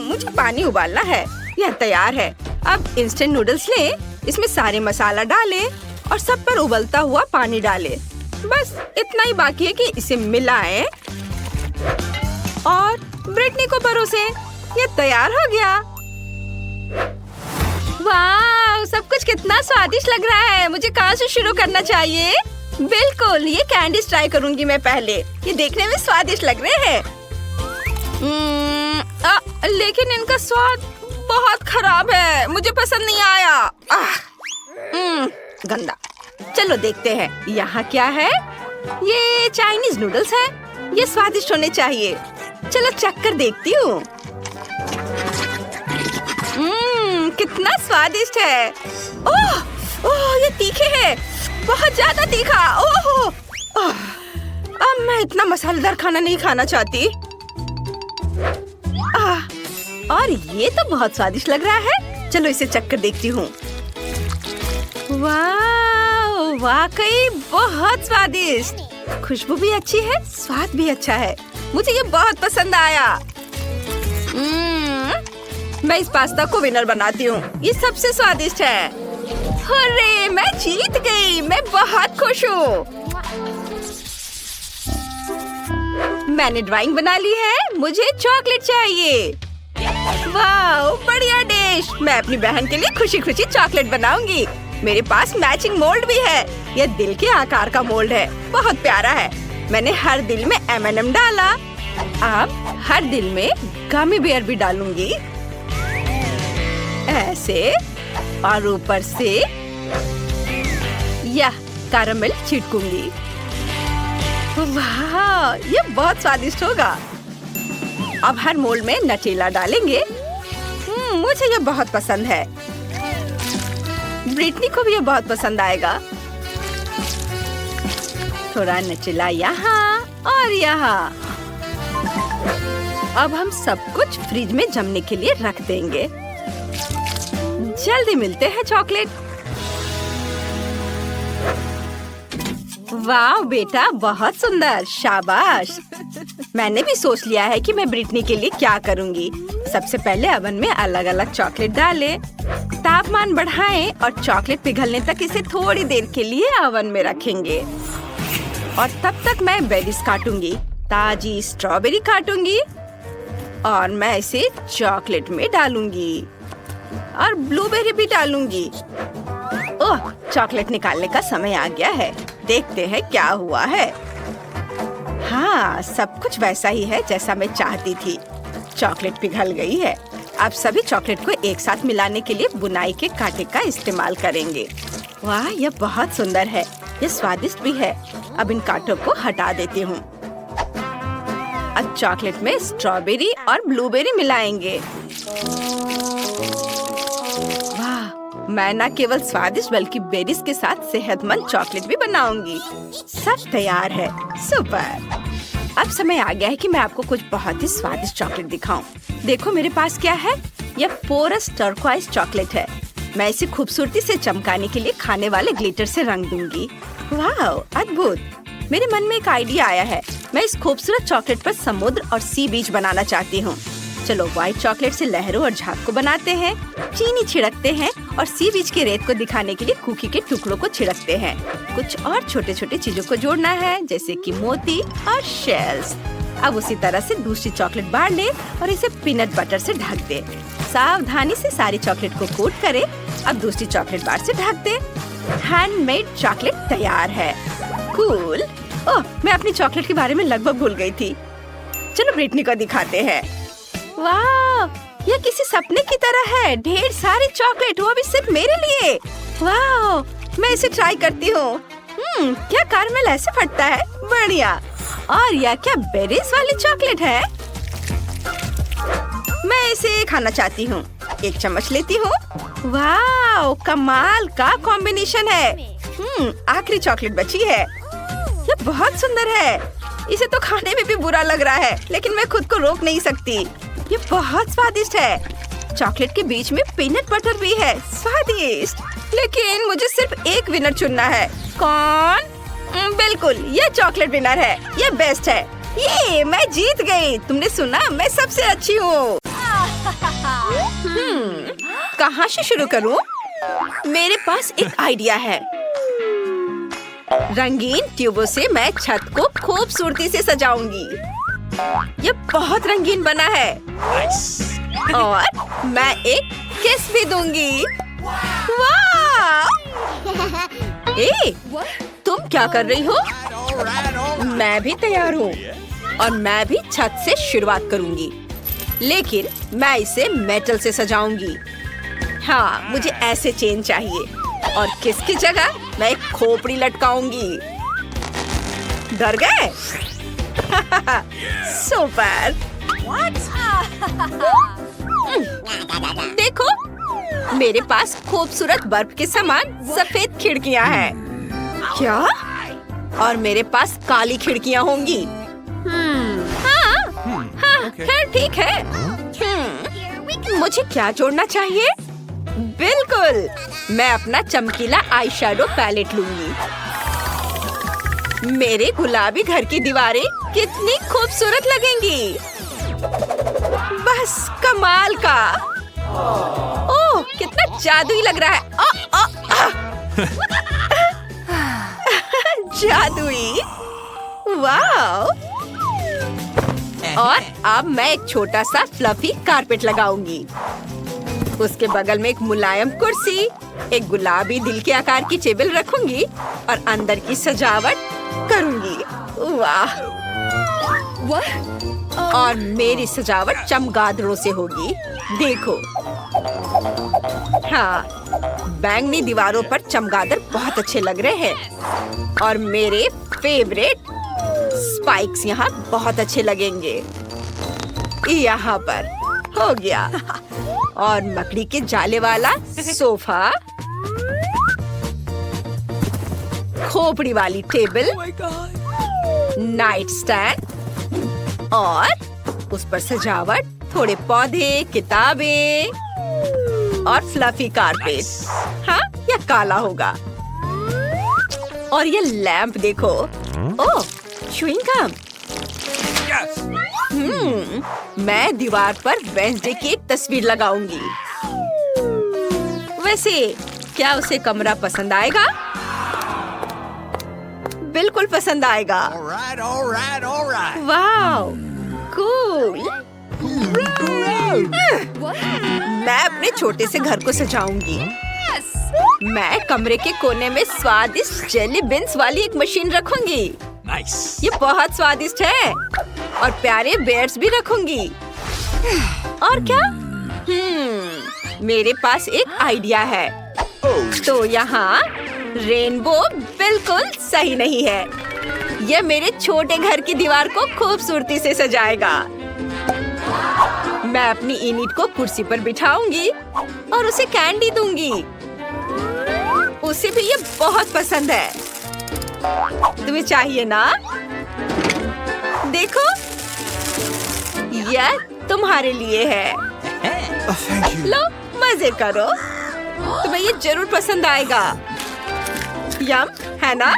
मुझे पानी उबालना है। यह तैयार है। अब इंस्टेंट नूडल्स लें, इसमें सारे मसाला डालें और सब पर उबलता हुआ पानी डालें। बस इतना ही बाकी है कि इसे मिलाएं और ब्रिटनी को परोसें। यह तैयार हो गया। वाह, सब कुछ कितना स्वादिष्ट लग रहा है। मुझे कहाँ से शुरू करना चाहिए? बिल्कुल, ये कैंडीज ट्राई करूंगी मैं पहले। ये देखने में स्वादिष्ट लग रहे हैं। लेकिन इनका स्वाद बहुत खराब है। मुझे पसंद नहीं आया। गंदा। चलो देखते हैं यहाँ क्या है। ये चाइनीज नूडल्स है। ये स्वादिष्ट होने चाहिए। चलो चख कर देखती हूँ। कितना स्वादिष्ट है। ओह, ओह, ये तीखे है, बहुत ज्यादा तीखा। ओह, अब मैं इतना मसालेदार खाना नहीं खाना चाहती। और ये तो बहुत स्वादिष्ट लग रहा है। चलो इसे चख कर देखती हूँ। वाह, वाकई बहुत स्वादिष्ट। खुशबू भी अच्छी है, स्वाद भी अच्छा है। मुझे ये बहुत पसंद आया। मैं इस पास्ता को विनर बनाती हूँ। ये सबसे स्वादिष्ट है। अरे, मैं जीत गई। मैं बहुत खुश हूँ। मैंने ड्राइंग बना ली है। मुझे चॉकलेट चाहिए। वाह, बढ़िया डिश। मैं अपनी बहन के लिए खुशी खुशी चॉकलेट बनाऊंगी। मेरे पास मैचिंग मोल्ड भी है। यह दिल के आकार का मोल्ड है, बहुत प्यारा है। मैंने हर दिल में M&M डाला। अब हर दिल में गमी बेयर भी डालूंगी ऐसे, और ऊपर से यह कैरामेल छिड़कूंगी। वाह, ये बहुत स्वादिष्ट होगा। अब हर मोल्ड में नटेला डालेंगे। मुझे ये बहुत पसंद है। ब्रिटनी को भी ये बहुत पसंद आएगा। थोड़ा नटेला यहाँ और यहाँ। अब हम सब कुछ फ्रिज में जमने के लिए रख देंगे। जल्दी मिलते हैं चॉकलेट। वाह बेटा, बहुत सुंदर, शाबाश। मैंने भी सोच लिया है कि मैं ब्रिटनी के लिए क्या करूंगी। सबसे पहले ओवन में अलग अलग चॉकलेट डालें, तापमान बढ़ाएं और चॉकलेट पिघलने तक इसे थोड़ी देर के लिए ओवन में रखेंगे। और तब तक मैं बेरीज काटूंगी। ताजी स्ट्रॉबेरी काटूंगी और मैं इसे चॉकलेट में डालूंगी और ब्लूबेरी भी डालूंगी। ओह, चॉकलेट निकालने का समय आ गया है। देखते हैं क्या हुआ है। हाँ, सब कुछ वैसा ही है जैसा मैं चाहती थी। चॉकलेट पिघल गई है। अब सभी चॉकलेट को एक साथ मिलाने के लिए बुनाई के कांटे का इस्तेमाल करेंगे। वाह, यह बहुत सुंदर है। यह स्वादिष्ट भी है। अब इन कांटों को हटा देती हूँ। अब चॉकलेट में स्ट्रॉबेरी और ब्लूबेरी मिलाएंगे। वाह, मैं न केवल स्वादिष्ट बल्कि बेरीज के साथ सेहतमंद चॉकलेट भी बनाऊंगी। सब तैयार है। सुपर। अब समय आ गया है कि मैं आपको कुछ बहुत ही स्वादिष्ट चॉकलेट दिखाऊं। देखो मेरे पास क्या है। यह पोरस टर्कोइज चॉकलेट है। मैं इसे खूबसूरती से चमकाने के लिए खाने वाले ग्लिटर से रंग दूंगी। वाह, अद्भुत। मेरे मन में एक आइडिया आया है। मैं इस खूबसूरत चॉकलेट पर समुद्र और सी बीच बनाना चाहती हूँ। चलो व्हाइट चॉकलेट से लहरों और झाग को बनाते हैं, चीनी छिड़कते हैं और सी बीच के रेत को दिखाने के लिए कुकी के टुकड़ों को छिड़कते हैं। कुछ और छोटे छोटे चीजों को जोड़ना है, जैसे कि मोती और शेल्स। अब उसी तरह से दूसरी चॉकलेट बार ले और इसे पीनट बटर से ढक दे। सावधानी से सारी चॉकलेट को कोट करें। अब दूसरी चॉकलेट बार से ढक दे। हैंडमेड चॉकलेट तैयार है। कूल। ओह, मैं अपनी चॉकलेट के बारे में लगभग भूल गई थी। चलो ब्रिटनी को दिखाते हैं। वाह, यह किसी सपने की तरह है। ढेर सारी चॉकलेट, वो भी सिर्फ मेरे लिए। वाह, मैं इसे ट्राई करती हूँ। क्या कैरमेल ऐसे फटता है। बढ़िया। और यह क्या बेरीज वाली चॉकलेट है। मैं इसे खाना चाहती हूँ। एक चम्मच लेती हूँ। वाह, कमाल का कॉम्बिनेशन है। आखिरी चॉकलेट बची है। यह बहुत सुंदर है। इसे तो खाने में भी बुरा लग रहा है, लेकिन मैं खुद को रोक नहीं सकती। ये बहुत स्वादिष्ट है। चॉकलेट के बीच में पीनट बटर भी है। स्वादिष्ट। लेकिन मुझे सिर्फ एक विनर चुनना है। कौन? बिल्कुल, ये चॉकलेट विनर है। ये बेस्ट है। ये मैं जीत गई। तुमने सुना, मैं सबसे अच्छी हूँ। कहाँ से शुरू करूँ? मेरे पास एक आइडिया है। रंगीन ट्यूबों से मैं छत को खूबसूरती से सजाऊंगी। ये बहुत रंगीन बना है। और मैं एक किस भी दूंगी। वाह! ए, तुम क्या कर रही हो? मैं भी तैयार हूँ और मैं भी छत से शुरुआत करूंगी, लेकिन मैं इसे मेटल से सजाऊंगी। हाँ, मुझे ऐसे चेन चाहिए और किसकी जगह मैं एक खोपड़ी लटकाऊंगी। डर गए? सुपर। देखो, मेरे पास खूबसूरत बर्फ के समान सफेद खिड़कियां हैं। क्या? और मेरे पास काली खिड़कियां होंगी। हाँ, खैर ठीक है। मुझे क्या जोड़ना चाहिए? बिल्कुल, मैं अपना चमकीला आई शैडो पैलेट लूंगी। मेरे गुलाबी घर की दीवारें कितनी खूबसूरत लगेंगी। बस कमाल का। ओह, कितना जादुई लग रहा है। जादुई। वाह। और अब मैं एक छोटा सा फ्लफी कारपेट लगाऊंगी। उसके बगल में एक मुलायम कुर्सी, एक गुलाबी दिल के आकार की टेबल रखूंगी और अंदर की सजावट करूंगी। वाह! और मेरी सजावट चमगादड़ों से होगी। देखो। हाँ, बैंगनी दीवारों पर चमगादड़ बहुत अच्छे लग रहे हैं और मेरे फेवरेट स्पाइक्स यहाँ बहुत अच्छे लगेंगे। यहाँ पर हो गया। और मकड़ी के जाले वाला सोफा, खोपड़ी वाली टेबल, नाइट स्टैंड और उस पर सजावट, थोड़े पौधे, किताबें और फ्लफी कारपेट। हाँ, यह काला होगा। और ये लैंप देखो। ओह, च्युइंग गम। मैं दीवार पर वेडनेसडे की एक तस्वीर लगाऊंगी। वैसे क्या उसे कमरा पसंद आएगा? बिल्कुल पसंद आएगा। वाह, कूल। मैं अपने छोटे से घर को सजाऊंगी। मैं कमरे के कोने में स्वादिष्ट जेली बीन्स वाली एक मशीन रखूंगी। ये बहुत स्वादिष्ट है। और प्यारे बेयर्स भी रखूंगी। और क्या? मेरे पास एक आइडिया है। तो यहाँ रेनबो बिल्कुल सही नहीं है। यह मेरे छोटे घर की दीवार को खूबसूरती से सजाएगा। मैं अपनी इनिट को कुर्सी पर बिठाऊंगी और उसे कैंडी दूंगी। उसे भी ये बहुत पसंद है। तुम्हें चाहिए ना? देखो, यह तुम्हारे लिए है। लो, मजे करो। तुम्हें ये जरूर पसंद आएगा। यम, है ना?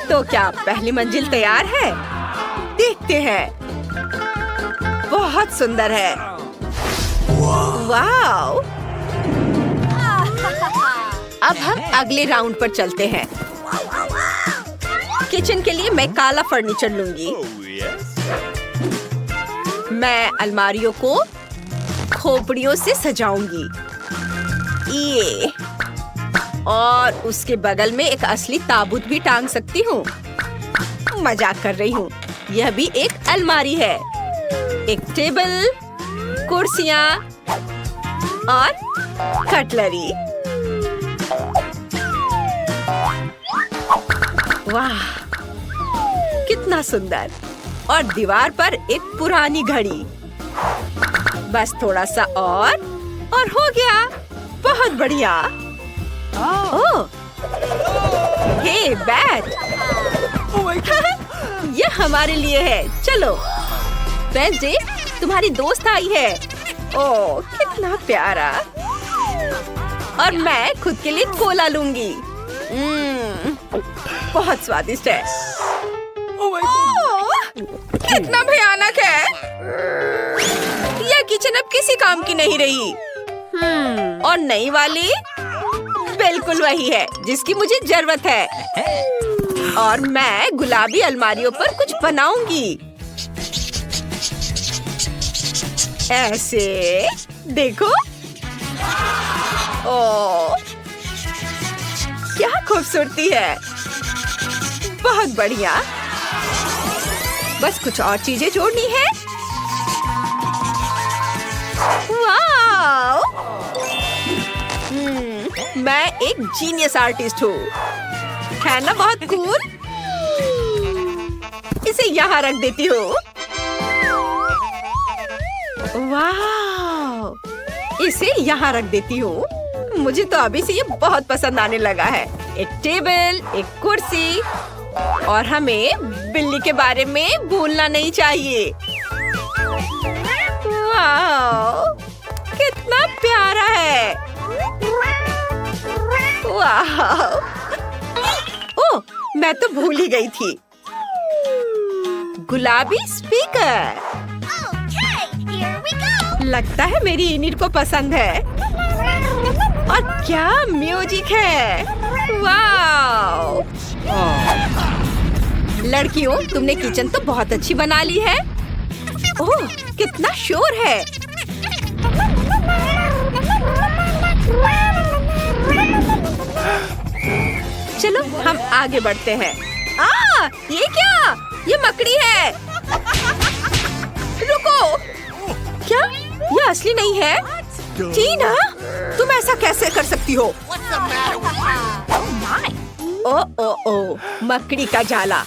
तो क्या पहली मंजिल तैयार है? देखते हैं। बहुत सुंदर है। वाव! अब हम अगले राउंड पर चलते हैं। किचन के लिए मैं काला फर्नीचर लूंगी। मैं अलमारियों को खोपड़ियों से सजाऊंगी। ये और उसके बगल में एक असली ताबूत भी टांग सकती हूँ। मजाक कर रही हूँ। यह भी एक अलमारी है। एक टेबल, कुर्सियाँ और कटलरी। वाह, कितना सुंदर। और दीवार पर एक पुरानी घड़ी। बस थोड़ा सा और हो गया। बहुत बढ़िया। ओह, हे बैट। यह हमारे लिए है। चलो। वेंसडे, तुम्हारी दोस्त आई है। ओह, कितना प्यारा। और मैं खुद के लिए कोला लूंगी। बहुत स्वादिष्ट है। ओह, कितना भयानक है। यह किचन अब किसी काम की नहीं रही। और नई वाली बिल्कुल वही है जिसकी मुझे जरूरत है। और मैं गुलाबी अलमारियों पर कुछ बनाऊंगी। ऐसे देखो। ओह, क्या खूबसूरती है। बहुत बढ़िया। बस कुछ और चीजें जोड़नी है। वाव! मैं एक जीनियस आर्टिस्ट हूँ। है ना बहुत कूल? इसे यहाँ रख देती हूँ। वाव! इसे यहाँ रख देती हूँ। मुझे तो अभी से ये बहुत पसंद आने लगा है। एक टेबल, एक कुर्सी, और हमें बिल्ली के बारे में भूलना नहीं चाहिए। वाव! कितना प्यारा है। वाव! ओह, मैं तो भूल ही गई थी। गुलाबी स्पीकर। लगता है मेरी यूनिट को पसंद है। और क्या म्यूजिक है। वाव! लड़कियों, तुमने किचन तो बहुत अच्छी बना ली है। ओह, कितना शोर है। चलो हम आगे बढ़ते हैं। ये क्या? ये मकड़ी है। रुको, क्या ये असली नहीं है? टीना, तुम ऐसा कैसे कर सकती हो? ओ, मकड़ी का जाला।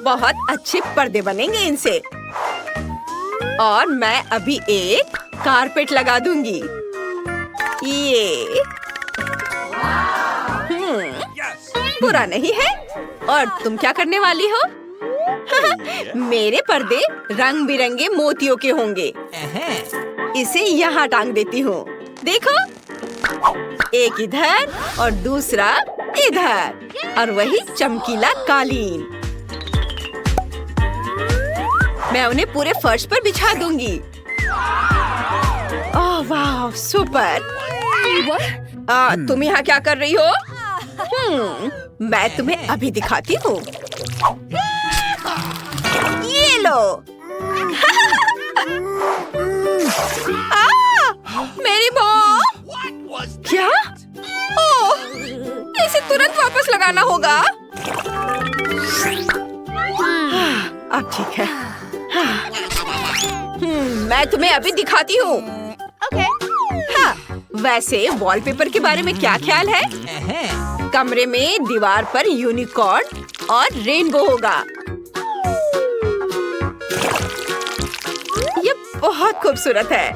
बहुत अच्छे पर्दे बनेंगे इनसे। और मैं अभी एक कारपेट लगा दूंगी। ये बुरा नहीं है। और तुम क्या करने वाली हो? मेरे पर्दे रंग बिरंगे मोतियों के होंगे। इसे यहाँ टांग देती हूँ। देखो, एक इधर और दूसरा इधर, और वही चमकीला कालीन। मैं उन्हें पूरे फर्श पर बिछा दूंगी। ओह वाह, सुपर। तुम यहाँ क्या कर रही हो? मैं तुम्हें अभी दिखाती हूँ। ये लो। मेरी बॉल। क्या? ओह, इसे तुरंत वापस लगाना होगा। अब ठीक है। मैं तुम्हें अभी दिखाती हूँ। हाँ, वैसे वॉलपेपर के बारे में क्या ख्याल है? कमरे में दीवार पर यूनिकॉर्न और रेनबो होगा। ये बहुत खूबसूरत है।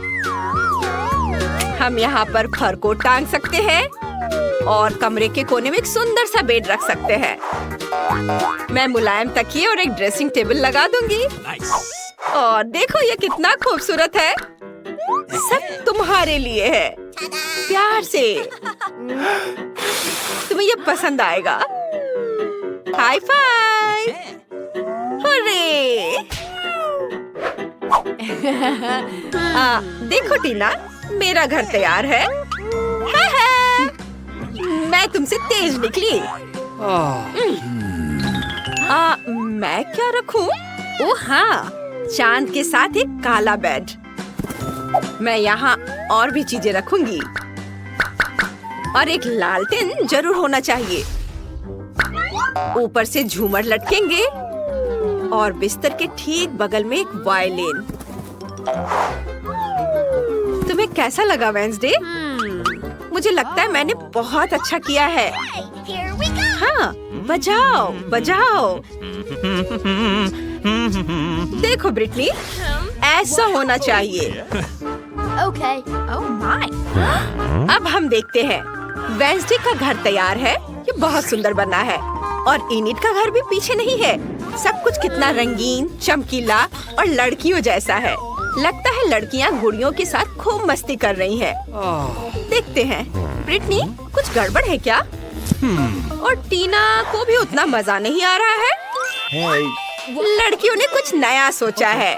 हम यहाँ पर फर को टांग सकते हैं और कमरे के कोने में एक सुंदर सा बेड रख सकते हैं। मैं मुलायम तकिए और एक ड्रेसिंग टेबल लगा दूंगी। और देखो ये कितना खूबसूरत है। सब तुम्हारे लिए है। प्यार से। तुम्हें ये पसंद आएगा। High five. हुर्रे। देखो टीना, मेरा घर तैयार है। मैं तुमसे तेज निकली। मैं क्या रखूं? ओह हाँ, चांद के साथ एक काला बेड। मैं यहाँ और भी चीजें रखूंगी। और एक लालटेन जरूर होना चाहिए। ऊपर से झूमर लटकेंगे और बिस्तर के ठीक बगल में एक वायलिन। तुम्हें कैसा लगा वेंसडे? मुझे लगता है मैंने बहुत अच्छा किया है। हाँ, बजाओ बजाओ। देखो ब्रिटनी, ऐसा होना चाहिए। Okay. Oh my. अब हम देखते हैं। वेंसडे का घर तैयार है। ये बहुत सुंदर बना है। और इनिट का घर भी पीछे नहीं है। सब कुछ कितना रंगीन, चमकीला और लड़कियों जैसा है। लगता है लड़कियां गुड़ियों के साथ खूब मस्ती कर रही हैं। देखते हैं। ब्रिटनी, कुछ गड़बड़ है क्या? और टीना को भी उतना मजा नहीं आ रहा है। लड़कियों ने कुछ नया सोचा है।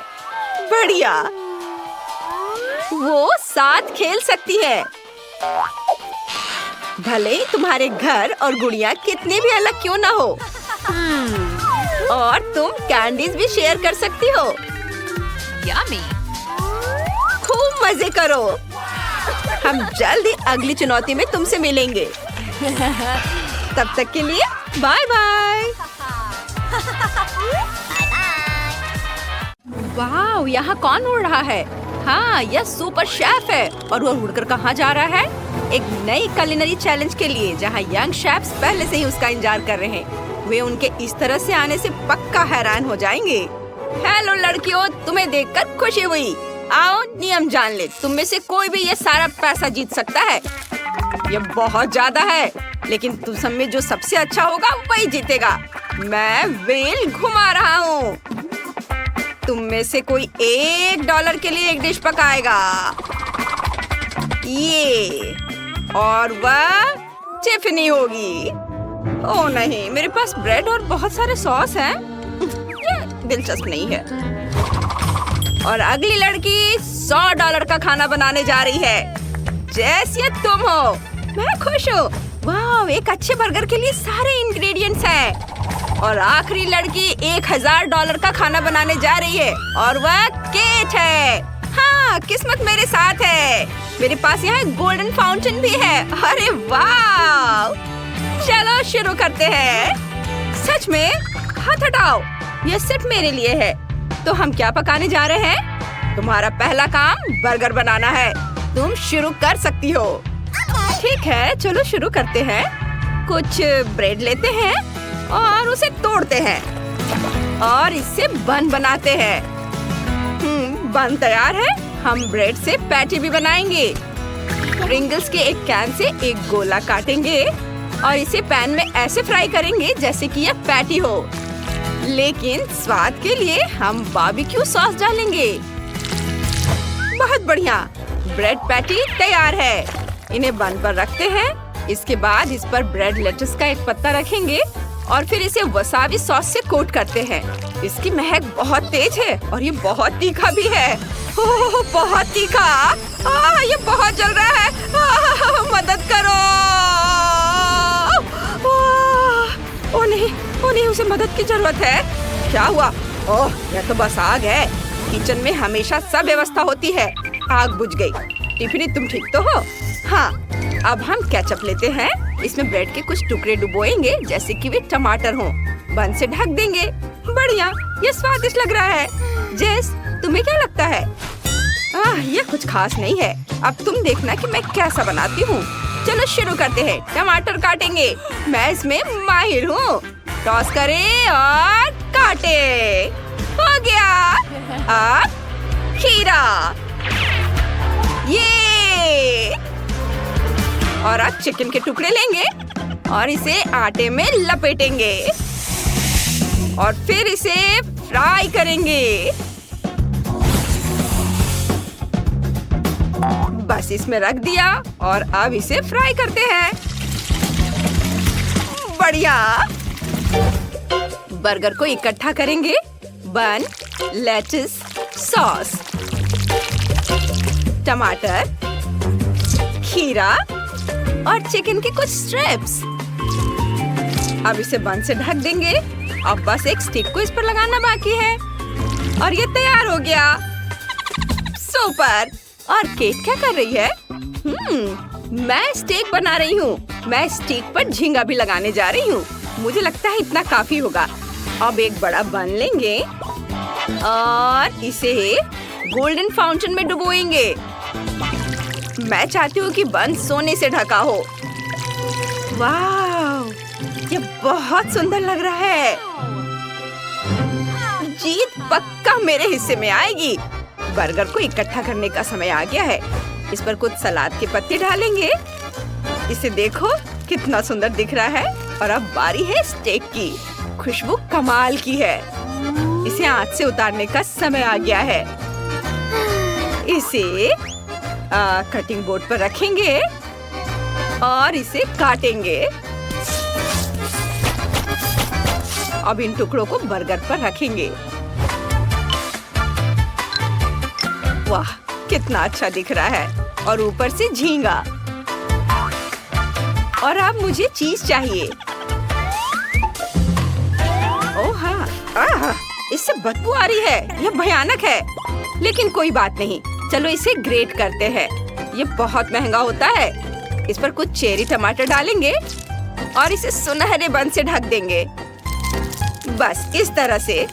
बढ़िया। वो साथ खेल सकती है। भले ही तुम्हारे घर और गुड़िया कितने भी अलग क्यों ना हो। और तुम कैंडीज भी शेयर कर सकती हो। Yummy. खूब मजे करो। हम जल्द ही अगली चुनौती में तुमसे मिलेंगे। तब तक के लिए बाय बाय। वाह, यहाँ कौन उड़ रहा है? हाँ, यह सुपर शेफ है। और वो उड़कर कहाँ जा रहा है? एक नई कुलिनरी चैलेंज के लिए, जहाँ यंग शेफ्स पहले से ही उसका इंतजार कर रहे हैं। वे उनके इस तरह से आने से पक्का हैरान हो जाएंगे। हेलो लड़कियों, तुम्हें देखकर खुशी हुई। आओ नियम जान ले। तुम में से कोई भी ये सारा पैसा जीत सकता है। ये बहुत ज्यादा है, लेकिन तुम सब में जो सबसे अच्छा होगा वही जीतेगा। मैं व्हील घुमा रहा हूँ। तुम में से कोई $1 के लिए एक डिश पकाएगा। ये और वह टिफनी होगी। ओह नहीं, मेरे पास ब्रेड और बहुत सारे सॉस हैं। ये दिलचस्प नहीं है। और अगली लड़की $100 का खाना बनाने जा रही है। जैसे तुम हो। मैं खुश हूँ। वाह, एक अच्छे बर्गर के लिए सारे इंग्रेडिएंट्स हैं। और आखिरी लड़की $1000 का खाना बनाने जा रही है। और वह केट है। हाँ, किस्मत मेरे साथ है। मेरे पास यहाँ एक गोल्डन फाउंटेन भी है। अरे वाह! चलो शुरू करते हैं। सच में? हाथ हटाओ। यह सिर्फ मेरे लिए है। तो हम क्या पकाने जा रहे हैं? तुम्हारा पहला काम बर्गर बनाना है। तुम शुरू कर सकती हो। ठीक है, चलो शुरू करते हैं। कुछ ब्रेड लेते हैं और उसे तोड़ते हैं और इससे बन बनाते हैं। बन तैयार है। हम ब्रेड से पैटी भी बनाएंगे। प्रिंगल्स के एक कैन से एक गोला काटेंगे और इसे पैन में ऐसे फ्राई करेंगे जैसे कि यह पैटी हो। लेकिन स्वाद के लिए हम बारबेक्यू सॉस डालेंगे। बहुत बढ़िया, ब्रेड पैटी तैयार है। इन्हें बन पर रखते हैं। इसके बाद इस पर ब्रेड लेटस का एक पत्ता रखेंगे और फिर इसे वसाबी सॉस से कोट करते हैं। इसकी महक बहुत तेज है और ये बहुत तीखा भी है। ओह, बहुत तीखा। ये बहुत जल रहा है। मदद करो। ओह नहीं, उसे मदद की जरूरत है। क्या हुआ? ओह, यह तो बस आग है। किचन में हमेशा सब व्यवस्था होती है। आग बुझ गई। टिफिनी, तुम ठीक तो हो? हाँ, अब हम केचप लेते हैं। इसमें ब्रेड के कुछ टुकड़े डुबोएंगे जैसे कि वे टमाटर हों। बन से ढक देंगे। बढ़िया, ये स्वादिष्ट लग रहा है। जेस, तुम्हें क्या लगता है? ये कुछ खास नहीं है। अब तुम देखना कि मैं कैसा बनाती हूँ। चलो शुरू करते हैं। टमाटर काटेंगे। मैं इसमें माहिर हूँ। टॉस करें और काटे। हो गया। अब खीरा। ये और आप चिकन के टुकड़े लेंगे और इसे आटे में लपेटेंगे और फिर इसे फ्राई करेंगे। बस इसमें रख दिया और अब इसे फ्राई करते हैं। बढ़िया। बर्गर को इकट्ठा करेंगे। बन, लेट्स, सॉस, टमाटर, खीरा और चिकन के कुछ स्ट्रिप्स। अब इसे बन से ढक देंगे। अब बस एक स्टिक को इस पर लगाना बाकी है और ये तैयार हो गया। सुपर। और केट क्या कर रही है? मैं स्टेक बना रही हूँ। मैं स्टेक पर झींगा भी लगाने जा रही हूँ। मुझे लगता है इतना काफी होगा। अब एक बड़ा बन लेंगे और इसे गोल्डन फाउंटेन में डुबोएंगे। मैं चाहती हूँ कि बन सोने से ढका हो। वाह, ये बहुत सुंदर लग रहा है। जीत पक्का मेरे हिस्से में आएगी। बर्गर को इकट्ठा करने का समय आ गया है। इस पर कुछ सलाद के पत्ते डालेंगे। इसे देखो कितना सुंदर दिख रहा है। और अब बारी है स्टेक की। खुशबू कमाल की है। इसे आंच से उतारने का समय आ गया है। इसे कटिंग बोर्ड पर रखेंगे और इसे काटेंगे। अब इन टुकड़ों को बर्गर पर रखेंगे। वाह, कितना अच्छा दिख रहा है। और ऊपर से झींगा। और अब मुझे चीज चाहिए। ओह हाँ, इससे बदबू आ रही है। यह भयानक है। लेकिन कोई बात नहीं, चलो इसे ग्रेट करते हैं। ये बहुत महंगा होता है। इस पर कुछ चेरी टमाटर डालेंगे और इसे सुनहरे बन से ढक देंगे। बस इस तरह से।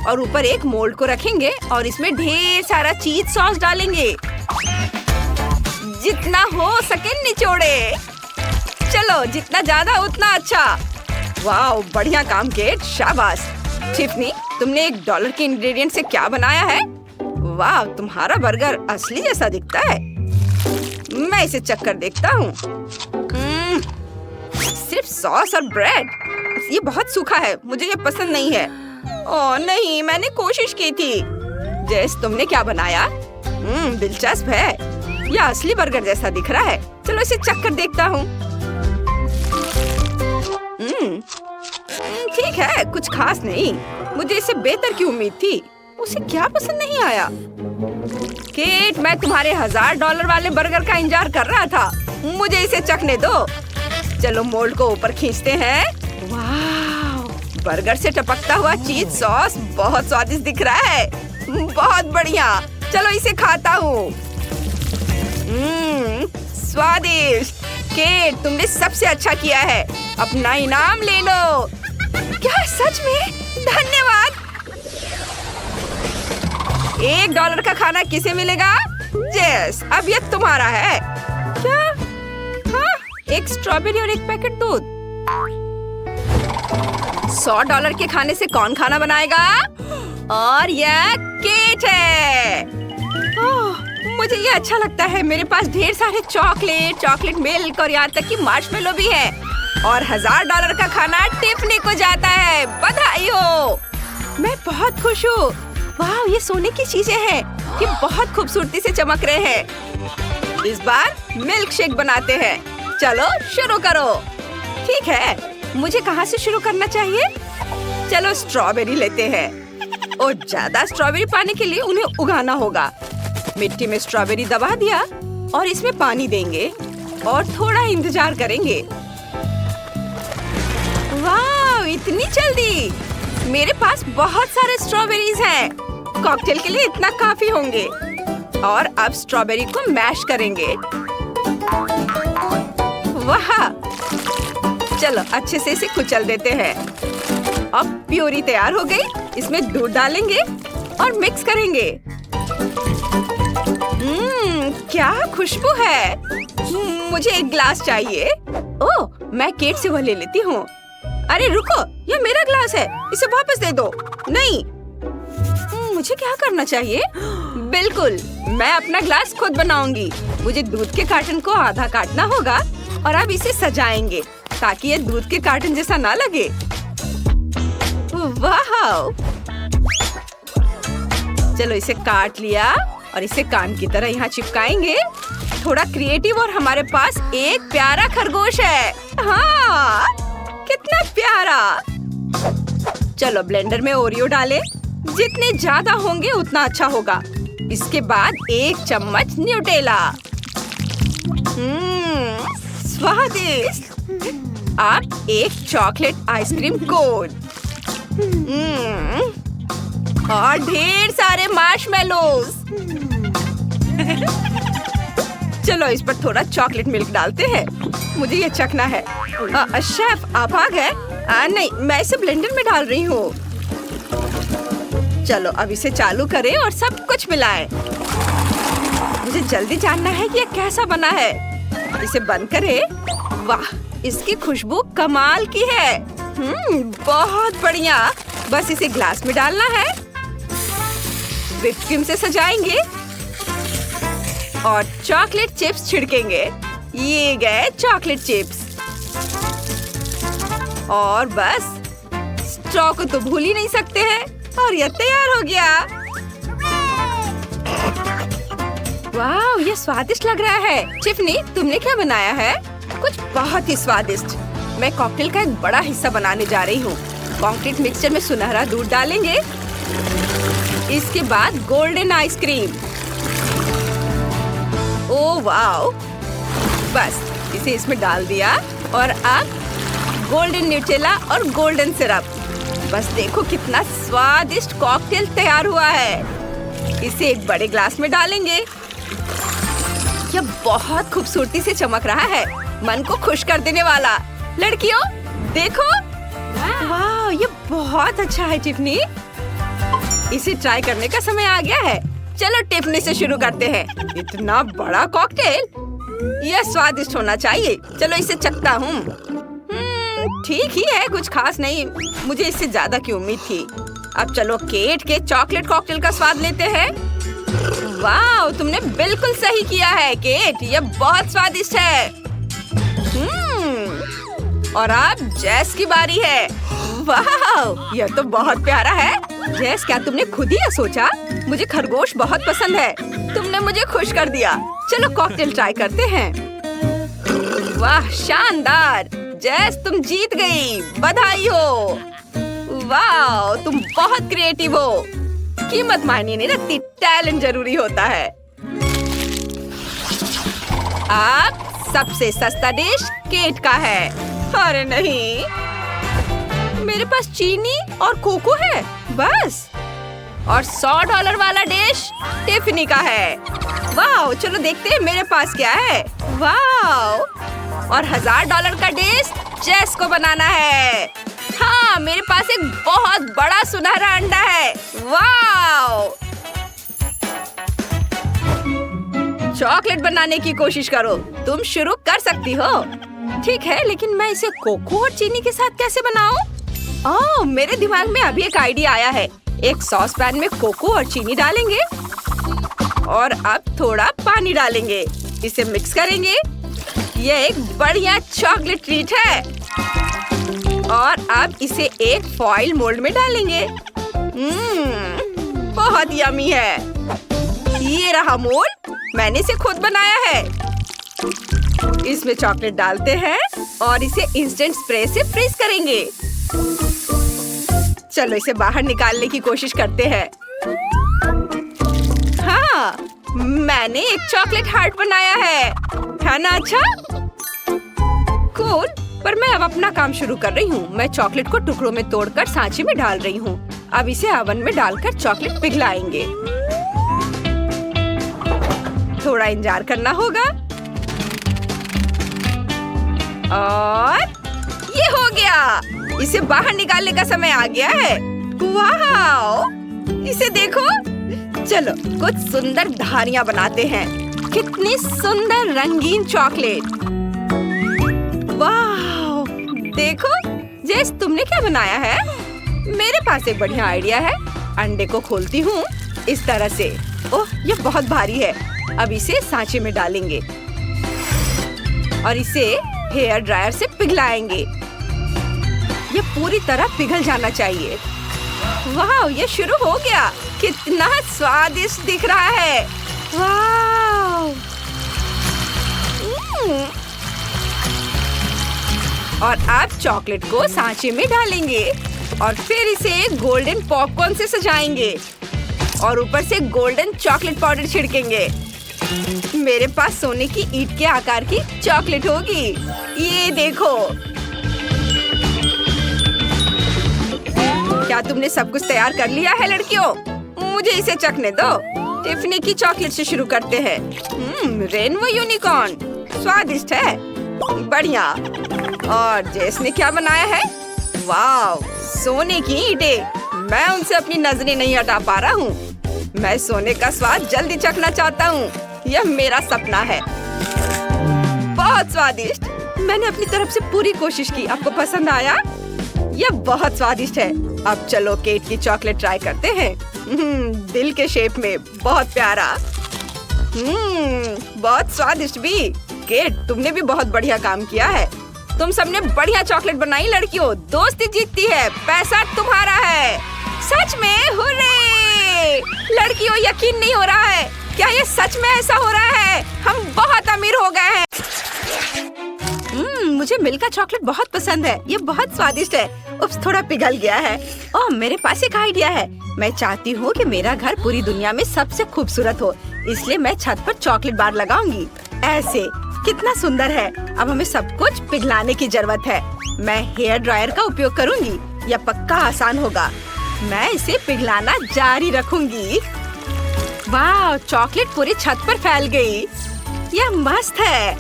और ऊपर एक मोल्ड को रखेंगे और इसमें ढेर सारा चीज सॉस डालेंगे। जितना हो सके निचोड़े। चलो, जितना ज्यादा उतना अच्छा। वाह, बढ़िया काम केट, शाबाश। टिफनी, तुमने $1 के इंग्रेडिएंट से क्या बनाया है? वाह, तुम्हारा बर्गर असली जैसा दिखता है। मैं इसे चख कर देखता हूँ। सिर्फ सॉस और ब्रेड। ये बहुत सूखा है। मुझे ये पसंद नहीं है। ओह नहीं, मैंने कोशिश की थी। जेस, तुमने क्या बनाया? दिलचस्प है। यह असली बर्गर जैसा दिख रहा है। चलो इसे चख कर देखता हूँ। ठीक है, कुछ खास नहीं। मुझे इससे बेहतर की उम्मीद थी। उसे क्या पसंद नहीं आया? केट, मैं तुम्हारे $1000 वाले बर्गर का इंतजार कर रहा था। मुझे इसे चखने दो। चलो मोल्ड को ऊपर खींचते हैं। वाह, बर्गर से टपकता हुआ चीज सॉस बहुत स्वादिष्ट दिख रहा है। बहुत बढ़िया। चलो इसे खाता हूँ। स्वादिष्ट। केट, तुमने सबसे अच्छा किया है। अपना इनाम ले लो। क्या सच में? धन्यवाद। $1 का खाना किसे मिलेगा? जेस, अब ये तुम्हारा है। क्या? हाँ, एक स्ट्रॉबेरी और एक पैकेट दूध। $100 के खाने से कौन खाना बनाएगा? और यह केट है। ओह, मुझे ये अच्छा लगता है। मेरे पास ढेर सारे चॉकलेट मिल्क और यहाँ तक कि मार्शमेलो भी है। और $1000 का खाना टिफनी को जाता है। बधाई हो। मैं बहुत खुश हूँ। वाह, ये सोने की चीजें हैं। ये बहुत खूबसूरती से चमक रहे हैं। इस बार मिल्क शेक बनाते हैं। चलो शुरू करो। ठीक है, मुझे कहाँ से शुरू करना चाहिए? चलो स्ट्रॉबेरी लेते हैं। और ज्यादा स्ट्रॉबेरी पाने के लिए उन्हें उगाना होगा। मिट्टी में स्ट्रॉबेरी दबा दिया और इसमें पानी देंगे और थोड़ा इंतजार करेंगे। वाह, इतनी जल्दी! मेरे पास बहुत सारे स्ट्रॉबेरीज हैं। कॉकटेल के लिए इतना काफी होंगे। और अब स्ट्रॉबेरी को मैश करेंगे। वाह, चलो अच्छे से इसे कुचल देते हैं। अब प्यूरी तैयार हो गई। इसमें दूध डालेंगे और मिक्स करेंगे। क्या खुशबू है। मुझे एक ग्लास चाहिए। ओह, मैं केट से वो ले लेती हूँ। अरे रुको, यह मेरा ग्लास है। इसे वापस दे दो। नहीं, मुझे क्या करना चाहिए? बिल्कुल, मैं अपना ग्लास खुद बनाऊंगी। मुझे दूध के कार्टन को आधा काटना होगा और अब इसे सजाएंगे ताकि ये दूध के कार्टन जैसा ना लगे। वाह! चलो इसे काट लिया और इसे कान की तरह यहाँ चिपकाएंगे। थोड़ा क्रिएटिव और हमारे पास एक प्यारा खरगोश है। हाँ, कितना प्यारा। चलो ब्लेंडर में ओरियो डालें। जितने ज्यादा होंगे उतना अच्छा होगा। इसके बाद 1 चम्मच न्यूटेला। स्वादिष्ट। अब 1 चॉकलेट आइसक्रीम कोन और ढेर सारे मार्शमेलोज। चलो इस पर थोड़ा चॉकलेट मिल्क डालते हैं। मुझे ये चखना है। शेफ आप आ गए? नहीं, मैं इसे ब्लेंडर में डाल रही हूँ। चलो अब इसे चालू करें और सब कुछ मिलाएं। मुझे जल्दी जानना है कि ये कैसा बना है। इसे बंद करें। वाह, इसकी खुशबू कमाल की है। बहुत बढ़िया। बस इसे ग्लास में डालना है। व्हिप क्रीम से सजाएंगे और चॉकलेट चिप्स छिड़केंगे। ये गए चॉकलेट चिप्स। और बस स्ट्रॉ को तो भूल ही नहीं सकते हैं। और ये तैयार हो गया। वाह, ये स्वादिष्ट लग रहा है। टिफनी, तुमने क्या बनाया है? कुछ बहुत ही स्वादिष्ट। मैं कॉकटेल का एक बड़ा हिस्सा बनाने जा रही हूँ। कंक्रीट मिक्सचर में सुनहरा दूध डालेंगे। इसके बाद गोल्डन आइसक्रीम। Oh wow! बस इसे इसमें डाल दिया और अब गोल्डन न्यूटेला और गोल्डन सिरप। बस देखो कितना स्वादिष्ट कॉकटेल तैयार हुआ है। इसे एक बड़े ग्लास में डालेंगे। यह बहुत खूबसूरती से चमक रहा है। मन को खुश कर देने वाला। लड़कियों देखो। वाह, ये बहुत अच्छा है टिफनी। इसे ट्राई करने का समय आ गया है। चलो टिफनी से शुरू करते हैं। इतना बड़ा कॉकटेल, यह स्वादिष्ट होना चाहिए। चलो इसे चखता हूँ। ठीक ही है, कुछ खास नहीं। मुझे इससे ज्यादा की उम्मीद थी। अब चलो केट के चॉकलेट कॉकटेल का स्वाद लेते हैं। वाह, तुमने बिल्कुल सही किया है केट। यह बहुत स्वादिष्ट है। और अब जेस की बारी है। वाह, यह तो बहुत प्यारा है। जेस, क्या तुमने खुद ही यह सोचा? मुझे खरगोश बहुत पसंद है। तुमने मुझे खुश कर दिया। चलो कॉकटेल ट्राई करते हैं। वाह, शानदार। जेस, तुम जीत गई। बधाई हो। वाह, तुम बहुत क्रिएटिव हो। कीमत मायने नहीं रखती, टैलेंट जरूरी होता है। अब सबसे सस्ता डिश केट का है। अरे नहीं, मेरे पास चीनी और कोको है बस। और $100 वाला डिश टिफनी का है। वाह, चलो देखते हैं मेरे पास क्या है। वाह, और $1000 का डिश जेस को बनाना है। हाँ, मेरे पास एक बहुत बड़ा सुनहरा अंडा है। वाह, चॉकलेट बनाने की कोशिश करो। तुम शुरू कर सकती हो। ठीक है, लेकिन मैं इसे कोको और चीनी के साथ कैसे बनाऊं? ओह, मेरे दिमाग में अभी एक आइडिया आया है। एक सॉस पैन में कोको और चीनी डालेंगे और अब थोड़ा पानी डालेंगे। इसे मिक्स करेंगे। यह एक बढ़िया चॉकलेट ट्रीट है। और अब इसे एक फॉइल मोल्ड में डालेंगे। बहुत यम्मी है। ये रहा मोल्ड, मैंने इसे खुद बनाया है। इसमें चॉकलेट डालते हैं और इसे इंस्टेंट स्प्रे से फ्रीज करेंगे। चलो इसे बाहर निकालने की कोशिश करते हैं। हाँ, मैंने एक चॉकलेट हार्ट बनाया है ना? अच्छा, कूल। पर मैं अब अपना काम शुरू कर रही हूँ। मैं चॉकलेट को टुकड़ों में तोड़कर सांचे में डाल रही हूँ। अब इसे ओवन में डालकर चॉकलेट पिघलाएंगे। थोड़ा इंतजार करना होगा। और ये हो गया। इसे बाहर निकालने का समय आ गया है। वाह, इसे देखो। चलो कुछ सुंदर धारियां बनाते हैं। कितनी सुंदर रंगीन चॉकलेट। वाह, देखो जेस, तुमने क्या बनाया है? मेरे पास एक बढ़िया आइडिया है। अंडे को खोलती हूँ इस तरह से। ओह, ये बहुत भारी है। अब इसे सांचे में डालेंगे और इसे हेयर ड्रायर से पिघलाएंगे। ये पूरी तरह पिघल जाना चाहिए। वाह, ये शुरू हो गया। कितना स्वादिष्ट दिख रहा है। वाह। और अब चॉकलेट को सांचे में डालेंगे और फिर इसे गोल्डन पॉपकॉर्न से सजाएंगे और ऊपर से गोल्डन चॉकलेट पाउडर छिड़केंगे। मेरे पास सोने की ईंट के आकार की चॉकलेट होगी। ये देखो। क्या तुमने सब कुछ तैयार कर लिया है लड़कियों? मुझे इसे चखने दो। टिफनी की चॉकलेट से शुरू करते हैं। रेनबो यूनिकॉर्न स्वादिष्ट है। बढ़िया। और जेस ने क्या बनाया है? वाव, सोने की ईंटें। मैं उनसे अपनी नजरें नहीं हटा पा रहा हूँ। मैं सोने का स्वाद जल्दी चखना चाहता हूँ। यह मेरा सपना है। बहुत स्वादिष्ट। मैंने अपनी तरफ से पूरी कोशिश की। आपको पसंद आया? यह बहुत स्वादिष्ट है। अब चलो केट की चॉकलेट ट्राई करते हैं। दिल के शेप में, बहुत प्यारा। बहुत स्वादिष्ट भी। केट, तुमने भी बहुत बढ़िया काम किया है। तुम सबने बढ़िया चॉकलेट बनाई लड़कियों। दोस्ती जीतती है, पैसा तुम्हारा है। सच में हुर्रे! लड़कियों, यकीन नहीं हो रहा है। क्या ये सच में ऐसा हो रहा है? हम बहुत अमीर हो गए हैं। मुझे मिल्का चॉकलेट बहुत पसंद है। ये बहुत स्वादिष्ट है। उप्स, थोड़ा पिघल गया है। ओह, मेरे पास एक आइडिया है। मैं चाहती हूँ कि मेरा घर पूरी दुनिया में सबसे खूबसूरत हो, इसलिए मैं छत पर चॉकलेट बार लगाऊंगी। ऐसे कितना सुंदर है। अब हमें सब कुछ पिघलाने की जरूरत है। मैं हेयर ड्रायर का उपयोग करूंगी। यह पक्का आसान होगा। मैं इसे पिघलाना जारी रखूंगी। वाह, चॉकलेट पूरी छत पर फैल गई। यह मस्त है।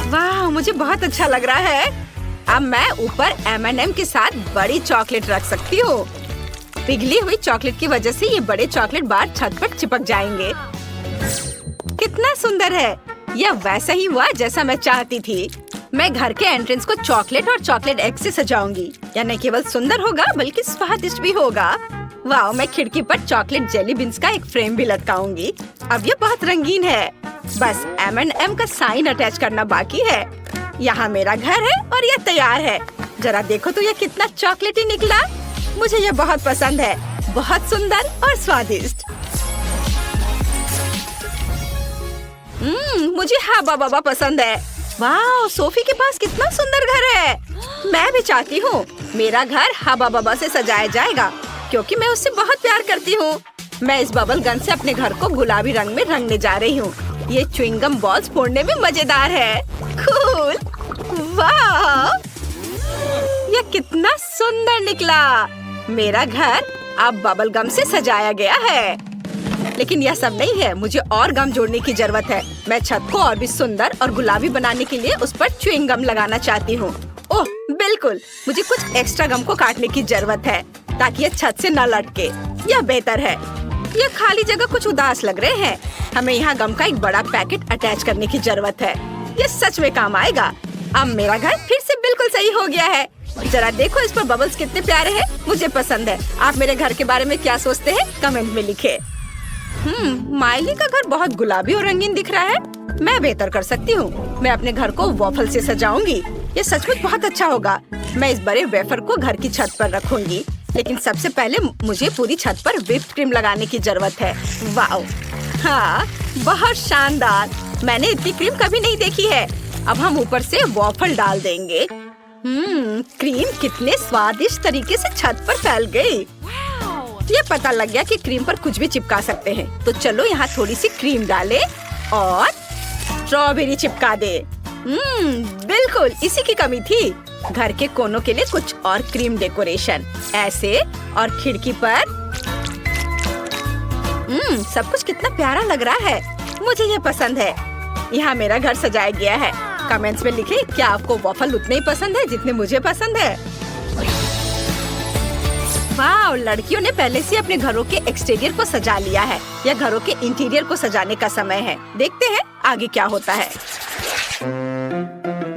वाह, मुझे बहुत अच्छा लग रहा है। अब मैं ऊपर M&M के साथ बड़ी चॉकलेट रख सकती हूँ। पिघली हुई चॉकलेट की वजह से ये बड़े चॉकलेट बार छत पर चिपक जाएंगे। कितना सुंदर है। यह वैसा ही हुआ जैसा मैं चाहती थी। मैं घर के एंट्रेंस को चॉकलेट और चॉकलेट एग से सजाऊंगी। यह न केवल सुंदर होगा बल्कि स्वादिष्ट भी होगा। वाह, मैं खिड़की पर चॉकलेट जेली बीन्स का एक फ्रेम भी लटकाऊंगी। अब ये बहुत रंगीन है। बस M&M का साइन अटैच करना बाकी है। यहाँ मेरा घर है और यह तैयार है। जरा देखो तो यह कितना चॉकलेटी निकला। मुझे यह बहुत पसंद है। बहुत सुंदर और स्वादिष्ट। मुझे हाबा बाबा पसंद है। वाह, सोफी के पास कितना सुंदर घर है। मैं भी चाहती हूँ मेरा घर हाबा बाबा से सजाया जाएगा, क्योंकि मैं उससे बहुत प्यार करती हूँ। मैं इस बबल गन से अपने घर को गुलाबी रंग में रंगने जा रही हूँ। ये च्युइंगम बॉल्स फोड़ने में मजेदार है। कूल। वाह, यह कितना सुंदर निकला। मेरा घर अब बबल गम से सजाया गया है। लेकिन यह सब नहीं है, मुझे और गम जोड़ने की जरूरत है। मैं छत को और भी सुंदर और गुलाबी बनाने के लिए उस पर च्युइंग गम लगाना चाहती हूँ। ओह बिल्कुल, मुझे कुछ एक्स्ट्रा गम को काटने की जरूरत है ताकि यह छत से न लटके। यह बेहतर है। यह खाली जगह कुछ उदास लग रहे हैं। हमें यहाँ गम का एक बड़ा पैकेट अटैच करने की जरूरत है। यह सच में काम आएगा। अब मेरा घर फिर से बिल्कुल सही हो गया है। जरा देखो इस पर बबल्स कितने प्यारे हैं। मुझे पसंद है। आप मेरे घर के बारे में क्या सोचते हैं? कमेंट में लिखे। माइली का घर बहुत गुलाबी और रंगीन दिख रहा है। मैं बेहतर कर सकती हूँ। मैं अपने घर को वॉफल से सजाऊंगी। ये सचमुच बहुत अच्छा होगा। मैं इस बड़े वेफर को घर की छत पर रखूंगी। लेकिन सबसे पहले मुझे पूरी छत पर व्हिप्ड क्रीम लगाने की जरूरत है। वाह, हाँ, बहुत शानदार। मैंने इतनी क्रीम कभी नहीं देखी है। अब हम ऊपर से वॉफल डाल देंगे। क्रीम कितने स्वादिष्ट तरीके से छत पर फैल गई। ये पता लग गया कि क्रीम पर कुछ भी चिपका सकते हैं। तो चलो यहाँ थोड़ी सी क्रीम डालें और स्ट्रॉबेरी चिपका दे। बिल्कुल, इसी की कमी थी। घर के कोनों के लिए कुछ और क्रीम डेकोरेशन ऐसे, और खिड़की पर। सब कुछ कितना प्यारा लग रहा है। मुझे ये पसंद है। यहाँ मेरा घर सजाया गया है। कमेंट्स में लिखें क्या आपको वॉफल उतने ही पसंद है जितने मुझे पसंद है। वाह, लड़कियों ने पहले से अपने घरों के एक्सटीरियर को सजा लिया है। या घरों के इंटीरियर को सजाने का समय है। देखते हैं आगे क्या होता है।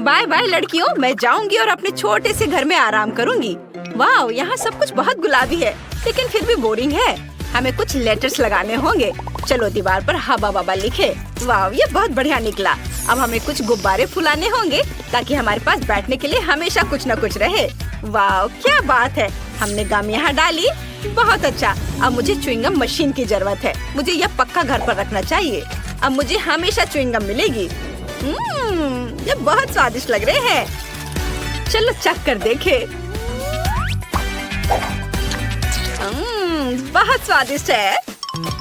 बाय बाय लड़कियों, मैं जाऊंगी और अपने छोटे से घर में आराम करूंगी। वाह, यहाँ सब कुछ बहुत गुलाबी है, लेकिन फिर भी बोरिंग है। हमें कुछ लेटर्स लगाने होंगे। चलो दीवार पर हवा बाबा लिखे। वाह, ये बहुत बढ़िया निकला। अब हमें कुछ गुब्बारे फुलाने होंगे ताकि हमारे पास बैठने के लिए हमेशा कुछ न कुछ रहे। वाह, क्या बात है। हमने गम यहाँ डाली। बहुत अच्छा। अब मुझे च्युइंगम मशीन की जरूरत है। मुझे यह पक्का घर पर रखना चाहिए। अब मुझे हमेशा च्युइंगम मिलेगी। ये बहुत स्वादिष्ट लग रहे हैं। चलो चख कर देखें। बहुत स्वादिष्ट है।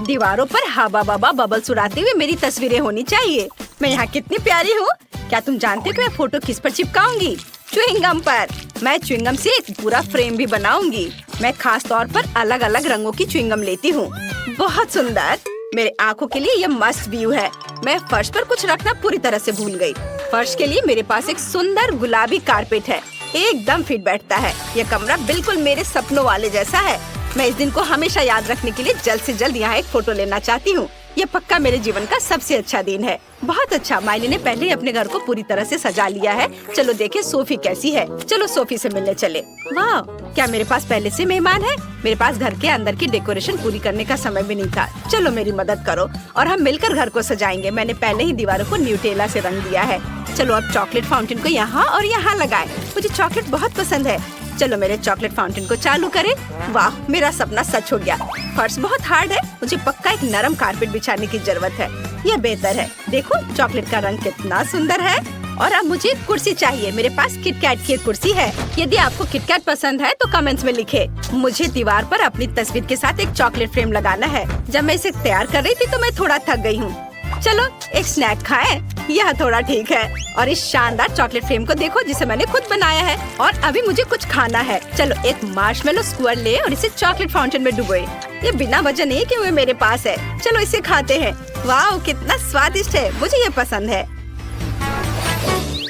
दीवारों पर हवा बाबा बबल्स उड़ाते हुए मेरी तस्वीरें होनी चाहिए। मैं यहाँ कितनी प्यारी हूँ। क्या तुम जानते हो कि मैं फोटो किस पर चिपकाऊंगी? च्युइंगम पर। मैं च्युइंगम से एक पूरा फ्रेम भी बनाऊंगी। मैं खास तौर पर अलग अलग रंगों की च्युइंगम लेती हूँ। बहुत सुंदर। मेरे आंखों के लिए यह मस्त व्यू है। मैं फर्श पर कुछ रखना पूरी तरह से भूल गई। फर्श के लिए मेरे पास एक सुंदर गुलाबी कारपेट है। एकदम फिट बैठता है। यह कमरा बिल्कुल मेरे सपनों वाले जैसा है। मैं इस दिन को हमेशा याद रखने के लिए जल्द से जल्द यहाँ एक फोटो लेना चाहती हूँ। ये पक्का मेरे जीवन का सबसे अच्छा दिन है। बहुत अच्छा। माइली ने पहले ही अपने घर को पूरी तरह से सजा लिया है। चलो देखें सोफी कैसी है। चलो सोफी से मिलने चले। वाह, क्या मेरे पास पहले से मेहमान है? मेरे पास घर के अंदर की डेकोरेशन पूरी करने का समय भी नहीं था। चलो मेरी मदद करो और हम मिलकर घर को सजाएंगे। मैंने पहले ही दीवारों को न्यूटेला से रंग दिया है। चलो अब चॉकलेट फाउंटेन को यहाँ और यहाँ लगाएं। मुझे चॉकलेट बहुत पसंद है। चलो मेरे चॉकलेट फाउंटेन को चालू करें। वाह, मेरा सपना सच हो गया। फर्श बहुत हार्ड है। मुझे पक्का एक नरम कारपेट बिछाने की जरूरत है। यह बेहतर है। देखो चॉकलेट का रंग कितना सुंदर है। और अब मुझे कुर्सी चाहिए। मेरे पास किटकैट की एक कुर्सी है। यदि आपको किटकैट पसंद है तो कमेंट्स में लिखे। मुझे दीवार पर अपनी तस्वीर के साथ एक चॉकलेट फ्रेम लगाना है। जब मैं इसे तैयार कर रही थी तो मैं थोड़ा थक गई हूँ। चलो एक स्नैक खाएं। यह थोड़ा ठीक है। और इस शानदार चॉकलेट फ्रेम को देखो जिसे मैंने खुद बनाया है। और अभी मुझे कुछ खाना है। चलो एक मार्शमेलो स्क्वायर ले और इसे चॉकलेट फाउंटेन में डुबोए। ये बिना वजह नहीं कि वो मेरे पास है। चलो इसे खाते हैं। वाह, कितना स्वादिष्ट है। मुझे ये पसंद है।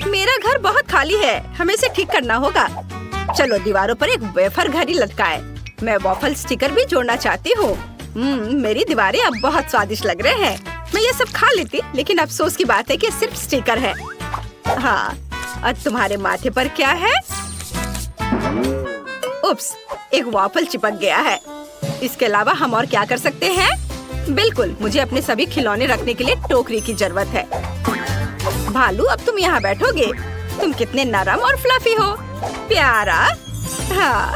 मेरा घर बहुत खाली है। हमें इसे ठीक करना होगा। चलो दीवारों पर एक वेफर घड़ी लटकाए। मैं वॉफल स्टिकर भी जोड़ना चाहती हूँ। मेरी दीवारें अब बहुत स्वादिष्ट लग रहे हैं। मैं ये सब खा लेती, लेकिन अफसोस की बात है कि सिर्फ स्टिकर है। हाँ, और तुम्हारे माथे पर क्या है? उप्स, एक वॉफल चिपक गया है। इसके अलावा हम और क्या कर सकते हैं? बिल्कुल, मुझे अपने सभी खिलौने रखने के लिए टोकरी की जरूरत है। भालू, अब तुम यहाँ बैठोगे। तुम कितने नरम और फ्लफी हो। प्यारा। हाँ,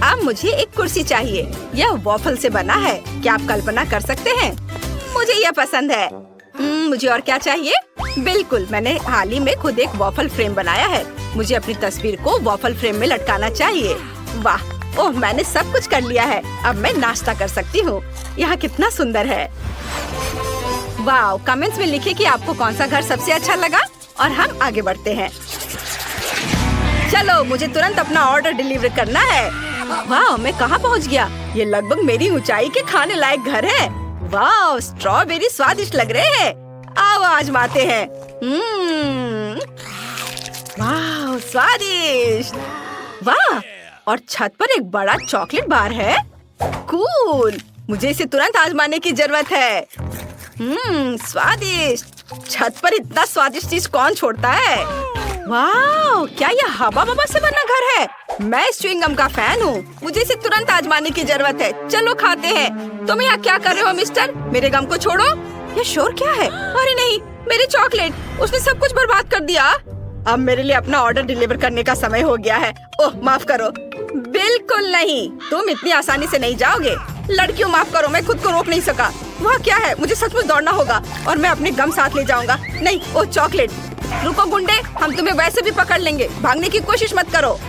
अब मुझे एक कुर्सी चाहिए। यह वॉफल से बना है। क्या आप कल्पना कर सकते हैं? मुझे यह पसंद है। मुझे और क्या चाहिए? बिल्कुल, मैंने हाल ही में खुद एक वॉफल फ्रेम बनाया है। मुझे अपनी तस्वीर को वॉफल फ्रेम में लटकाना चाहिए। वाह, ओह, मैंने सब कुछ कर लिया है। अब मैं नाश्ता कर सकती हूँ। यहाँ कितना सुंदर है। वाह, कमेंट्स में लिखिए कि आपको कौन सा घर सबसे अच्छा लगा और हम आगे बढ़ते हैं। चलो, मुझे तुरंत अपना ऑर्डर डिलीवर करना है। वाह, मैं कहाँ पहुँच गया? ये लगभग मेरी ऊंचाई के खाने लायक घर है। वाह, स्ट्रॉबेरी स्वादिष्ट लग रहे हैं। आओ आजमाते हैं। वाह, स्वादिष्ट। वाह, और छत पर एक बड़ा चॉकलेट बार है। कूल, मुझे इसे तुरंत आजमाने की जरूरत है। स्वादिष्ट। छत पर इतना स्वादिष्ट चीज कौन छोड़ता है? वाह, क्या यह हवा बाबा से बना घर है? मैं इस च्युइंगम का फैन हूँ। मुझे इसे तुरंत आजमाने की जरूरत है। चलो खाते हैं। तुम यहाँ क्या कर रहे हो मिस्टर? मेरे गम को छोड़ो। ये शोर क्या है? अरे नहीं, मेरी चॉकलेट। उसने सब कुछ बर्बाद कर दिया। अब मेरे लिए अपना ऑर्डर डिलीवर करने का समय हो गया है। ओह, माफ करो। बिल्कुल नहीं, तुम इतनी आसानी से नहीं जाओगे। लड़कियों, माफ करो, मैं खुद को रोक नहीं सका। वहाँ क्या है? मुझे सचमुच दौड़ना होगा और मैं अपने गम साथ ले जाऊंगा। नहीं, ओह चॉकलेट। रुको गुंडे, हम तुम्हें वैसे भी पकड़ लेंगे। भागने की कोशिश मत करो।